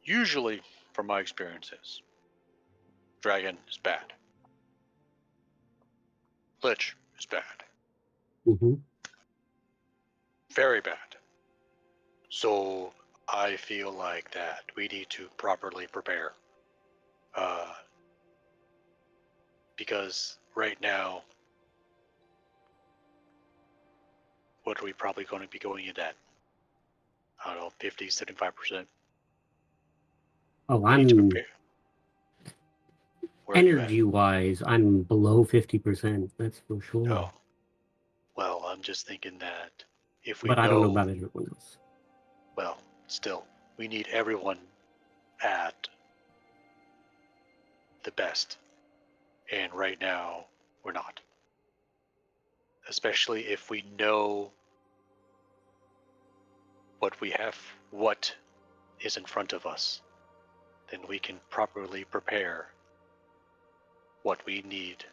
usually, from my experiences, dragon is bad. Lich is bad. Mm-hmm. Very bad. So I feel like that we need to properly prepare. Because right now, what are we probably going to be going in at? I don't know, 50, 75%. Oh, We need to I'm prepare. Where are you at? energy-wise, I'm below 50%. That's for sure. Oh. Well, I'm just thinking that if we But I don't know about everyone else. well, still, we need everyone at the best. And right now, we're not. Especially if we know what is in front of us, then we can properly prepare what we need.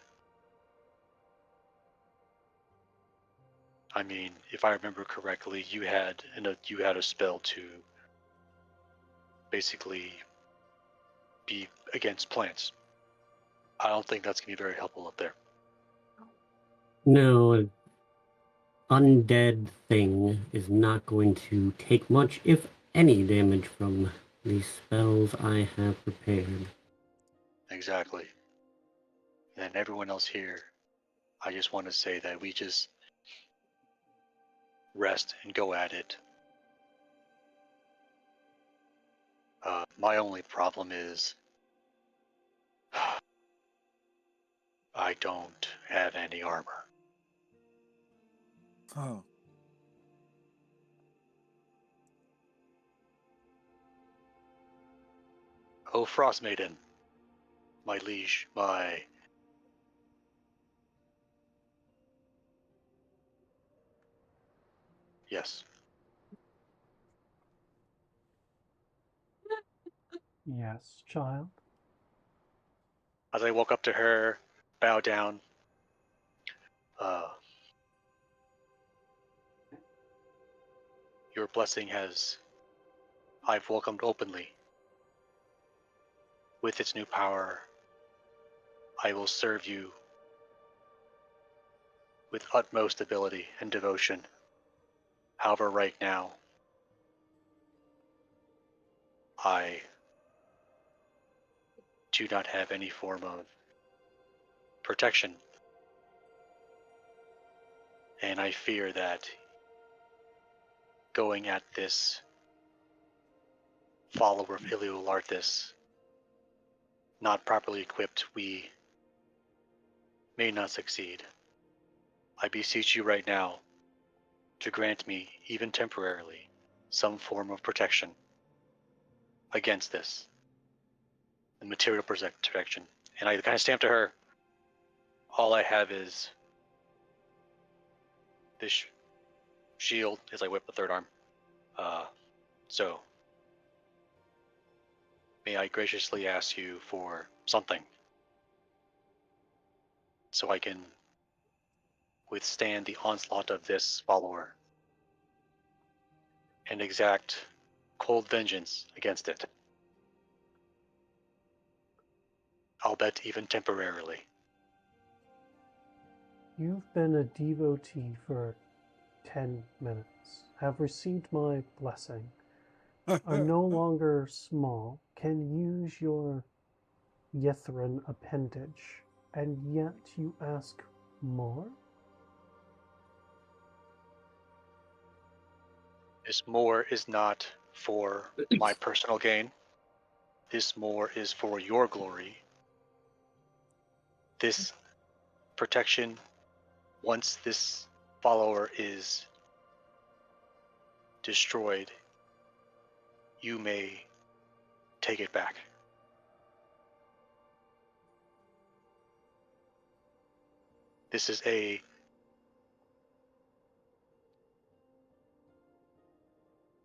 I mean, if I remember correctly, you had a spell to basically be against plants. I don't think that's gonna be very helpful up there. No, an undead thing is not going to take much, if any, damage from the spells I have prepared. Exactly. And everyone else here, I just want to say that we just rest and go at it. My only problem is I don't have any armor. Oh. Oh, Frost Maiden, my liege, my... Yes. Yes, child. As I walk up to her, bow down, your blessing I've welcomed openly. With its new power, I will serve you with utmost ability and devotion. However, right now, I do not have any form of protection. And I fear that going at this follower of Iliolarthus, not properly equipped, we may not succeed. I beseech you right now to grant me, even temporarily, some form of protection against this, the material protection. And I kind of stamp to her, all I have is this shield as I whip the third arm. So, may I graciously ask you for something so I can withstand the onslaught of this follower and exact cold vengeance against it. I'll bet even temporarily. You've been a devotee for 10 minutes, have received my blessing, are no longer small, can use your Yithrin appendage, and yet you ask more? This more is not for my personal gain. This more is for your glory. This protection, once this follower is destroyed, you may take it back. This is a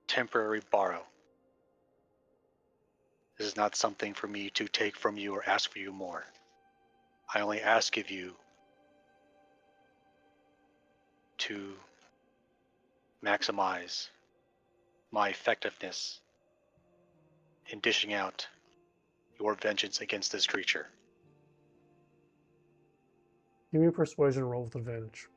temporary borrow. This is not something for me to take from you or ask for you more. I only ask of you to maximize my effectiveness in dishing out your vengeance against this creature. Give me a persuasion roll with advantage.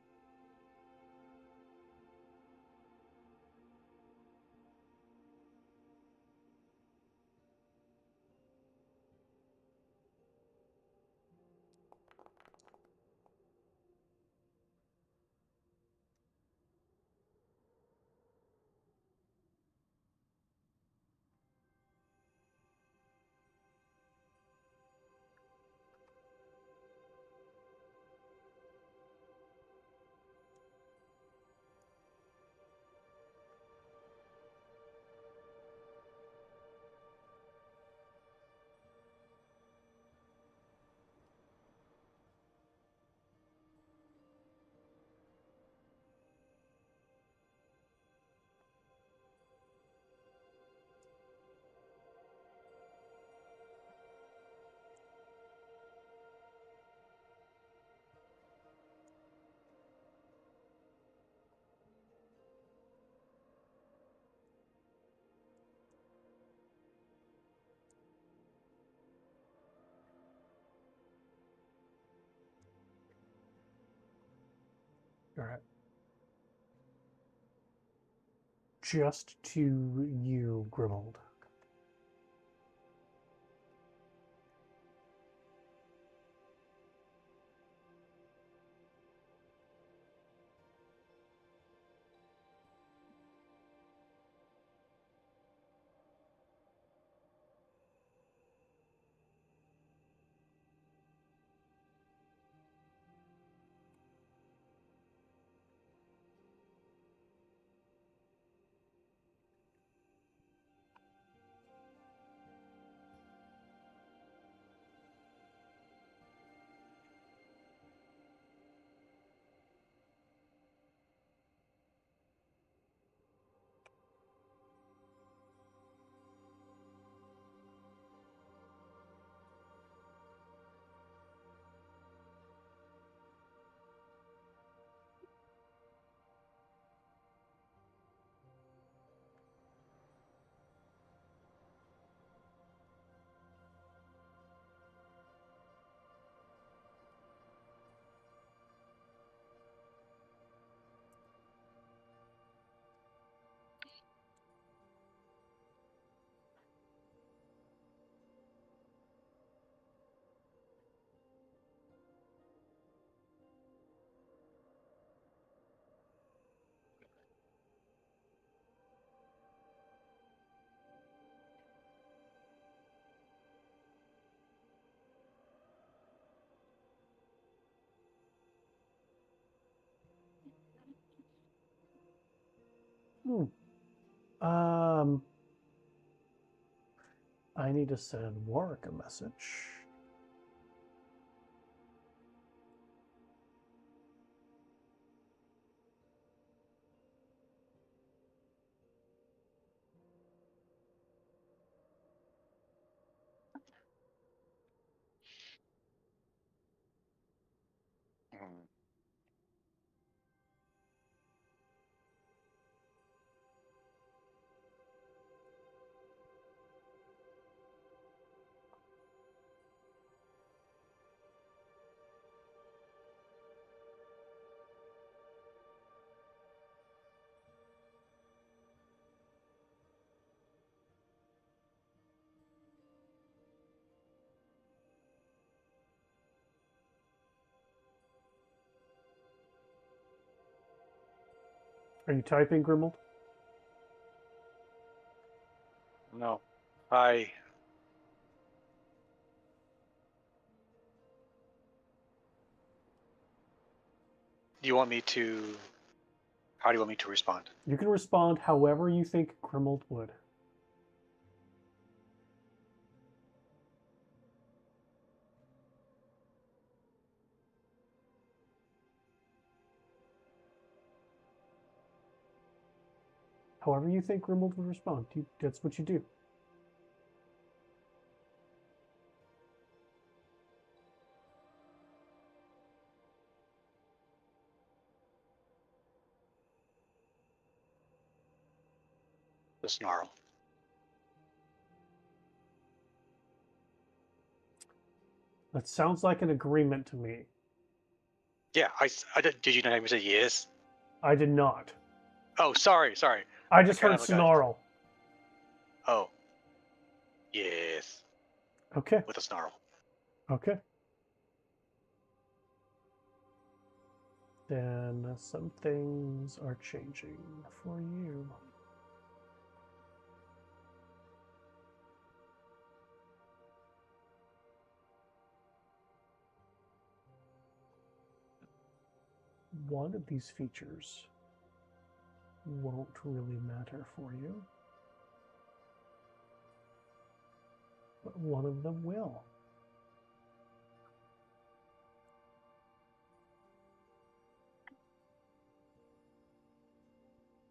All right. Just to you, Grimold. I need to send Warwick a message. Hmm. Are you typing, Grimold? No. I. Do you want me to? How do you want me to respond? You can respond however you think Grimold would. However you think Grimold would respond. That's what you do. The snarl. That sounds like an agreement to me. Yeah, I did you not even say yes? I did not. Oh, sorry. I just Okay, heard I'm okay. snarl. Oh. Yes. Okay. With a snarl. Okay. Then some things are changing for you. One of these features won't really matter for you, but one of them will.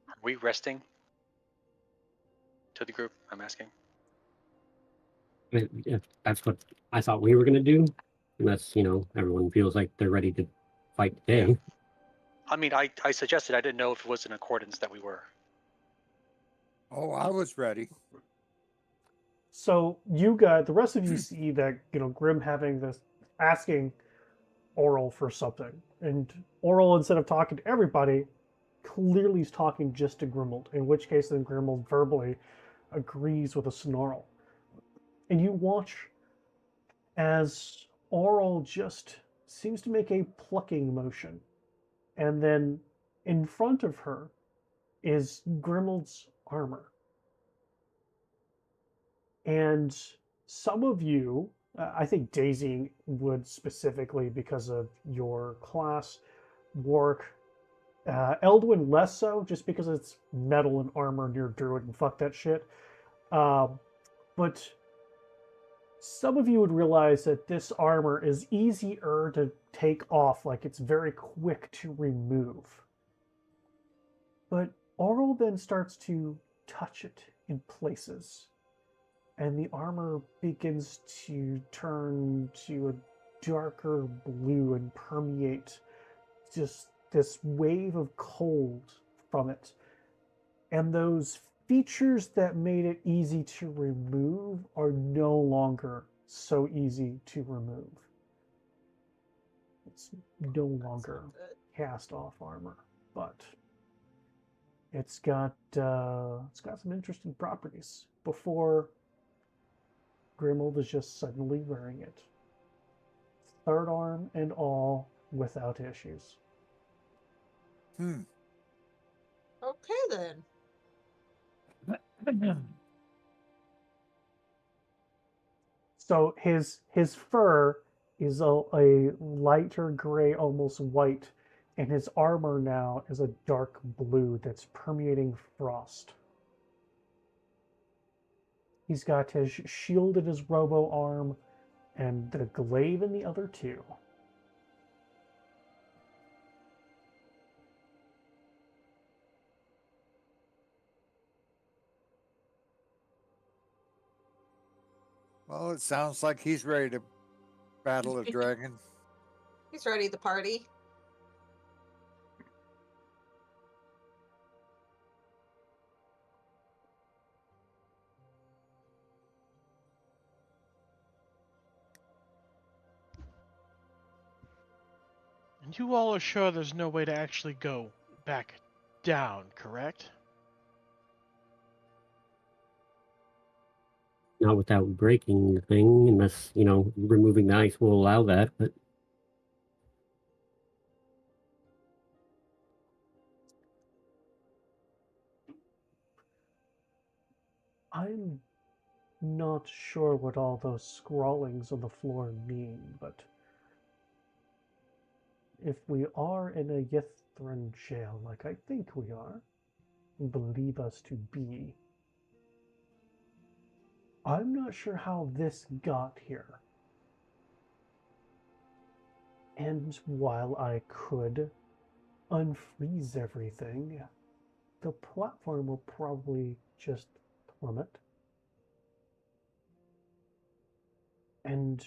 Are we resting? To the group, I'm asking. If that's what I thought we were going to do, unless, everyone feels like they're ready to fight today. Yeah. I mean, I suggested, I didn't know if it was in accordance that we were. Oh, I was ready. So the rest of you see that, Grim having this, asking Oral for something. And Oral, instead of talking to everybody, clearly is talking just to Grimald, in which case then Grimald verbally agrees with a snarl. And you watch as Oral just seems to make a plucking motion. And then in front of her is Grimald's armor. And some of you, I think Daisy would specifically because of your class, Warwick, Eldwin less so, just because it's metal and armor and you're druid and fuck that shit. But some of you would realize that this armor is easier to take off, like it's very quick to remove. But Oral then starts to touch it in places, and the armor begins to turn to a darker blue and permeate just this wave of cold from it. And those features that made it easy to remove are no longer so easy to remove. It's no longer cast off armor, but it's got some interesting properties. Before, Grimald is just suddenly wearing it, third arm and all, without issues. Hmm. Okay then. So his fur is a lighter gray, almost white, and his armor now is a dark blue that's permeating frost. He's got his shield in his robo arm and the glaive in the other two. Well, it sounds like he's ready to battle a dragon. He's ready to party. And you all are sure there's no way to actually go back down, correct? Not without breaking the thing, unless, removing the ice will allow that, but I'm not sure what all those scrawlings on the floor mean, but if we are in a Yithrin jail, like I think we are, and believe us to be, I'm not sure how this got here. And while I could unfreeze everything, the platform will probably just plummet. And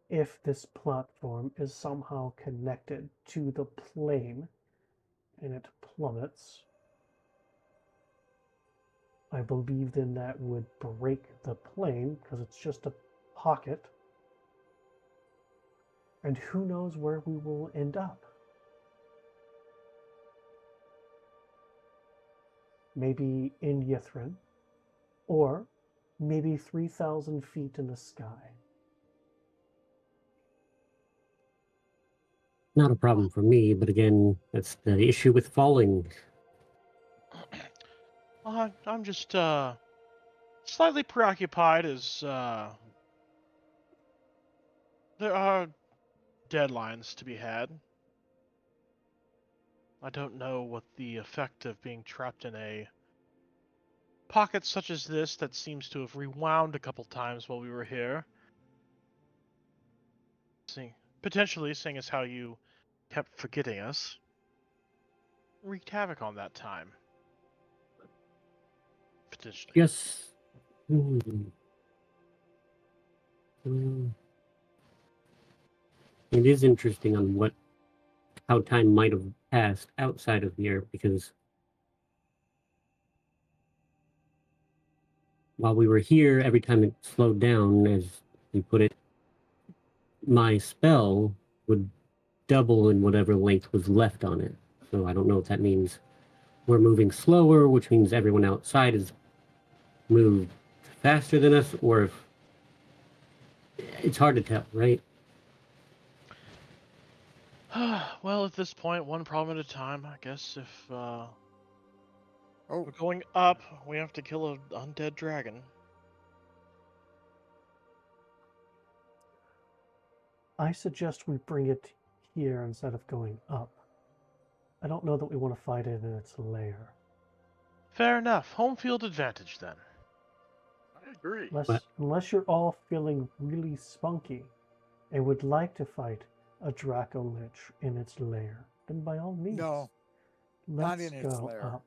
if this platform is somehow connected to the plane and it plummets, I believe then that would break the plane because it's just a pocket. And who knows where we will end up? Maybe in Yithrin, or maybe 3,000 feet in the sky. not a problem for me. But again, that's the issue with falling. I'm just slightly preoccupied as there are deadlines to be had. I don't know what the effect of being trapped in a pocket such as this that seems to have rewound a couple times while we were here. Potentially, seeing as how you kept forgetting us, wreaked havoc on that time. Potentially. Yes. It is interesting on how time might have passed outside of here, because while we were here, every time it slowed down, as you put it, my spell would double in whatever length was left on it. So I don't know if that means we're moving slower, which means everyone outside is moved faster than us, or if it's hard to tell, right? Well, at this point, one problem at a time. I guess if Oh, we're going up, we have to kill an undead dragon. I suggest we bring it here instead of going up. I don't know that we want to fight it in its lair. Fair enough. Home field advantage then. I agree. Unless you're all feeling really spunky and would like to fight a Draco Lich in its lair, then by all means, no. let's not in its go lair. up.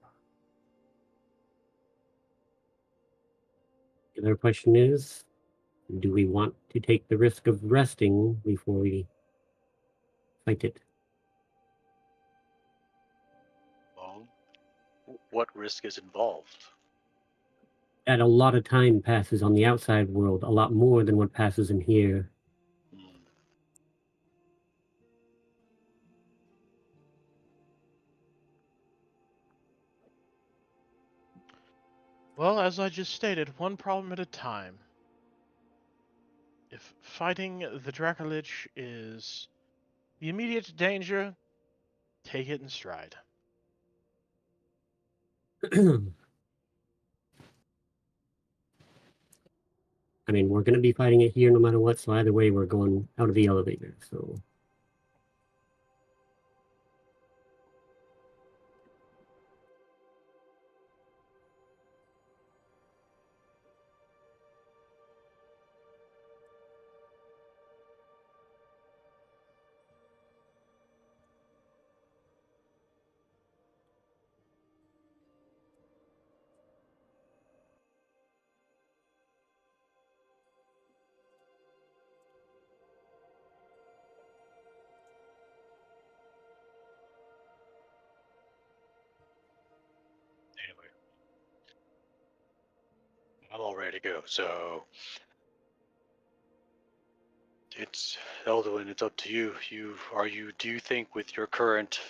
The other question is, do we want to take the risk of resting before we fight it? Well, what risk is involved? That a lot of time passes on the outside world, a lot more than what passes in here. Hmm. Well, as I just stated, one problem at a time. If fighting the Dracolich is the immediate danger, take it in stride. I mean, we're going to be fighting it here no matter what, so either way, we're going out of the elevator, so... Anyway, I'm all ready to go. So it's Elduin. It's up to you. Do you think with your current?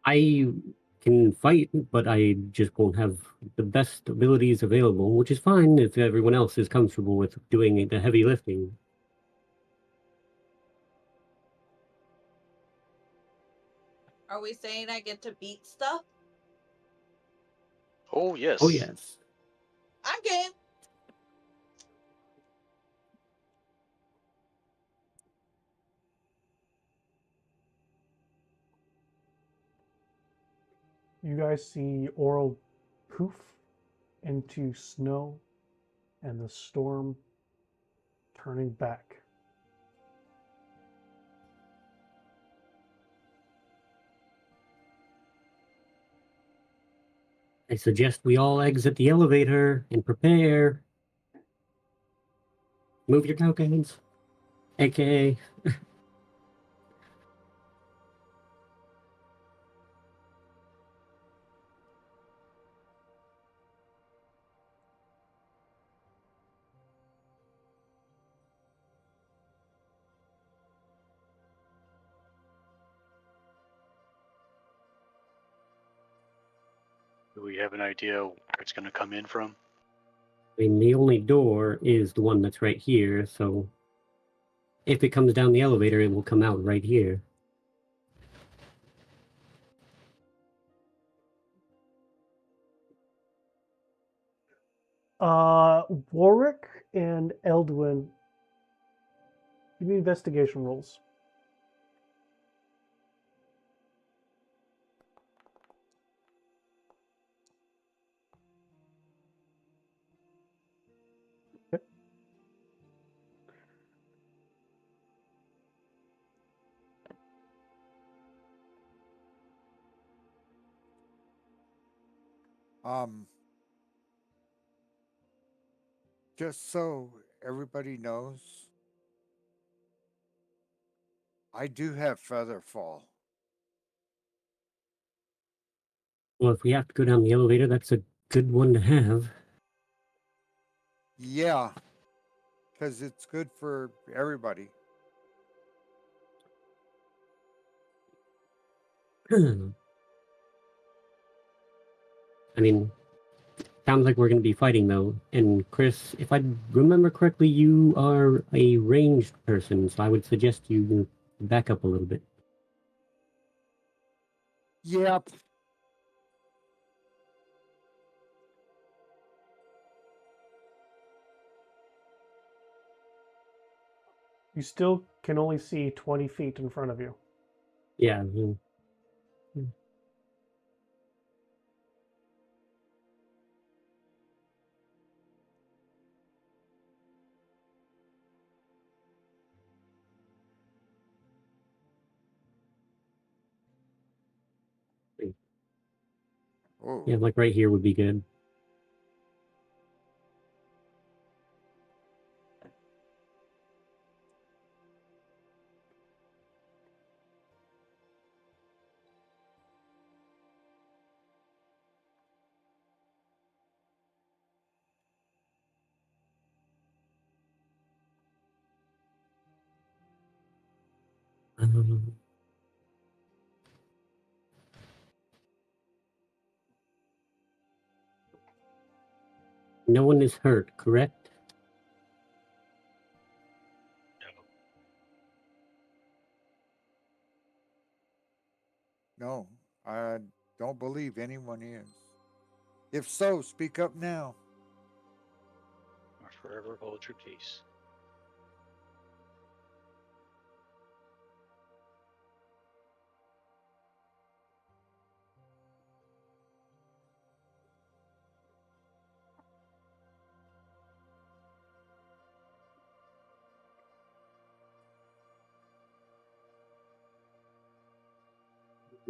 I can fight, but I just won't have the best abilities available, which is fine if everyone else is comfortable with doing the heavy lifting. Are we saying I get to beat stuff? Oh yes. Oh, yes. I'm game. You guys see Oral poof into snow and the storm turning back. I suggest we all exit the elevator and prepare. Move your tokens. AKA. Do we have an idea where it's going to come in from? I mean, the only door is the one that's right here, so if it comes down the elevator, it will come out right here. Warwick and Eldwin, give me investigation rolls. Okay. Just so everybody knows, I do have Featherfall. Well, if we have to go down the elevator, that's a good one to have. Yeah, because it's good for everybody. I mean, sounds like we're going to be fighting though. And Chris, if I remember correctly, you are a ranged person, so I would suggest you back up a little bit. Yep. You still can only see 20 feet in front of you. Yeah. Oh. Yeah, like right here would be good. No one is hurt, correct? No, I don't believe anyone is. If so, speak up now. Or forever hold your peace.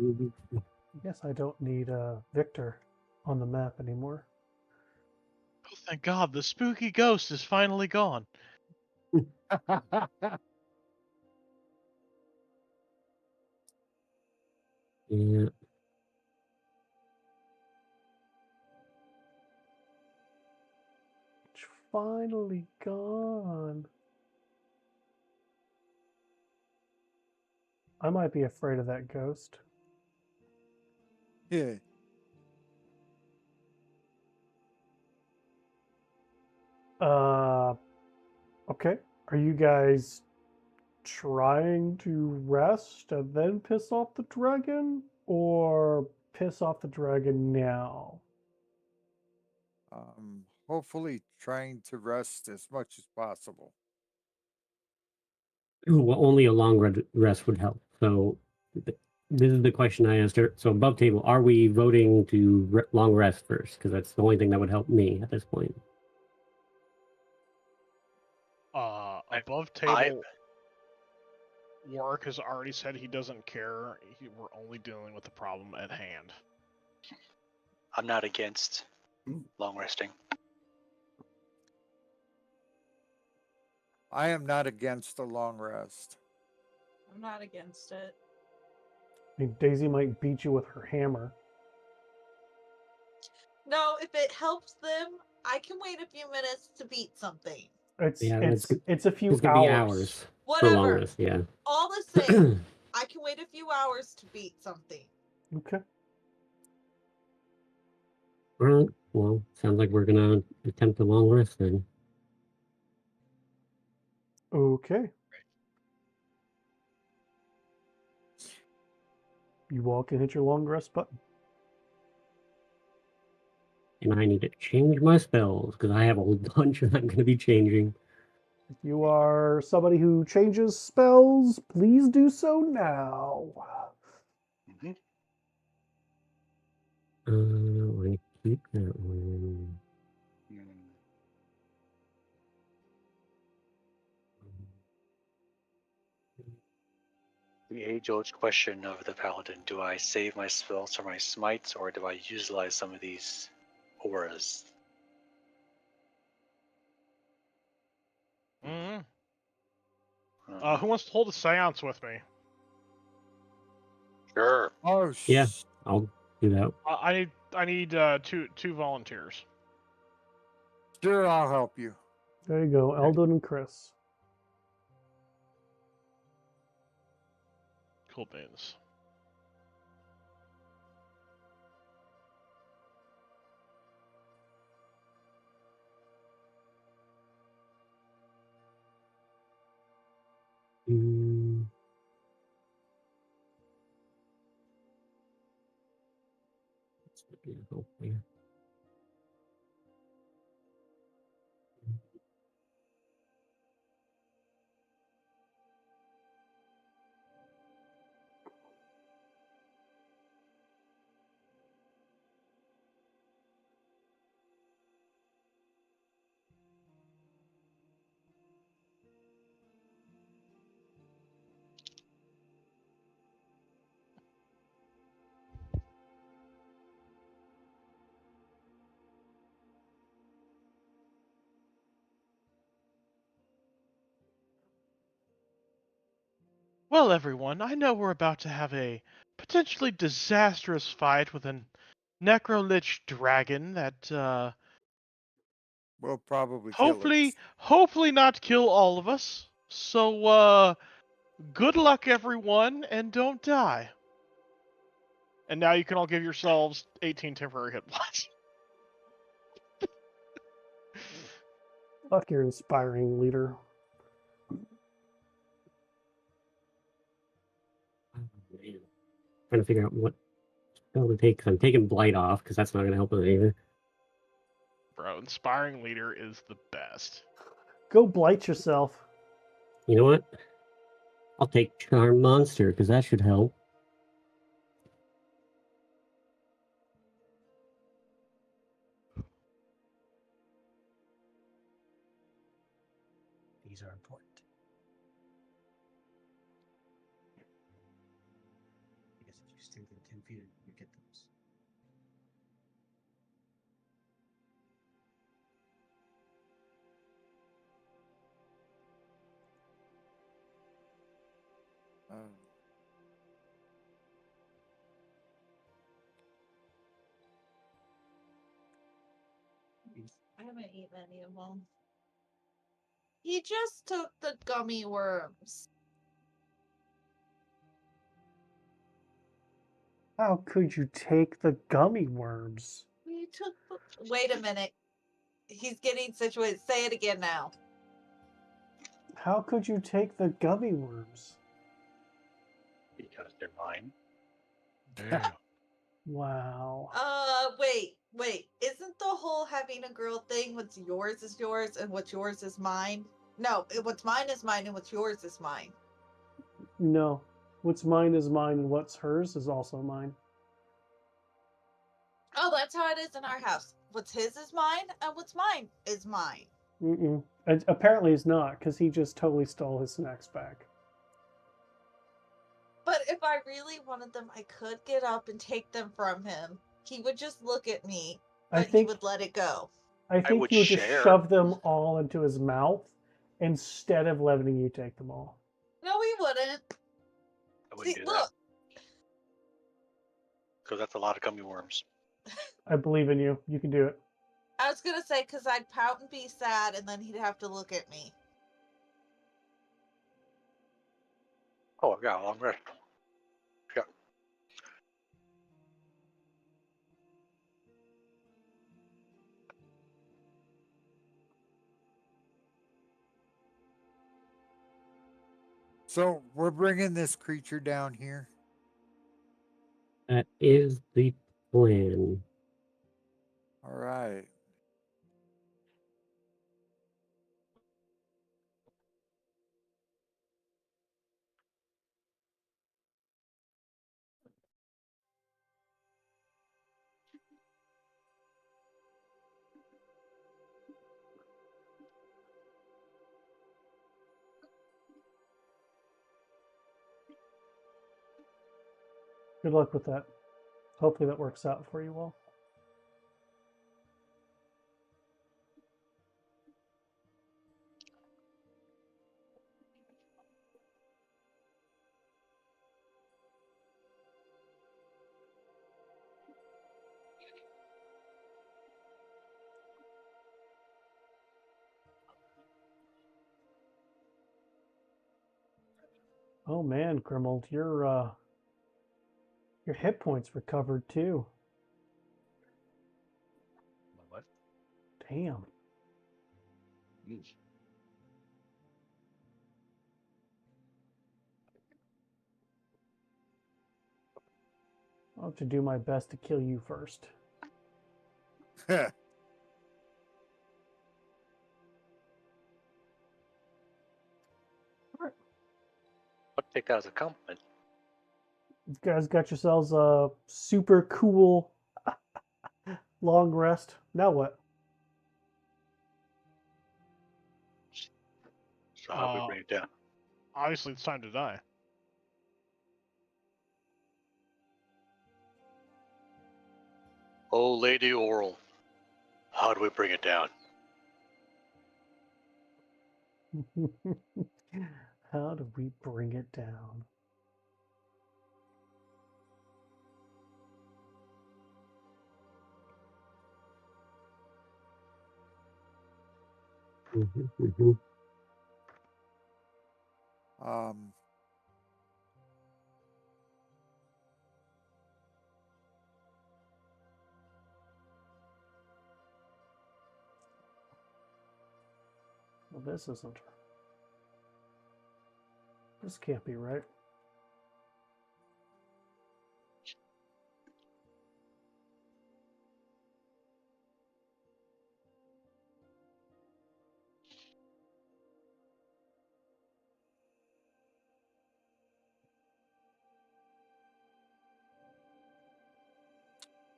I guess I don't need Victor on the map anymore. Oh, thank God, the spooky ghost is finally gone. Yeah. It's finally gone. I might be afraid of that ghost. Yeah. Okay. Are you guys trying to rest and then piss off the dragon? Or piss off the dragon now? Hopefully trying to rest as much as possible. Well, only a long rest would help. So this is the question I asked her. So above table, are we voting to long rest first? Because that's the only thing that would help me at this point. Above table, Warwick has already said he doesn't care. We're only dealing with the problem at hand. I'm not against long resting. I am not against a long rest. I'm not against it. I mean, Daisy might beat you with her hammer. No, if it helps them, I can wait a few minutes to beat something. It's Yeah, it's a few It's gonna be hours for long Whatever. rest. Yeah. All the same, I can wait a few hours to beat something. Okay. All right. Well, sounds like we're gonna attempt a long rest then. Okay. You all can hit your long rest button. And I need to change my spells because I have a bunch that I'm going to be changing. If you are somebody who changes spells, please do so now. Mm-hmm. I'm going to keep that one. The age-old question of the paladin: do I save my spells for my smites, or do I utilize some of these auras? Mm-hmm. Who wants to hold a seance with me? Sure. Oh, Yeah, I'll do that. I need two volunteers. Sure, I'll help you. There you go, Eldon and Chris. Cool beans. Yeah, hopefully. Well, everyone, I know we're about to have a potentially disastrous fight with a necrolich dragon that Will probably kill hopefully us. hopefully not kill all of us. So good luck everyone and don't die. And now you can all give yourselves 18 temporary hit points. Fuck your inspiring leader. Trying to figure out what spell to take, because I'm taking Blight off, because that's not going to help us either. Bro, inspiring leader is the best. Go blight yourself. You know what? I'll take Charm Monster, because that should help. These are important. Because if you stay within 10 feet, you get those. I haven't eaten any of them. He just took the gummy worms. How could you take the gummy worms? He took the... Wait a minute. He's getting situated. Say it again now. How could you take the gummy worms? Because they're mine. Damn. Wow. Wait. Isn't the whole having a girl thing what's yours is yours and what's yours is mine? No, what's mine is mine and what's yours is mine. No. What's mine is mine and what's hers is also mine. Oh, that's how it is in our house. What's his is mine and what's mine is mine. Mm-mm. Apparently it's not, because he just totally stole his snacks back. But if I really wanted them, I could get up and take them from him. He would just look at me, but he would let it go. I think would he would just share. shove them all into his mouth instead of letting you take them all. No, he wouldn't. I wouldn't See, do look. because that's a lot of gummy worms. I believe in you. You can do it. I was gonna say because I'd pout and be sad, and then he'd have to look at me. Oh, I've got a long rest. Yeah. So we're bringing this creature down here. That is the plan. All right. Good luck with that. Hopefully that works out for you all. Oh man, Grimald, your hit points recovered too. What? Damn. Yeesh. I'll have to do my best to kill you first. I'll take that as a compliment. You guys got yourselves a super cool long rest. Now what? So how do we bring it down? Obviously, it's time to die. Oh, Lady Oral, how do we bring it down? How do we bring it down? Um, Well, this isn't. This can't be right.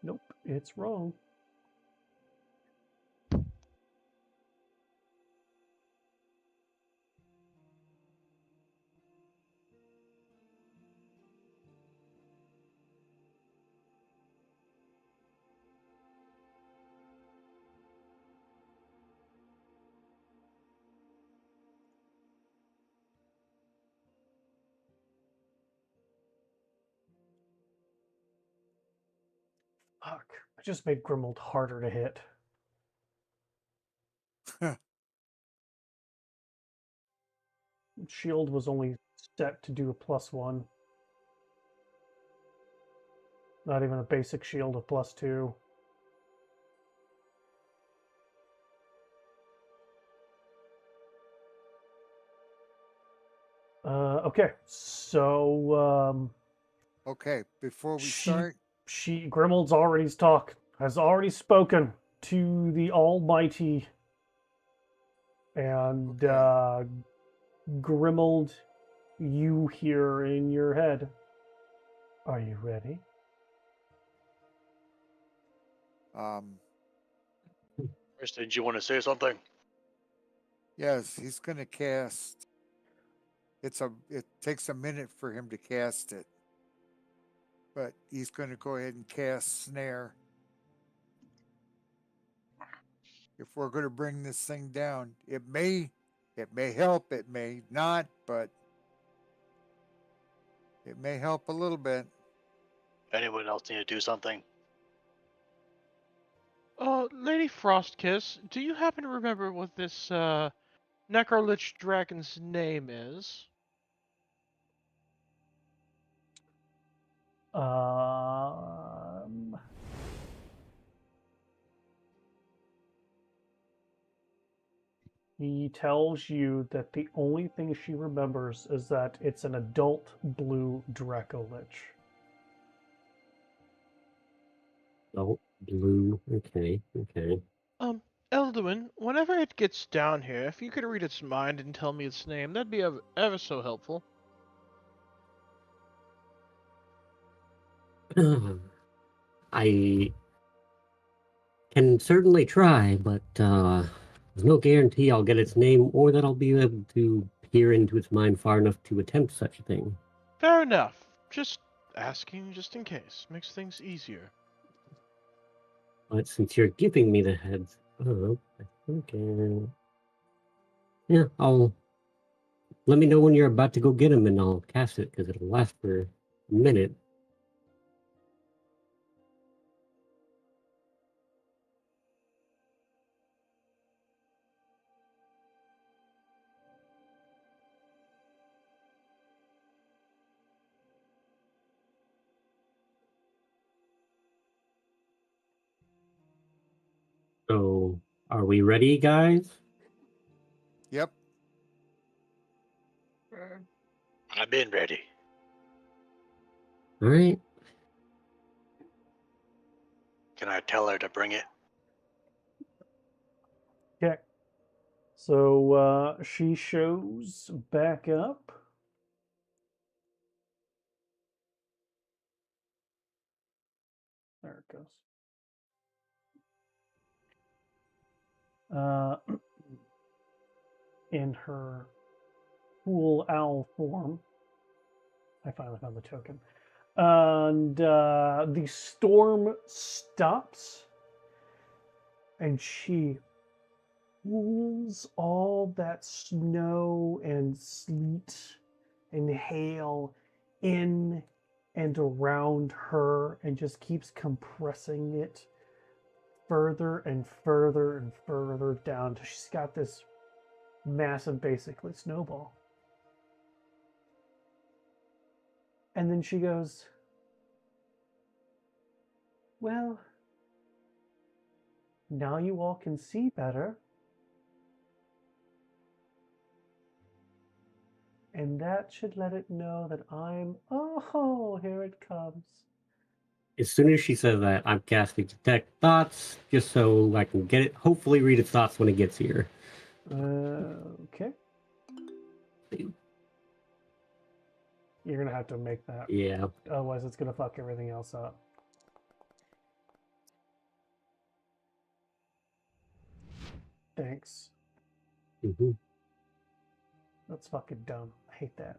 Nope, it's wrong. Fuck. I just made Grimold harder to hit. Shield was only set to do a +1. Not even a basic shield of +2. Okay, so okay, before we she start, Grimold's has already spoken to the Almighty, and Okay. Grimold, you hear in your head. Are you ready? Chris, did you want to say something? Yes, he's gonna cast. It takes a minute for him to cast it, but he's gonna go ahead and cast snare. If we're gonna bring this thing down, it may help, it may not, but it may help a little bit. Anyone else need to do something? Lady Frostkiss, do you happen to remember what this Necrolich dragon's name is? Um, he tells you that the only thing she remembers is that it's an adult blue Dracolich. Oh, blue. Okay, okay. Elduin, whenever it gets down here, if you could read its mind and tell me its name, that'd be ever so helpful. I can certainly try, but there's no guarantee I'll get its name or that I'll be able to peer into its mind far enough to attempt such a thing. Fair enough. Just asking just in case. Makes things easier. But since you're giving me the heads up, I think, yeah, I'll let me know when you're about to go get him, and I'll cast it because it'll last for a minute. So, are we ready, guys? Yep. I've been ready. All right. Can I tell her to bring it? Okay. So she shows back up. There it goes. In her cool owl form. I finally found the token. And the storm stops, and she pulls all that snow and sleet and hail in and around her and just keeps compressing it further and further and further down till she's got this massive, basically, snowball. And then she goes, well, now you all can see better. And that should let it know that oh, here it comes. As soon as she says that, I'm casting Detect Thoughts, just so I can get it, hopefully read its thoughts when it gets here. Okay. You're going to have to make that. Yeah. Otherwise, it's going to fuck everything else up. Thanks. Mm-hmm. That's fucking dumb. I hate that.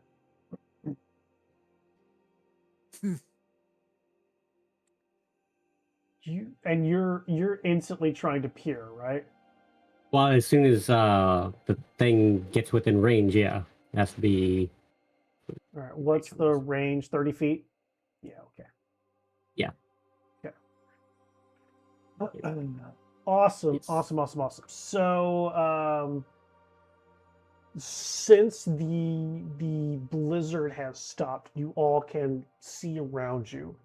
You're instantly trying to peer, right? Well, as soon as the thing gets within range, yeah. It has to be... All right. What's the range? 30 feet? Yeah, okay. Yeah. Okay. Awesome, Yes. awesome. So, since the blizzard has stopped, you all can see around you.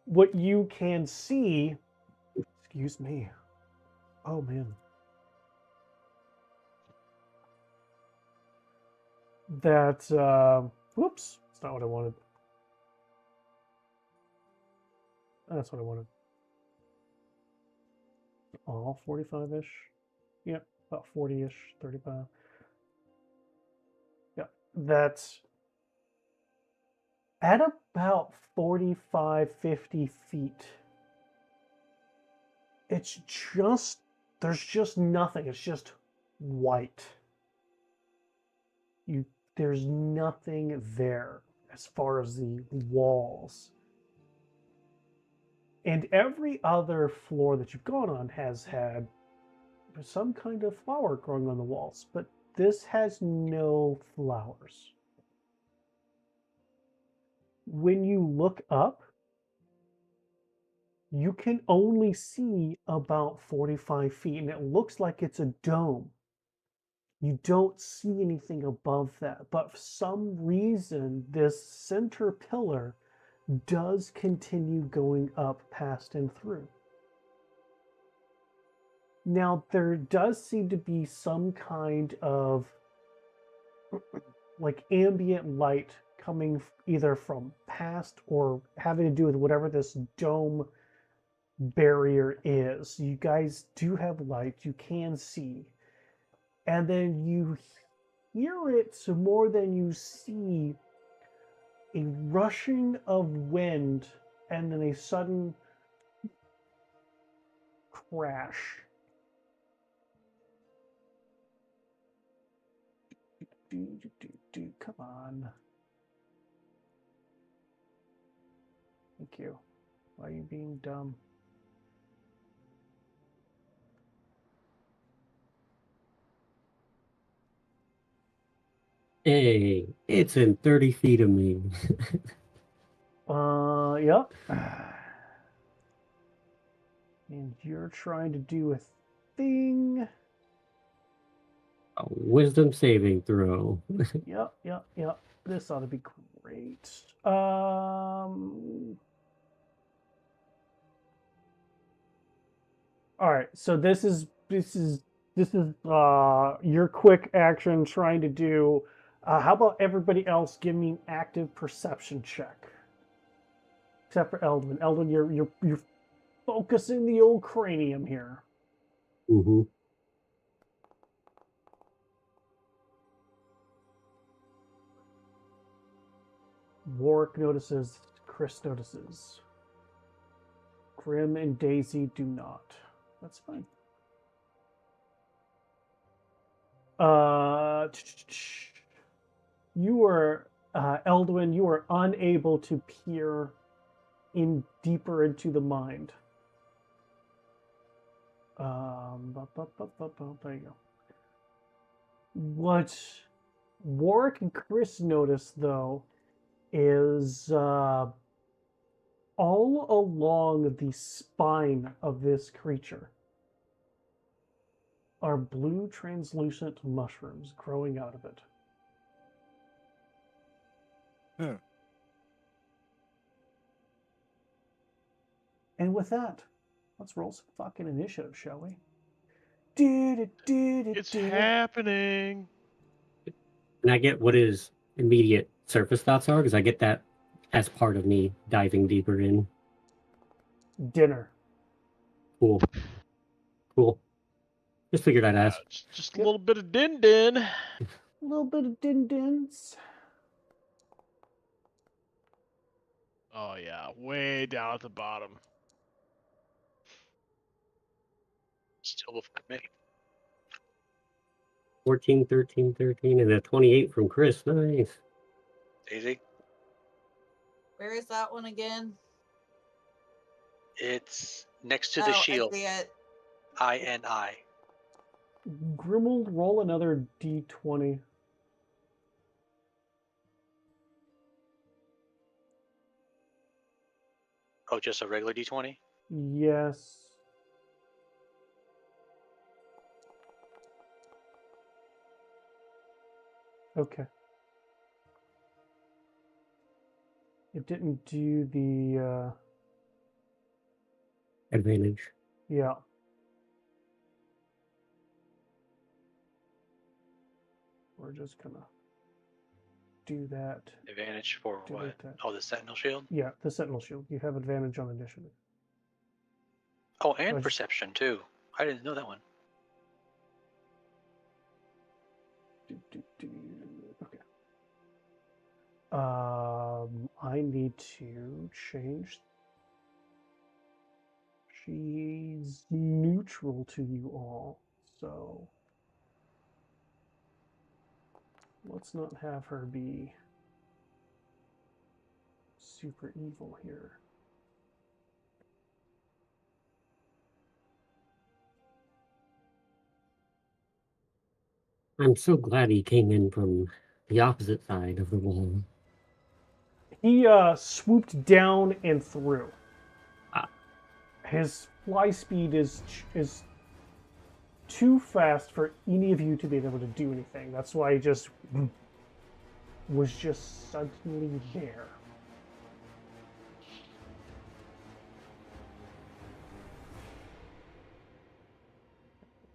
What you can see, excuse me. Oh man. That whoops, that's not what I wanted. That's what I wanted. Oh, 45-ish. Yep, about 40-ish, 35. Yep, that's at about 45, 50 feet. It's just, there's just nothing. It's just white. There's nothing there as far as the walls. And every other floor that you've gone on has had some kind of flower growing on the walls, but this has no flowers. When you look up, you can only see about 45 feet, and it looks like it's a dome. You don't see anything above that, but for some reason, this center pillar does continue going up past and through. Now, there does seem to be some kind of like ambient light coming either from past or having to do with whatever this dome barrier is. You guys do have light, you can see. And then you hear it more than you see a rushing of wind and then a sudden crash. Come on. Thank you. Why are you being dumb? Hey, it's in 30 feet of me. Yep. And you're trying to do a thing. A wisdom saving throw. Yep. This ought to be great. All right. So this is your quick action trying to do. How about everybody else give me an active perception check? except for Eldwin. Eldwin, you're focusing the old cranium here. Mm-hmm. Warwick notices. Chris notices. Grim and Daisy do not. That's fine. You are Eldwin. You are unable to peer in deeper into the mind. There you go. What Warwick and Chris notice, though, is all along the spine of this creature are blue translucent mushrooms growing out of it. Huh. And with that, let's roll some fucking initiative, shall we? It's happening. And I get what his immediate surface thoughts are, because I get that as part of me diving deeper in. Dinner. Cool. Cool. Just figured I'd ask. Just a little bit of din-din. A little bit of din-dins. Oh yeah, way down at the bottom. Still before me. 14, 13, 13, and a 28 from Chris. Nice. Daisy? Where is that one again? It's next to the I shield. see it. INI. Grimald, roll another d20. Oh, just a regular D20? Yes. Okay. It didn't do the, Advantage. yeah. We're just gonna do that. Advantage for Delete what? that. Oh, the Sentinel Shield? Yeah, the Sentinel Shield. You have advantage on initiative. Oh, and Nice. Perception, too. I didn't know that one. Okay. I need to change. She's neutral to you all, so let's not have her be super evil here. I'm so glad he came in from the opposite side of the wall. He swooped down and through. Ah. His fly speed is too fast for any of you to be able to do anything. That's why he just was just suddenly there.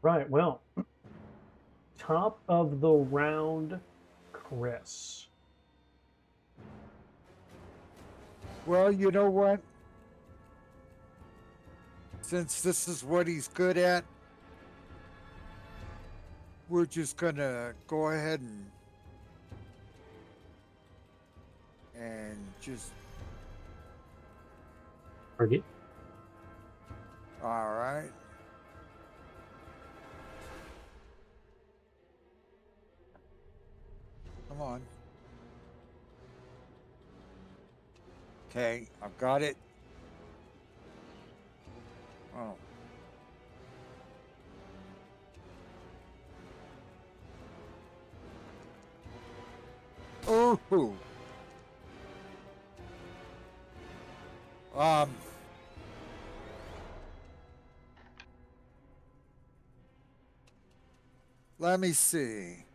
Right, well, top of the round, Chris. Well, you know what? Since this is what he's good at, we're just gonna go ahead and just Target. all right. Come on. Okay, I've got it. Oh. Oh. Let me see.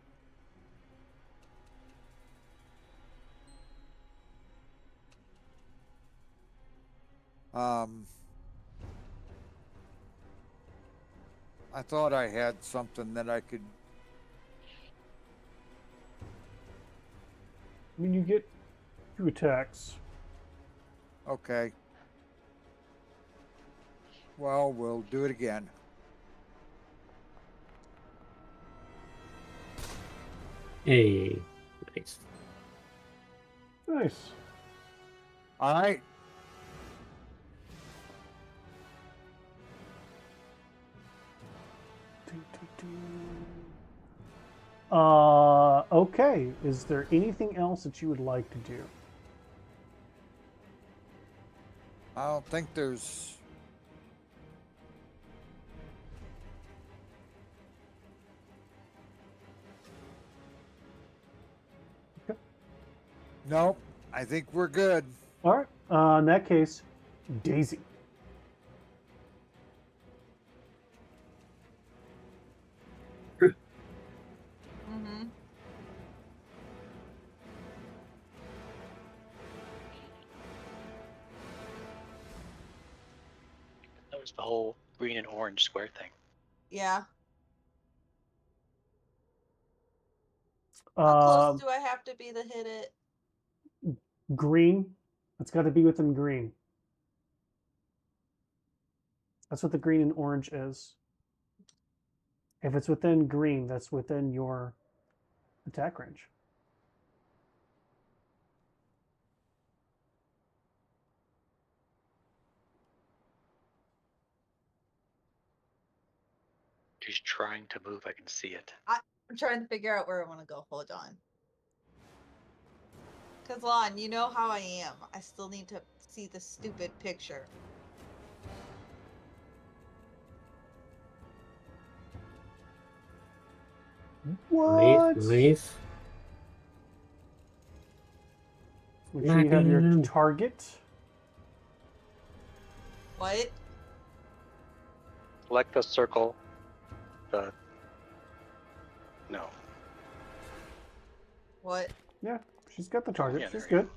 I thought I had something that I could. I mean, you get 2 attacks. Okay. Well, we'll do it again. Hey, nice. Nice. All right. Okay. Is there anything else that you would like to do? I don't think there's. Nope. I think we're good. All right. In that case, Daisy. Mm-hmm. That was the whole green and orange square thing. Yeah. How close Um, do I have to be to hit it? green. It's got to be within green. That's what the green and orange is. If it's within green, that's within your attack range. She's trying to move. I can see it. I'm trying to figure out where I want to go. Hold on. Because, Lon, you know how I am. I still need to see the stupid picture. What? Nice. Make sure you have your Knocking. target. What? Select the circle. No. What? Yeah, she's got the target. Yeah, She's there you good.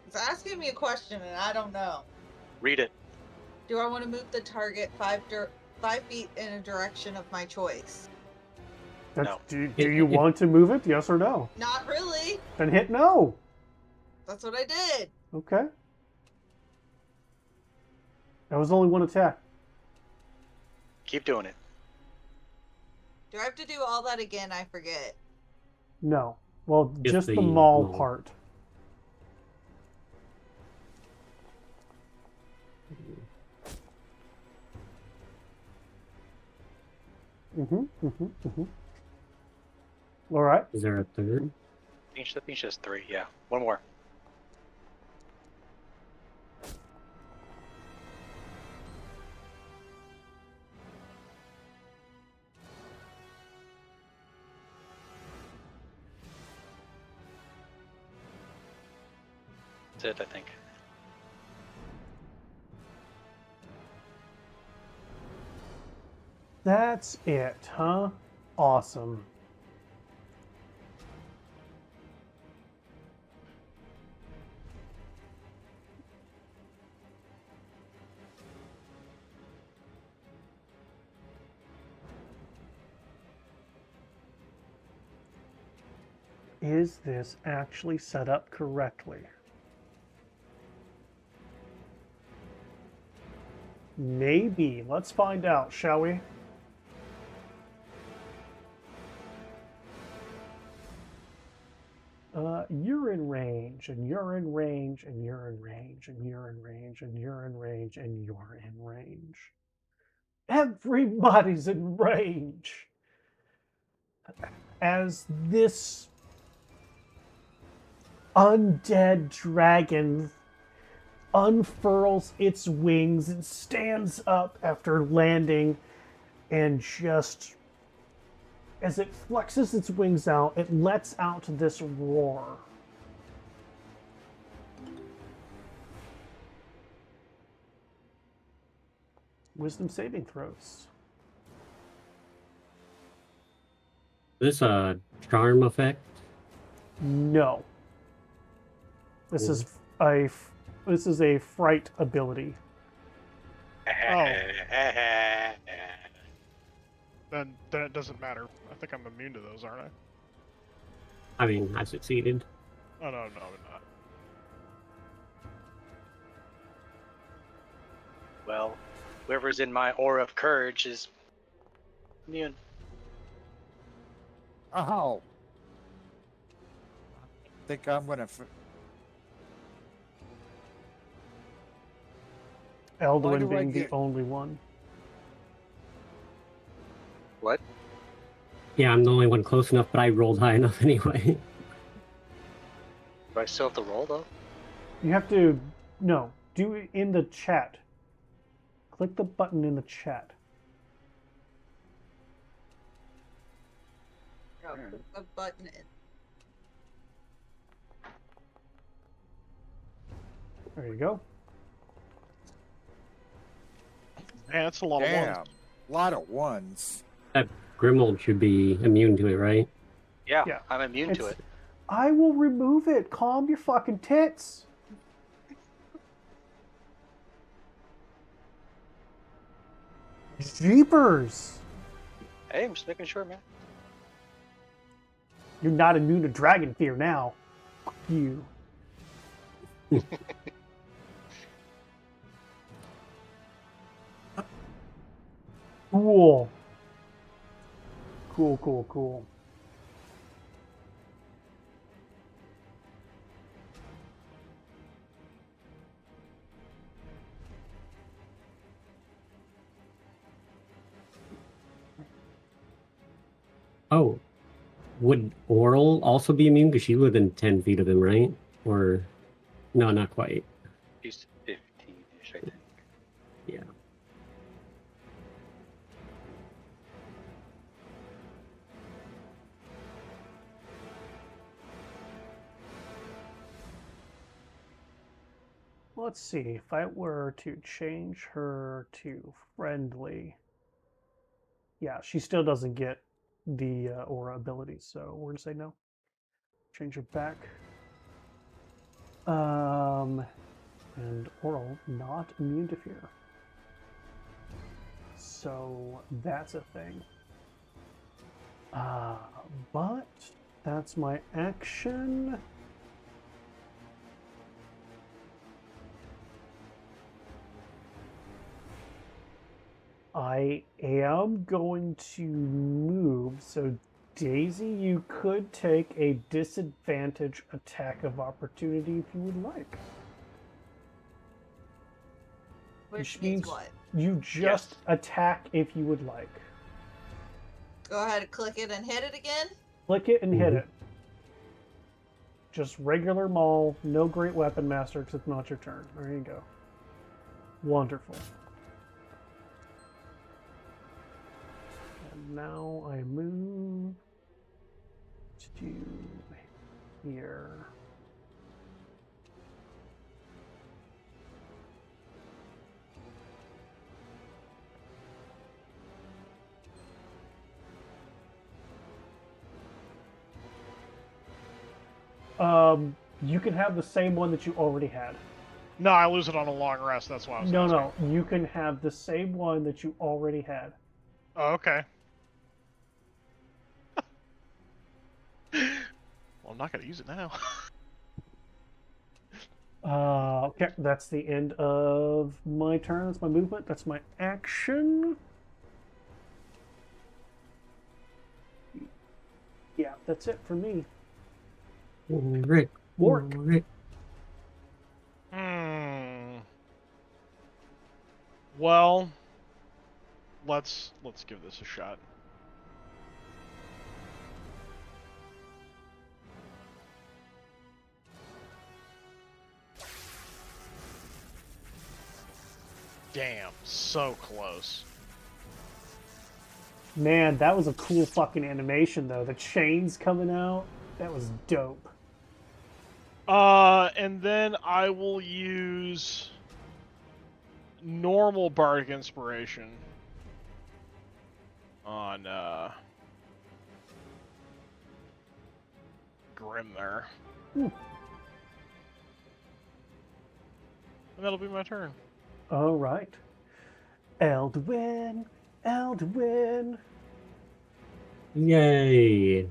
It's asking me a question and I don't know. Read it. Do I want to move the target 5 feet in a direction of my choice? That's, No. do you want to move it? Yes or no? Not really. Then hit no. That's what I did. Okay. That was only one attack. Keep doing it. Do I have to do all that again? I forget. No. Well, just the the maul maul. part. All right. Is there a third? Pinch this 3. Yeah. One more. That's it, I think. That's it, huh? Awesome. Is this actually set up correctly? Maybe. Let's find out, shall we? You're in range, and you're in range, and you're in range, and you're in range, and you're in range, and you're in range. Everybody's in range. As this undead dragon unfurls its wings and stands up after landing, and just as it flexes its wings out, it lets out this roar. Wisdom saving throws. This a charm effect? No. This is a fright ability. Oh. Then it doesn't matter. I think I'm immune to those, aren't I? I mean, I succeeded. Oh no, I'm not. Well, whoever's in my aura of courage is immune. Oh. Think I'm gonna. Why Eldwin do I being the get- only one. What? Yeah, I'm the only one close enough, but I rolled high enough anyway. Do I still have to roll though? You have to, no, do it in the chat. Click the button in the chat. Oh, put the button in. There you go. Man, that's a lot of Damn. ones. A lot of ones. That Grimold should be immune to it, right? Yeah, Yeah. I'm immune to It's- it. I will remove it. Calm your fucking tits. Jeepers. Hey, I'm just making sure, man. You're not immune to dragon fear now. Fuck you. Cool. Cool. Oh, would Oral also be immune? Because she's within 10 feet of him, right? Or, no, not quite. He's 15-ish, I think. Yeah. Let's see. If I were to change her to friendly, yeah, she still doesn't get the aura ability, so we're gonna say no. Change her back. And Oral not immune to fear. So that's a thing. But that's my action. I am going to move, so Daisy, you could take a disadvantage attack of opportunity if you would like. Which means means what? you just attack if you would like. Go ahead and click it and hit it again. Click it and hit Mhm. it. Just regular maul, no great weapon master because it's not your turn. There you go. Wonderful. And now I move to here. You can have the same one that you already had. No, I lose it on a long rest. That's why I was No, asking. no, you can have the same one that you already had. Oh, okay. Well, I'm not gonna use it now. Okay, that's the end of my turn. That's my movement. That's my action. Yeah, that's it for me. Rick. Work. Rick. Well, let's give this a shot. Damn, so close. Man, that was a cool fucking animation though. The chains coming out. That was dope. And then I will use normal bardic inspiration on Grim there. Hmm. And that'll be my turn. All right. Eldwin. Yay!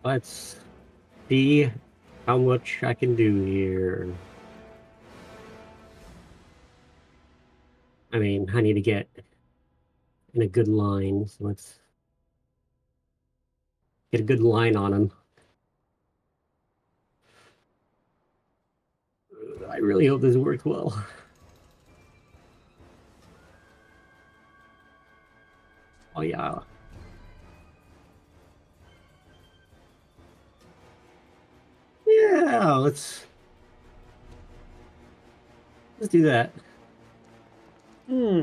Let's see how much I can do here. I mean, I need to get in a good line, so let's get a good line on him. I really hope this works well. Oh yeah. Yeah, let's do that. Hmm.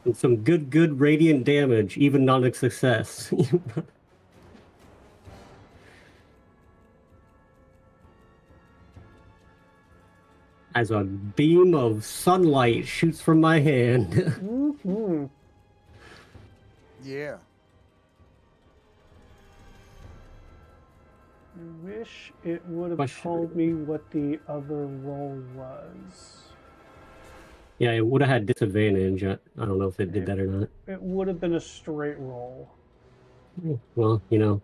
And some good radiant damage, even not a success. As a beam of sunlight shoots from my hand. Mm-hmm. Yeah. I wish it would have Question. told me what the other roll was. Yeah, it would have had disadvantage. I don't know if it did that or not. It would have been a straight roll. Well, you know.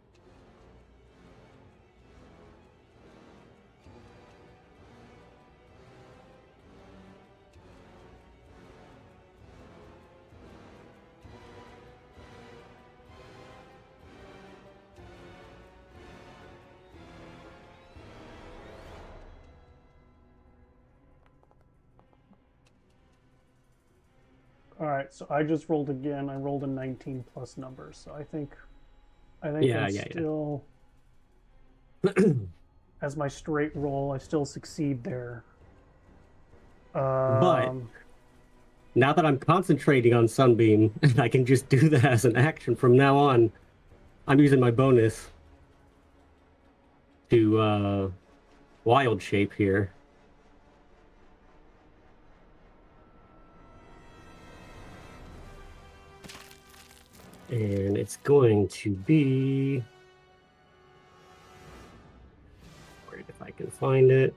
All right, so I just rolled again. I rolled a 19 plus numbers, so I think Yeah, I'm yeah. still as my straight roll. I still succeed there. But now that I'm concentrating on Sunbeam, and I can just do that as an action from now on, I'm using my bonus to wild shape here. And it's going to be... Wait, if I can find it.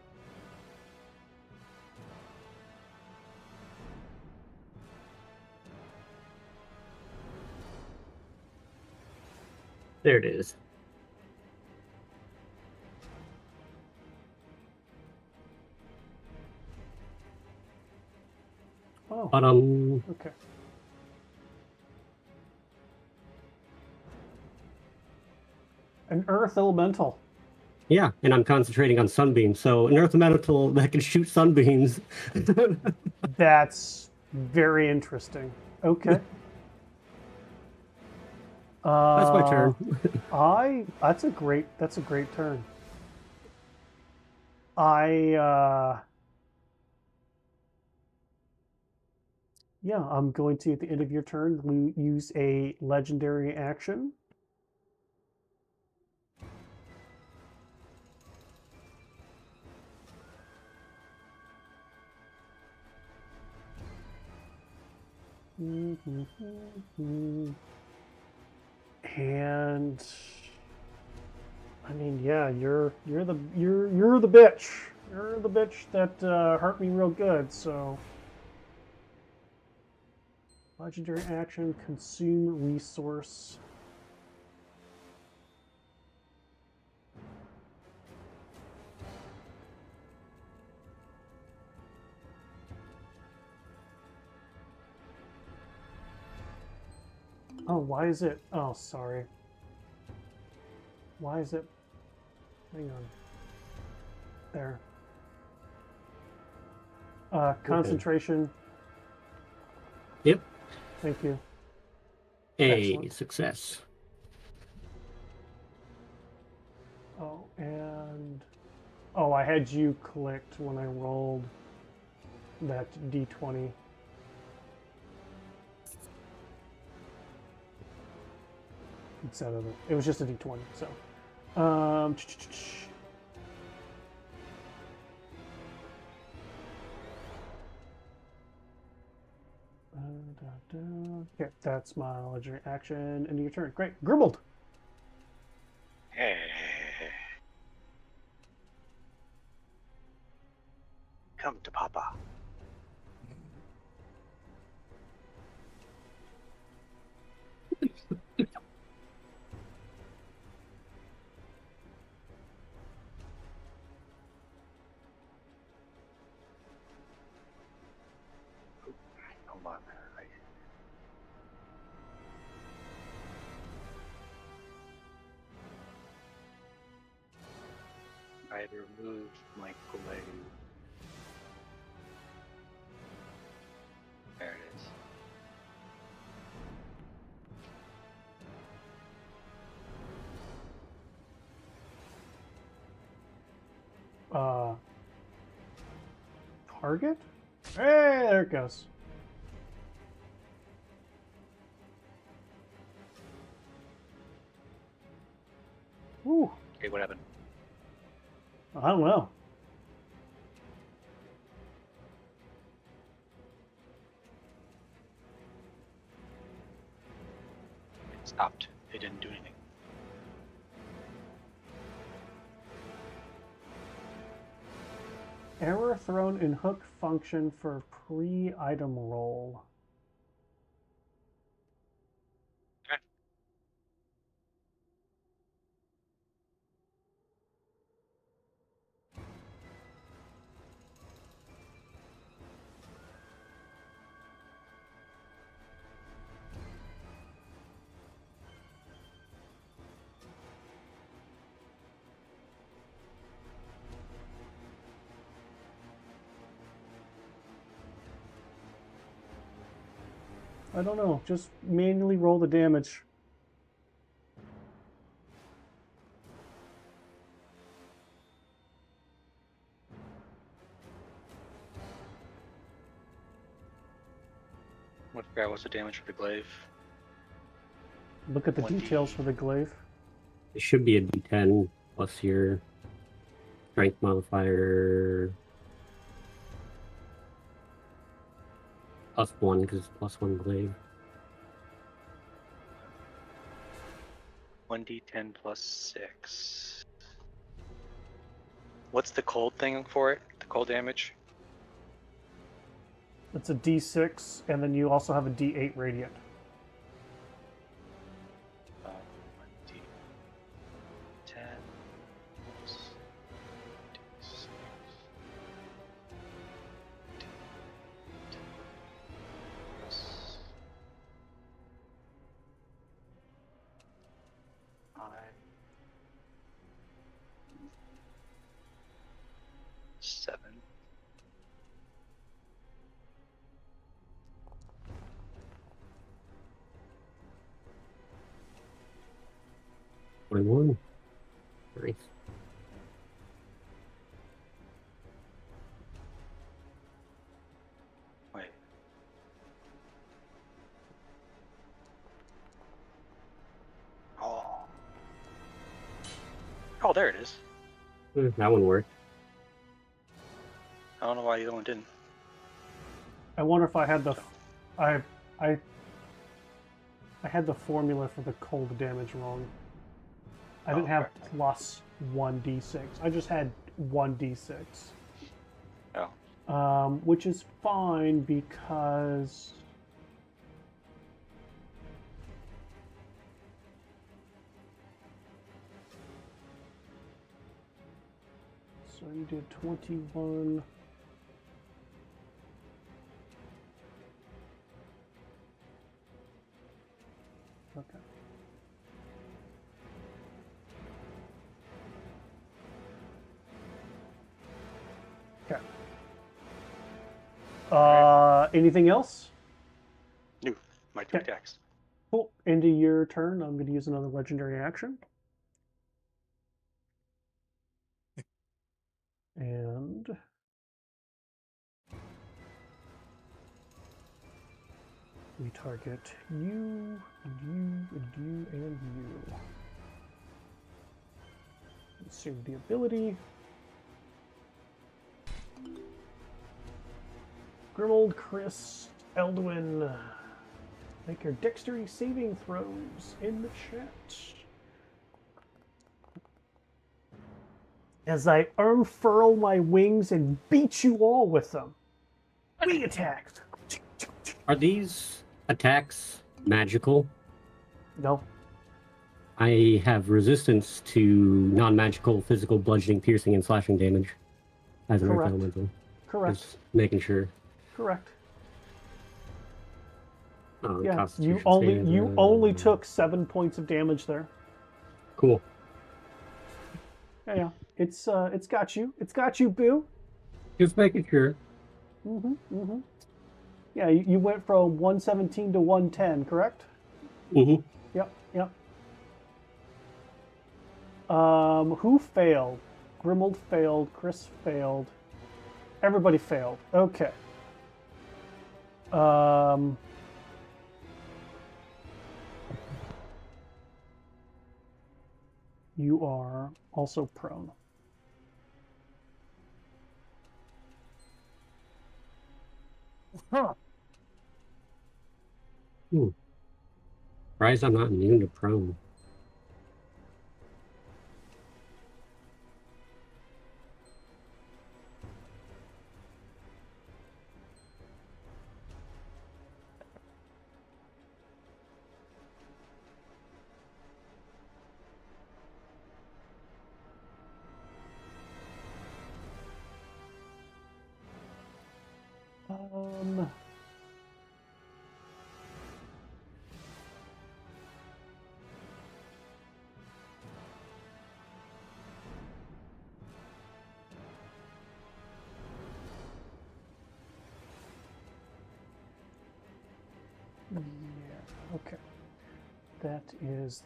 There it is. Oh, But okay. An earth elemental. yeah, and I'm concentrating on Sunbeam, so an earth elemental that can shoot sunbeams. That's very interesting. Okay. That's my turn. That's a great turn. Yeah, I'm going to, at the end of your turn, use a legendary action. And I mean, yeah, you're the bitch. You're the bitch that hurt me real good. So, legendary action, consume resource. Oh, why is it? Oh, sorry. Why is it? Hang on. There. Concentration. Yep. Thank you. A Excellent. success. Oh, and oh, I had you clicked when I rolled that d20. Instead of it was just a d20. So, okay, that's my legendary action. End of your turn. Great, Gribbled. Come to Papa. Hold on. I removed my glaive. There it is. Target? Hey, there it goes. Ooh, Okay, what happened? I don't know. It stopped. It didn't do anything. Error thrown in hook function for pre-item roll. I don't know. Just manually roll the damage. What forgot what's the damage for the glaive? Look at the 1D. details for the glaive. It should be a D10 plus your strength modifier +1 because it's +1 glaive. 1d10 plus 6. What's the cold thing for it? The cold damage? It's a D6, and then you also have a D8 radiant. 1d10 plus d6. Plus 5. 7. One. Nice. Wait. Oh. Oh, there it is. That one worked. I don't know why the other one didn't. I wonder if I had the, I had the formula for the cold damage wrong. I didn't have okay. plus 1d6. I just had 1d6. Oh. Which is fine because so you did 21. Okay. Okay. Anything else? No, my 2 Okay. attacks. Cool. Into your turn, I'm going to use another legendary action. And we target you, and you, and you. Assume the ability. Grimold, Chris, Eldwin, make your dexterity saving throws in the chat. as I unfurl my wings and beat you all with them. Wing attacks. Are these attacks magical? No. I have resistance to non-magical physical bludgeoning, piercing, and slashing damage as an earth Correct. elemental. Correct. Just making sure. Correct. Yeah, You Constitution only saving, took 7 points of damage there. Cool. Yeah. It's got you. It's got you, Boo. Just making sure. Yeah, you went from 117 to 110, correct? Mm-hmm. Yep. Who failed? Grimold failed. Chris failed. Everybody failed. Okay. You are also prone. Huh. Surprised I'm not immune to prone. Yeah, okay. That is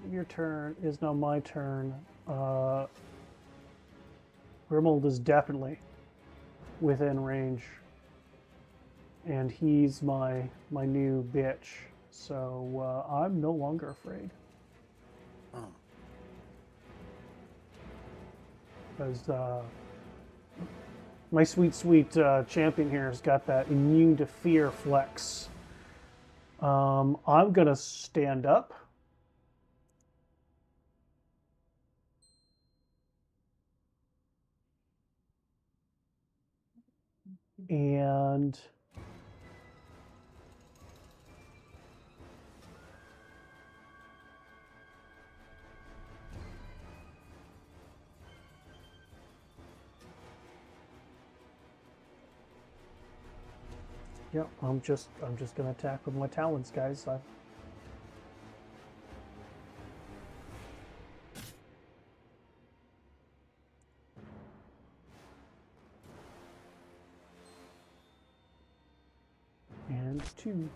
your turn is now my turn. Grimold is definitely within range. And he's my new bitch. So I'm no longer afraid. Oh. Because my sweet champion here has got that immune to fear flex. I'm gonna stand up. And yep, I'm just gonna attack with my talons, guys. And 2.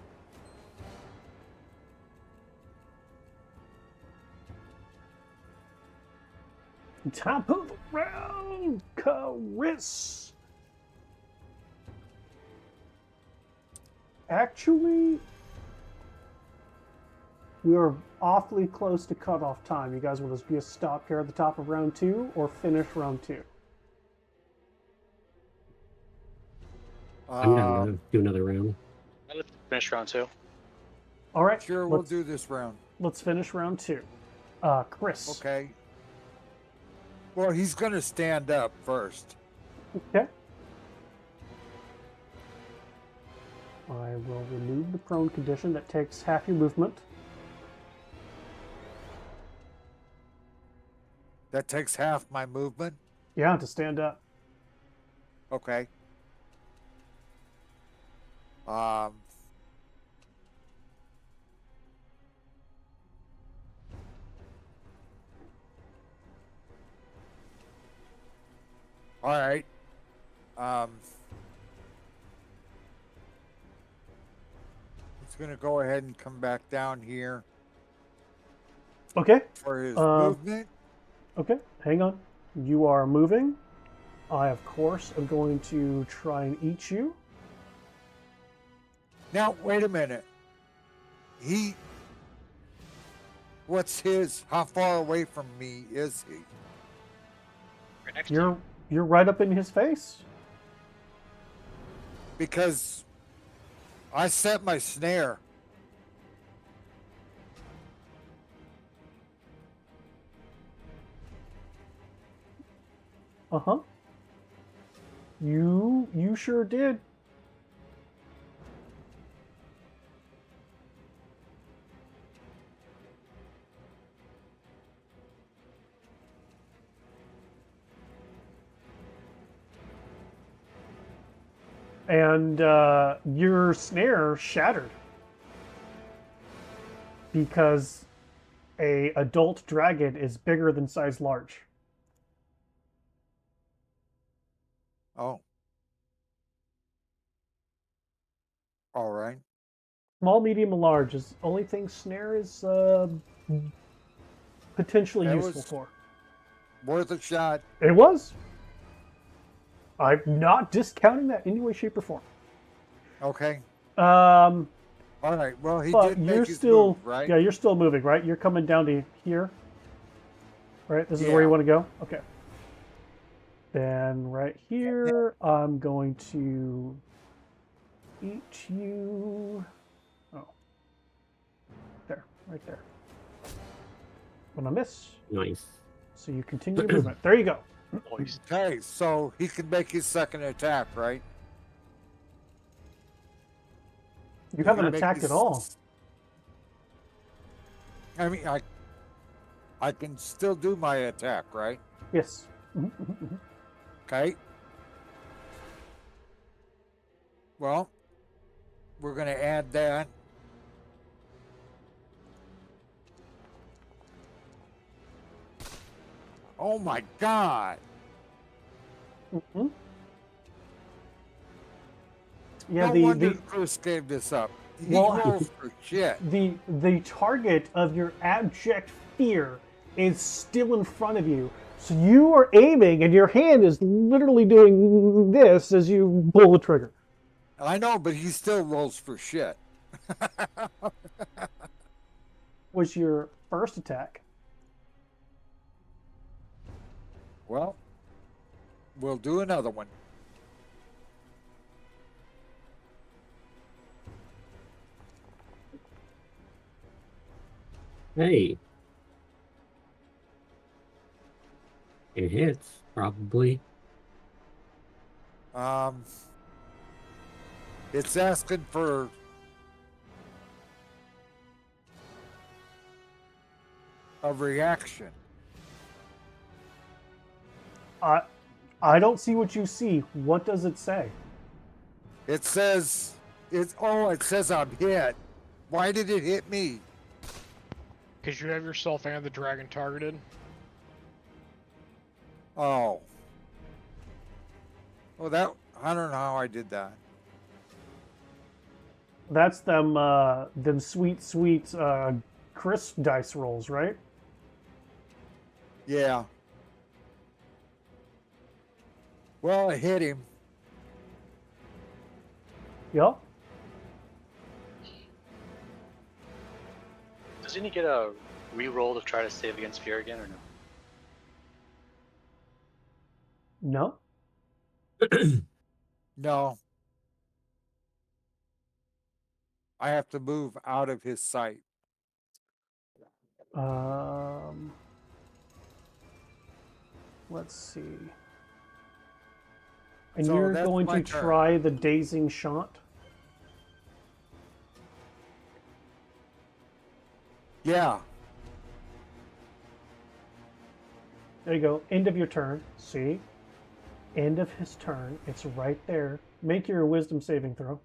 Top of the round, Chris. Actually, we are awfully close to cutoff time. You guys will just be a stop here at the top of round 2 or finish round 2? I'm down to do another round. Let's finish round 2. All right. Sure, we'll do this round. Let's finish round 2. Chris. Okay. Well, he's going to stand up first. Okay. I will remove the prone condition. That takes half your movement. That takes half my movement. Yeah, to stand up. Okay. All right. He's going to go ahead and come back down here Okay. for his movement. Okay, hang on. You are moving. I, of course, am going to try and eat you. Now, wait a minute. What's his? How far away from me is he? Right next to You're right up in his face. Because I set my snare. Uh-huh. You sure did. And your snare shattered because a adult dragon is bigger than size large. Oh. All right. Small, medium, and large is the only thing snare is potentially That useful was- for. Worth a shot. It was. I'm not discounting that in any way, shape, or form. Okay. Um, All right. Well, he but did you're make his still, move, right? yeah, you're still moving, right? You're coming down to here, right? This is where you Yeah. want to go. Okay. Then right here, I'm going to eat you. Oh, there, right there. When I miss, Nice. so you continue your movement. There you go. Nice. Okay, so he can make his second attack, right? You He haven't can make attacked his- at all. I mean, I can still do my attack, right? Yes. Mhm. Okay. Well, we're going to add that. Oh my God. Mhm. Yeah, No wonder Chris gave this up. He Well, rolls for shit. the target of your abject fear is still in front of you. So you are aiming, and your hand is literally doing this as you pull the trigger. I know, but he still rolls for shit. Was your first attack? Well, we'll do another one. Hey. It hits, probably. It's asking for a reaction. I don't see what you see. What does it say? It says it says I'm hit. Why did it hit me? Because you have yourself and the dragon targeted. Oh. Oh, that I don't know how I did that. That's them sweet crisp dice rolls, right? Yeah. Well, I hit him. Yep. Doesn't he get a re-roll to try to save against fear again, or no? No. No. I have to move out of his sight. Let's see. And So you're that's going my to turn. try the dazing shot? Yeah. There you go. End of your turn. See? End of his turn. It's right there. Make your wisdom saving throw.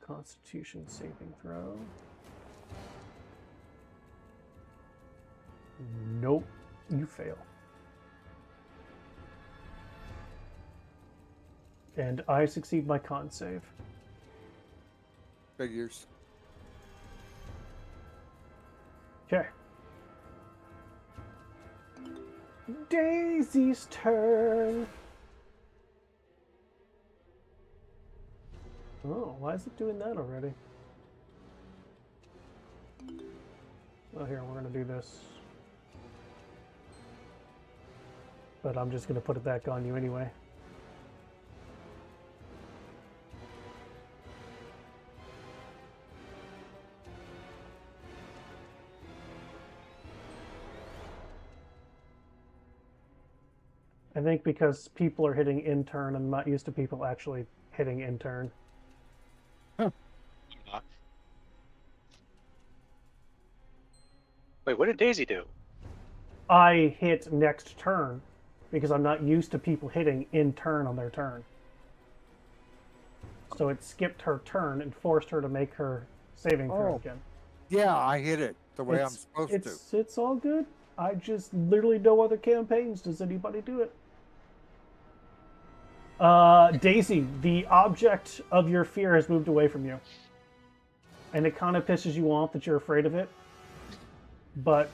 Constitution saving throw. Nope. You fail. And I succeed my con save. Figures. Okay. Daisy's turn. Oh, why is it doing that already? Oh, here, we're going to do this. But I'm just going to put it back on you anyway. I think because people are hitting in turn, I'm not used to people actually hitting in turn. Wait, what did Daisy do? I hit next turn because I'm not used to people hitting in turn on their turn. So it skipped her turn and forced her to make her saving throw Oh. again. Yeah, I hit it the way I'm supposed to. It's all good. I just literally no other campaigns does anybody do it. Daisy, the object of your fear has moved away from you. And it kind of pisses you off that you're afraid of it. But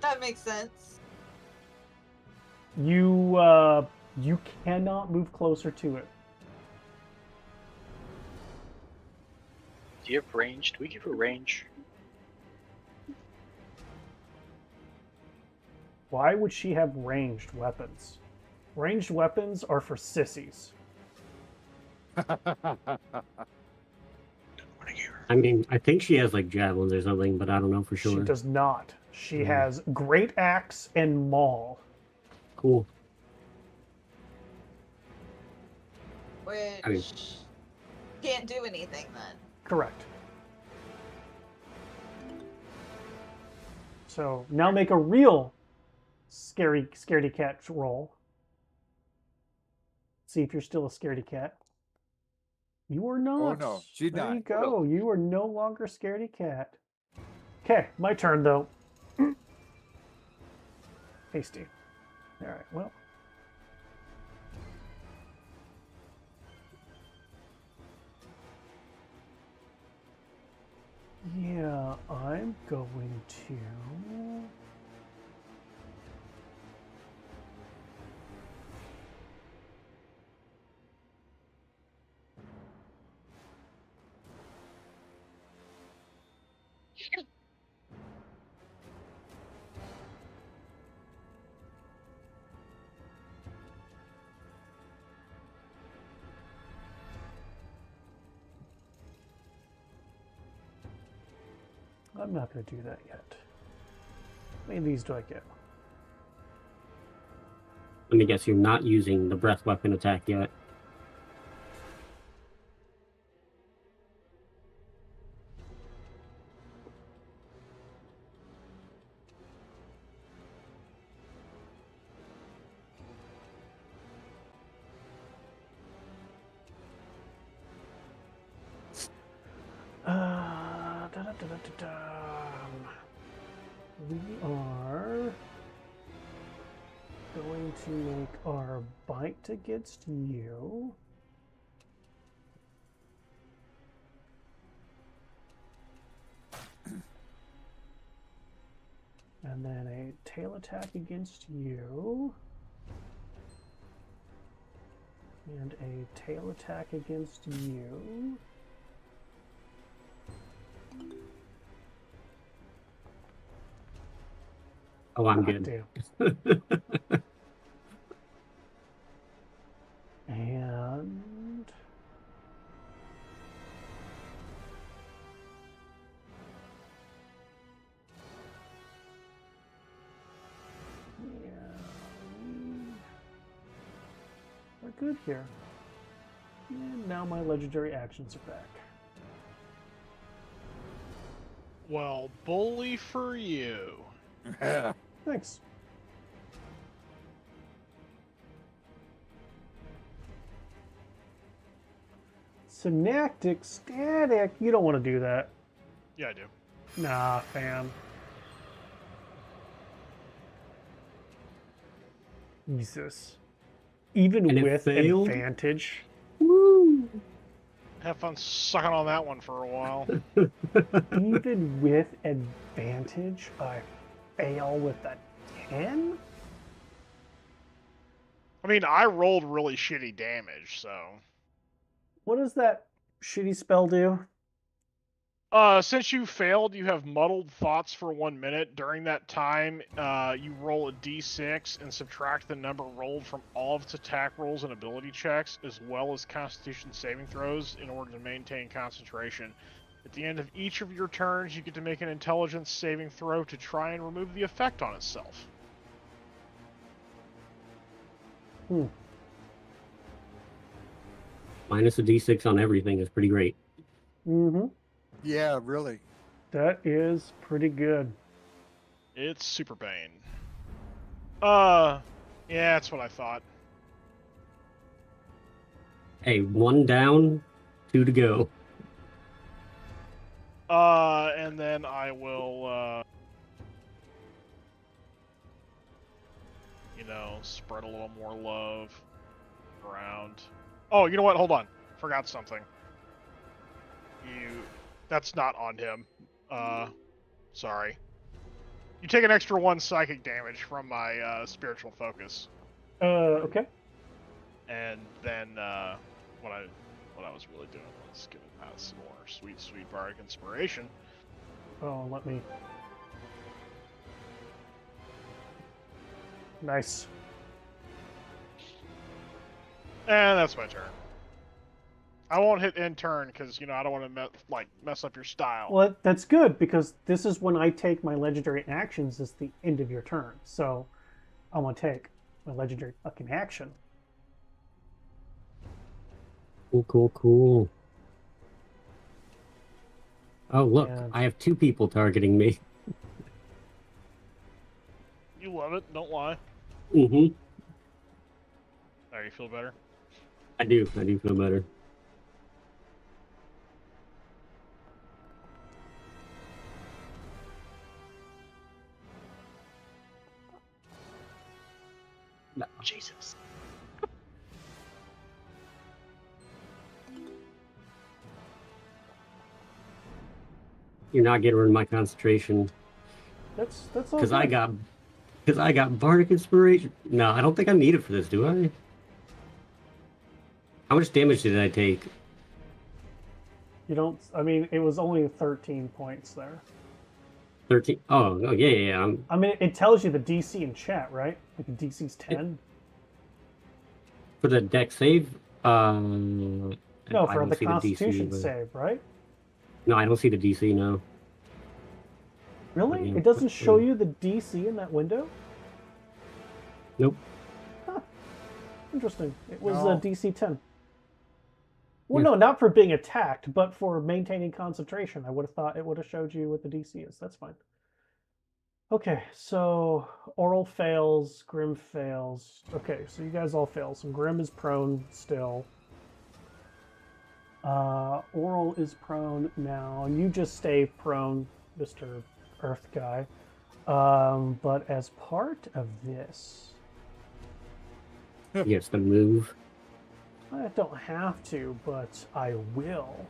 That makes sense. you cannot move closer to it. Do you have range? Do we give her range? Why would she have ranged weapons? Ranged weapons are for sissies. I mean, I think she has like javelins or something, but I don't know for sure. She does not. She has Great Axe and Maul. Cool. Which I mean- can't do anything then. Correct. So now make a real scaredy cat roll. See if you're still a scaredy cat. You are not. Oh, no, she's there not. you go. You are no longer scaredy cat. Okay, my turn though. Hasty. All right. Well. Yeah, I'm going to. I'm not going to do that yet. How many of these do I get? Let me guess, you're not using the breath weapon attack yet. We are going to make our bite against you. And then a tail attack against you. And a tail attack against you. Oh, I'm God good. damn. And yeah, we're good here. And now my legendary actions are back. Well, bully for you. Thanks. Synaptic static. You don't want to do that. Yeah, I do. Nah, fam. Jesus. Even And it with failed? advantage. Woo! Have fun sucking on that one for a while. Even with advantage, I fail with a 10? I mean, I rolled really shitty damage, so. What does that shitty spell do? Since you failed, you have muddled thoughts for 1 minute. During that time, you roll a d6 and subtract the number rolled from all of its attack rolls and ability checks, as well as Constitution saving throws, in order to maintain concentration. At the end of each of your turns, you get to make an intelligence saving throw to try and remove the effect on itself. Minus a d6 on everything is pretty great. Mm-hmm. Yeah, really. That is pretty good. It's Super Bane. Yeah, that's what I thought. Hey, 1 down, 2 to go. And then I will, spread a little more love around. Oh, you know what? Hold on. Forgot something. That's not on him. Sorry. You take an extra 1 psychic damage from my, spiritual focus. Okay. And then, what I was really doing was giving out some more sweet, sweet bardic inspiration. Oh, let me. Nice. And that's my turn. I won't hit end turn because I don't want to mess up your style. Well, that's good because this is when I take my legendary actions. Is the end of your turn, so I want to take my legendary fucking action. Cool. Oh, look, And- I have 2 people targeting me. You love it, don't lie. Mm-hmm. There, you feel better? I do feel better. Jesus. You're not getting rid of my concentration. That's all. Because I got bardic inspiration. No, I don't think I need it for this, do I? How much damage did I take? You don't. I mean, it was only 13 points there. 13. Oh yeah. I mean, it tells you the DC in chat, right? Like the DC's 10. For the deck save. No, I for don't the see Constitution DC, but- save, right? No, I don't see the DC. No. Really? Yeah, It doesn't but- show you the DC in that window? Nope. Huh. Interesting. It was No. DC 10. Well, Yeah. no, not for being attacked, but for maintaining concentration. I would have thought it would have showed you what the DC is. That's fine. Okay, so Oral fails, Grim fails. Okay, so you guys all fail. So Grim is prone still. Oral is prone now. You just stay prone, Mr. Earth guy. But as part of this, Yes, the move. I don't have to, but I will.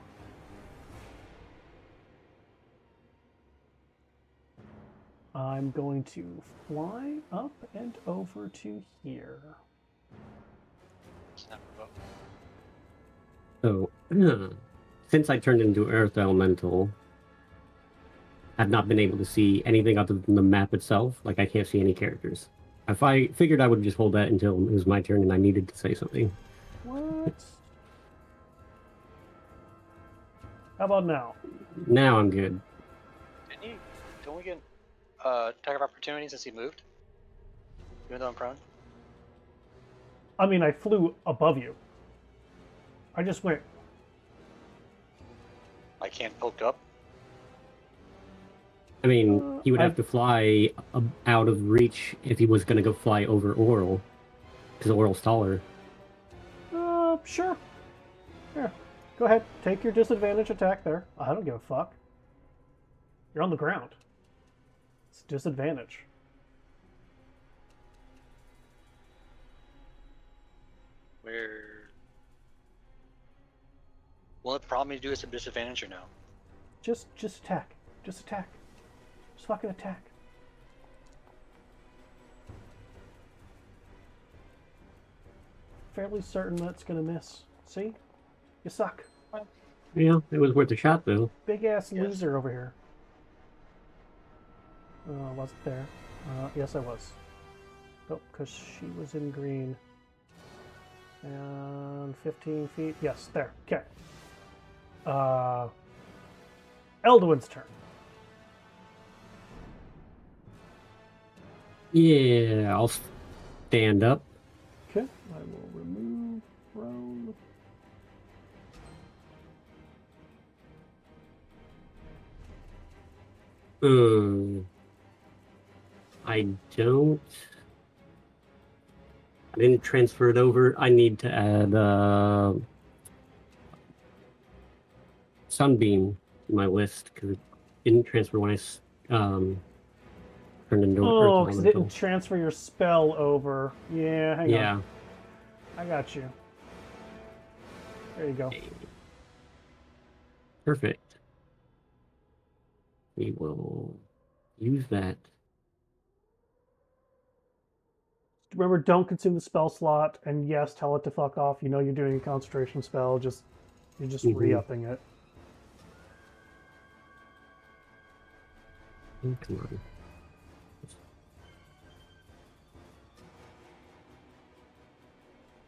I'm going to fly up and over to here. Snap a vote. So, since I turned into Earth Elemental, I've not been able to see anything other than the map itself. Like, I can't see any characters. If I figured I would just hold that until it was my turn and I needed to say something. What? How about now? Now I'm good. Don't we get attack of opportunity since he moved? Even though I'm prone? I mean, I flew above you. I just went. I can't poke up. I mean, he would have to fly out of reach if he was going to go fly over Oral. Because Oral's taller. Sure. Yeah. Go ahead. Take your disadvantage attack there. I don't give a fuck. You're on the ground. It's disadvantage. Where? Will it prompt me to do a disadvantage or no? Just attack. Just attack. Just fucking attack. Fairly certain that's gonna miss. See? You suck. Yeah, it was worth a shot, though. Big ass Yes. loser over here. Wasn't there? Yes, I was. Oh, because she was in green. And 15 feet. Yes, there. Okay. Eldwin's turn. Yeah, I'll stand up. Okay, I will remove prone. I don't. I didn't transfer it over. I need to add Sunbeam to my list because it didn't transfer when I turned into an Earth Oh, because it didn't Elemental. transfer your spell over. Yeah, hang on. Yeah. I got you. There you go. Perfect. We will use that. Remember, don't consume the spell slot, and yes, tell it to fuck off. You know you're doing a concentration spell. You're just Mhm. re-upping it. Oh, come on.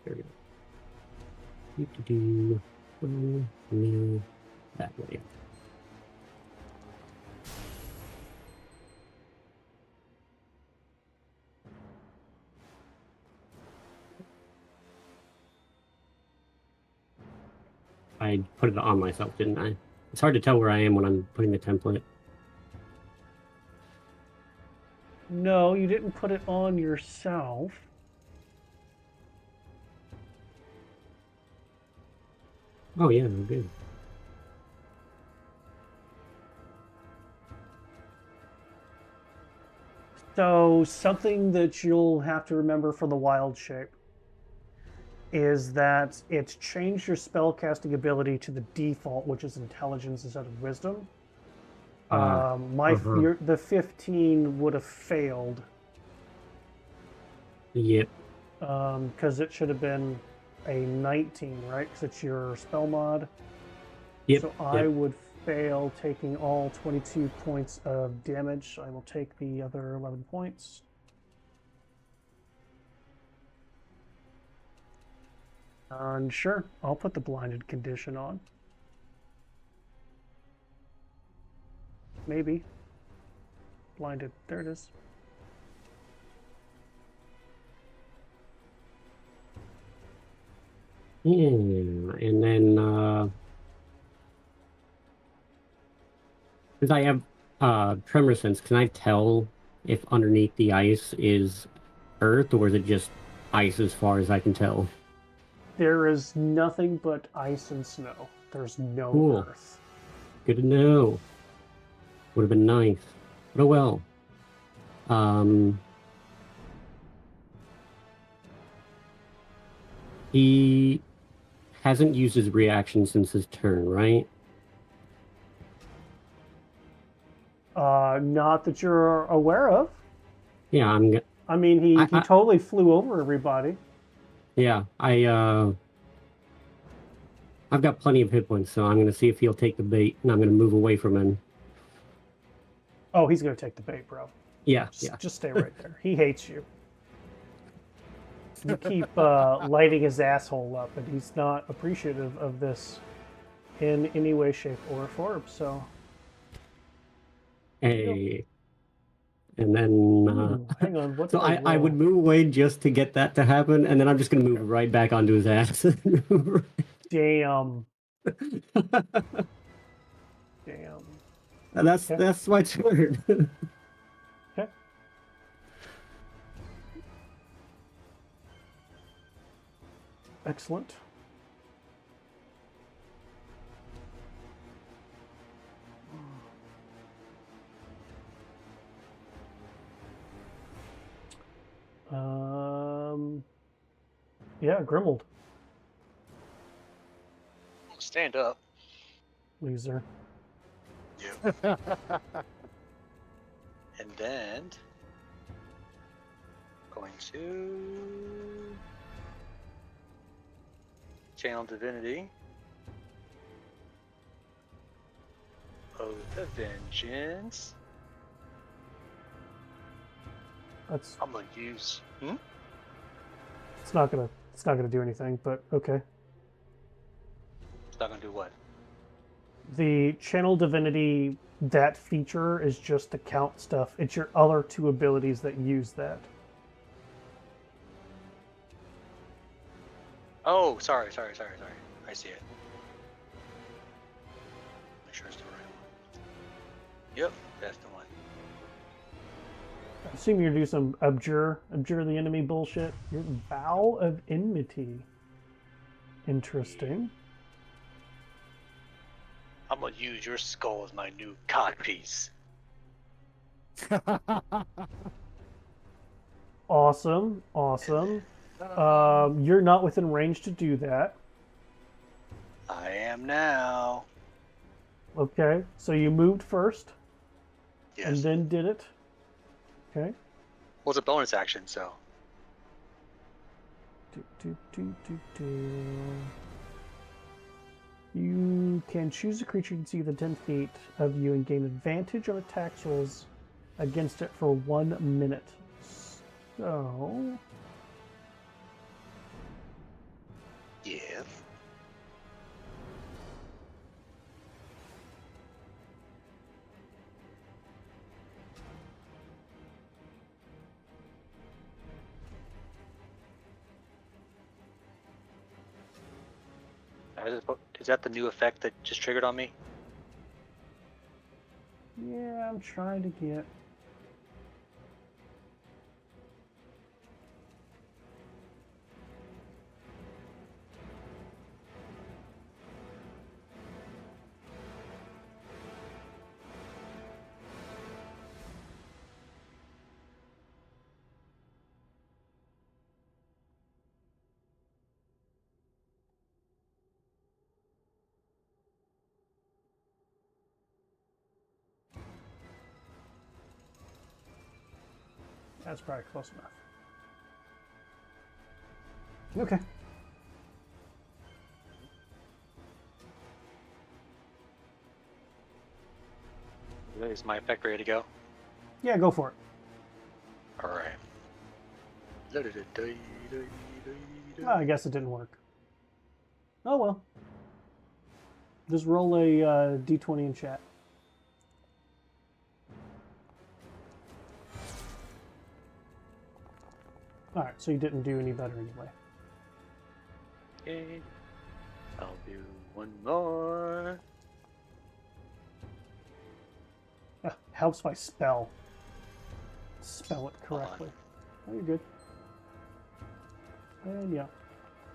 There we go. Me that way. I put it on myself, didn't I? It's hard to tell where I am when I'm putting the template. No, you didn't put it on yourself. Oh yeah, I'm good. So something that you'll have to remember for the wild shape is that it's changed your spellcasting ability to the default, which is intelligence instead of wisdom. The 15 would have failed. Yep. Because it should have been a 19, right? Because it's your spell mod. Yep. So I would fail, taking all 22 points of damage. I will take the other 11 points. And sure, I'll put the blinded condition on. Maybe. Blinded. There it is. Yeah, and then because I have tremor sense, can I tell if underneath the ice is earth, or is it just ice as far as I can tell? There is nothing but ice and snow. There's no Cool. earth. Good to know. Would have been nice. But oh well. He hasn't used his reaction since his turn, right? Not that you're aware of. Yeah, I mean, he totally flew over everybody. Yeah, I've got plenty of hit points, so I'm gonna see if he'll take the bait, and I'm gonna move away from him. Oh, he's gonna take the bait, bro. Yeah, Just stay right there. He hates you. You keep lighting his asshole up, and he's not appreciative of this in any way, shape, or form. So, Hey. And then, hang on. What so did I would move away just to get that to happen, and then I'm just gonna move right back onto his ass. Damn. Damn. And that's my turn. Okay. Excellent. Yeah, Grimald. Stand up. Loser. Yeah. And then going to channel divinity. Oath of Vengeance. That's. I'm gonna use. It's not gonna do anything, but okay. It's not gonna do what? The channel divinity, that feature is just to count stuff. It's your other two abilities that use that. Oh, sorry. I see it. Make sure it's the right one. Yep, that's the one. I assume you're gonna do some abjure the enemy bullshit. Your vow of enmity. Interesting. I'm gonna use your skull as my new codpiece. Awesome. You're not within range to do that. I am now. Okay, so you moved first Yes. and then did it. Okay. Well, it's a bonus action, so. You can choose a creature you can see within 10 feet of you and gain advantage on attack rolls against it for 1 minute. So. Yes. Is that the new effect that just triggered on me? Yeah, I'm trying to get. That's probably close enough. Okay. Is my effect ready to go? Yeah, go for it. Alright. Oh, I guess it didn't work. Oh well. Just roll a d20 in chat. Alright, so you didn't do any better anyway. Okay. I'll do one more. Helps by spell it correctly. Oh, you're good. And yeah.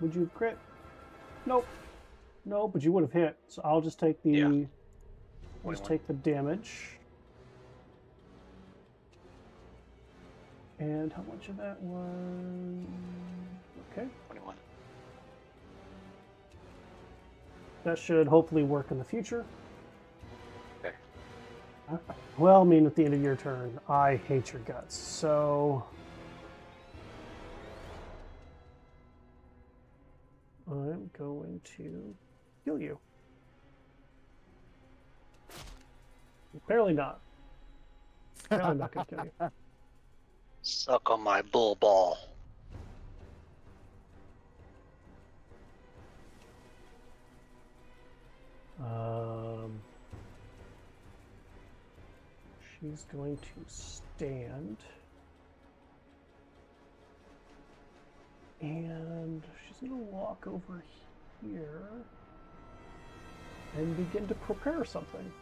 Would you have crit? Nope. No, but you would have hit. So I'll just take the take the damage. And how much of that was okay. 21. That should hopefully work in the future. Okay. Well, I mean, at the end of your turn, I hate your guts. So I'm going to kill you. Apparently not. Apparently I'm not going to kill you. Suck on my bull ball. She's going to stand. And she's going to walk over here and begin to prepare something.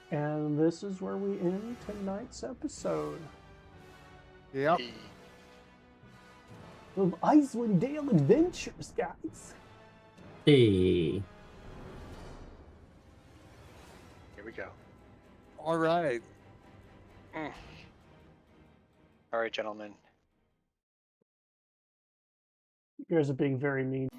And this is where we end tonight's episode Yep. of Icewind Dale Adventures, guys. Hey. Here we go. All right. Alright, gentlemen. You guys are being very mean.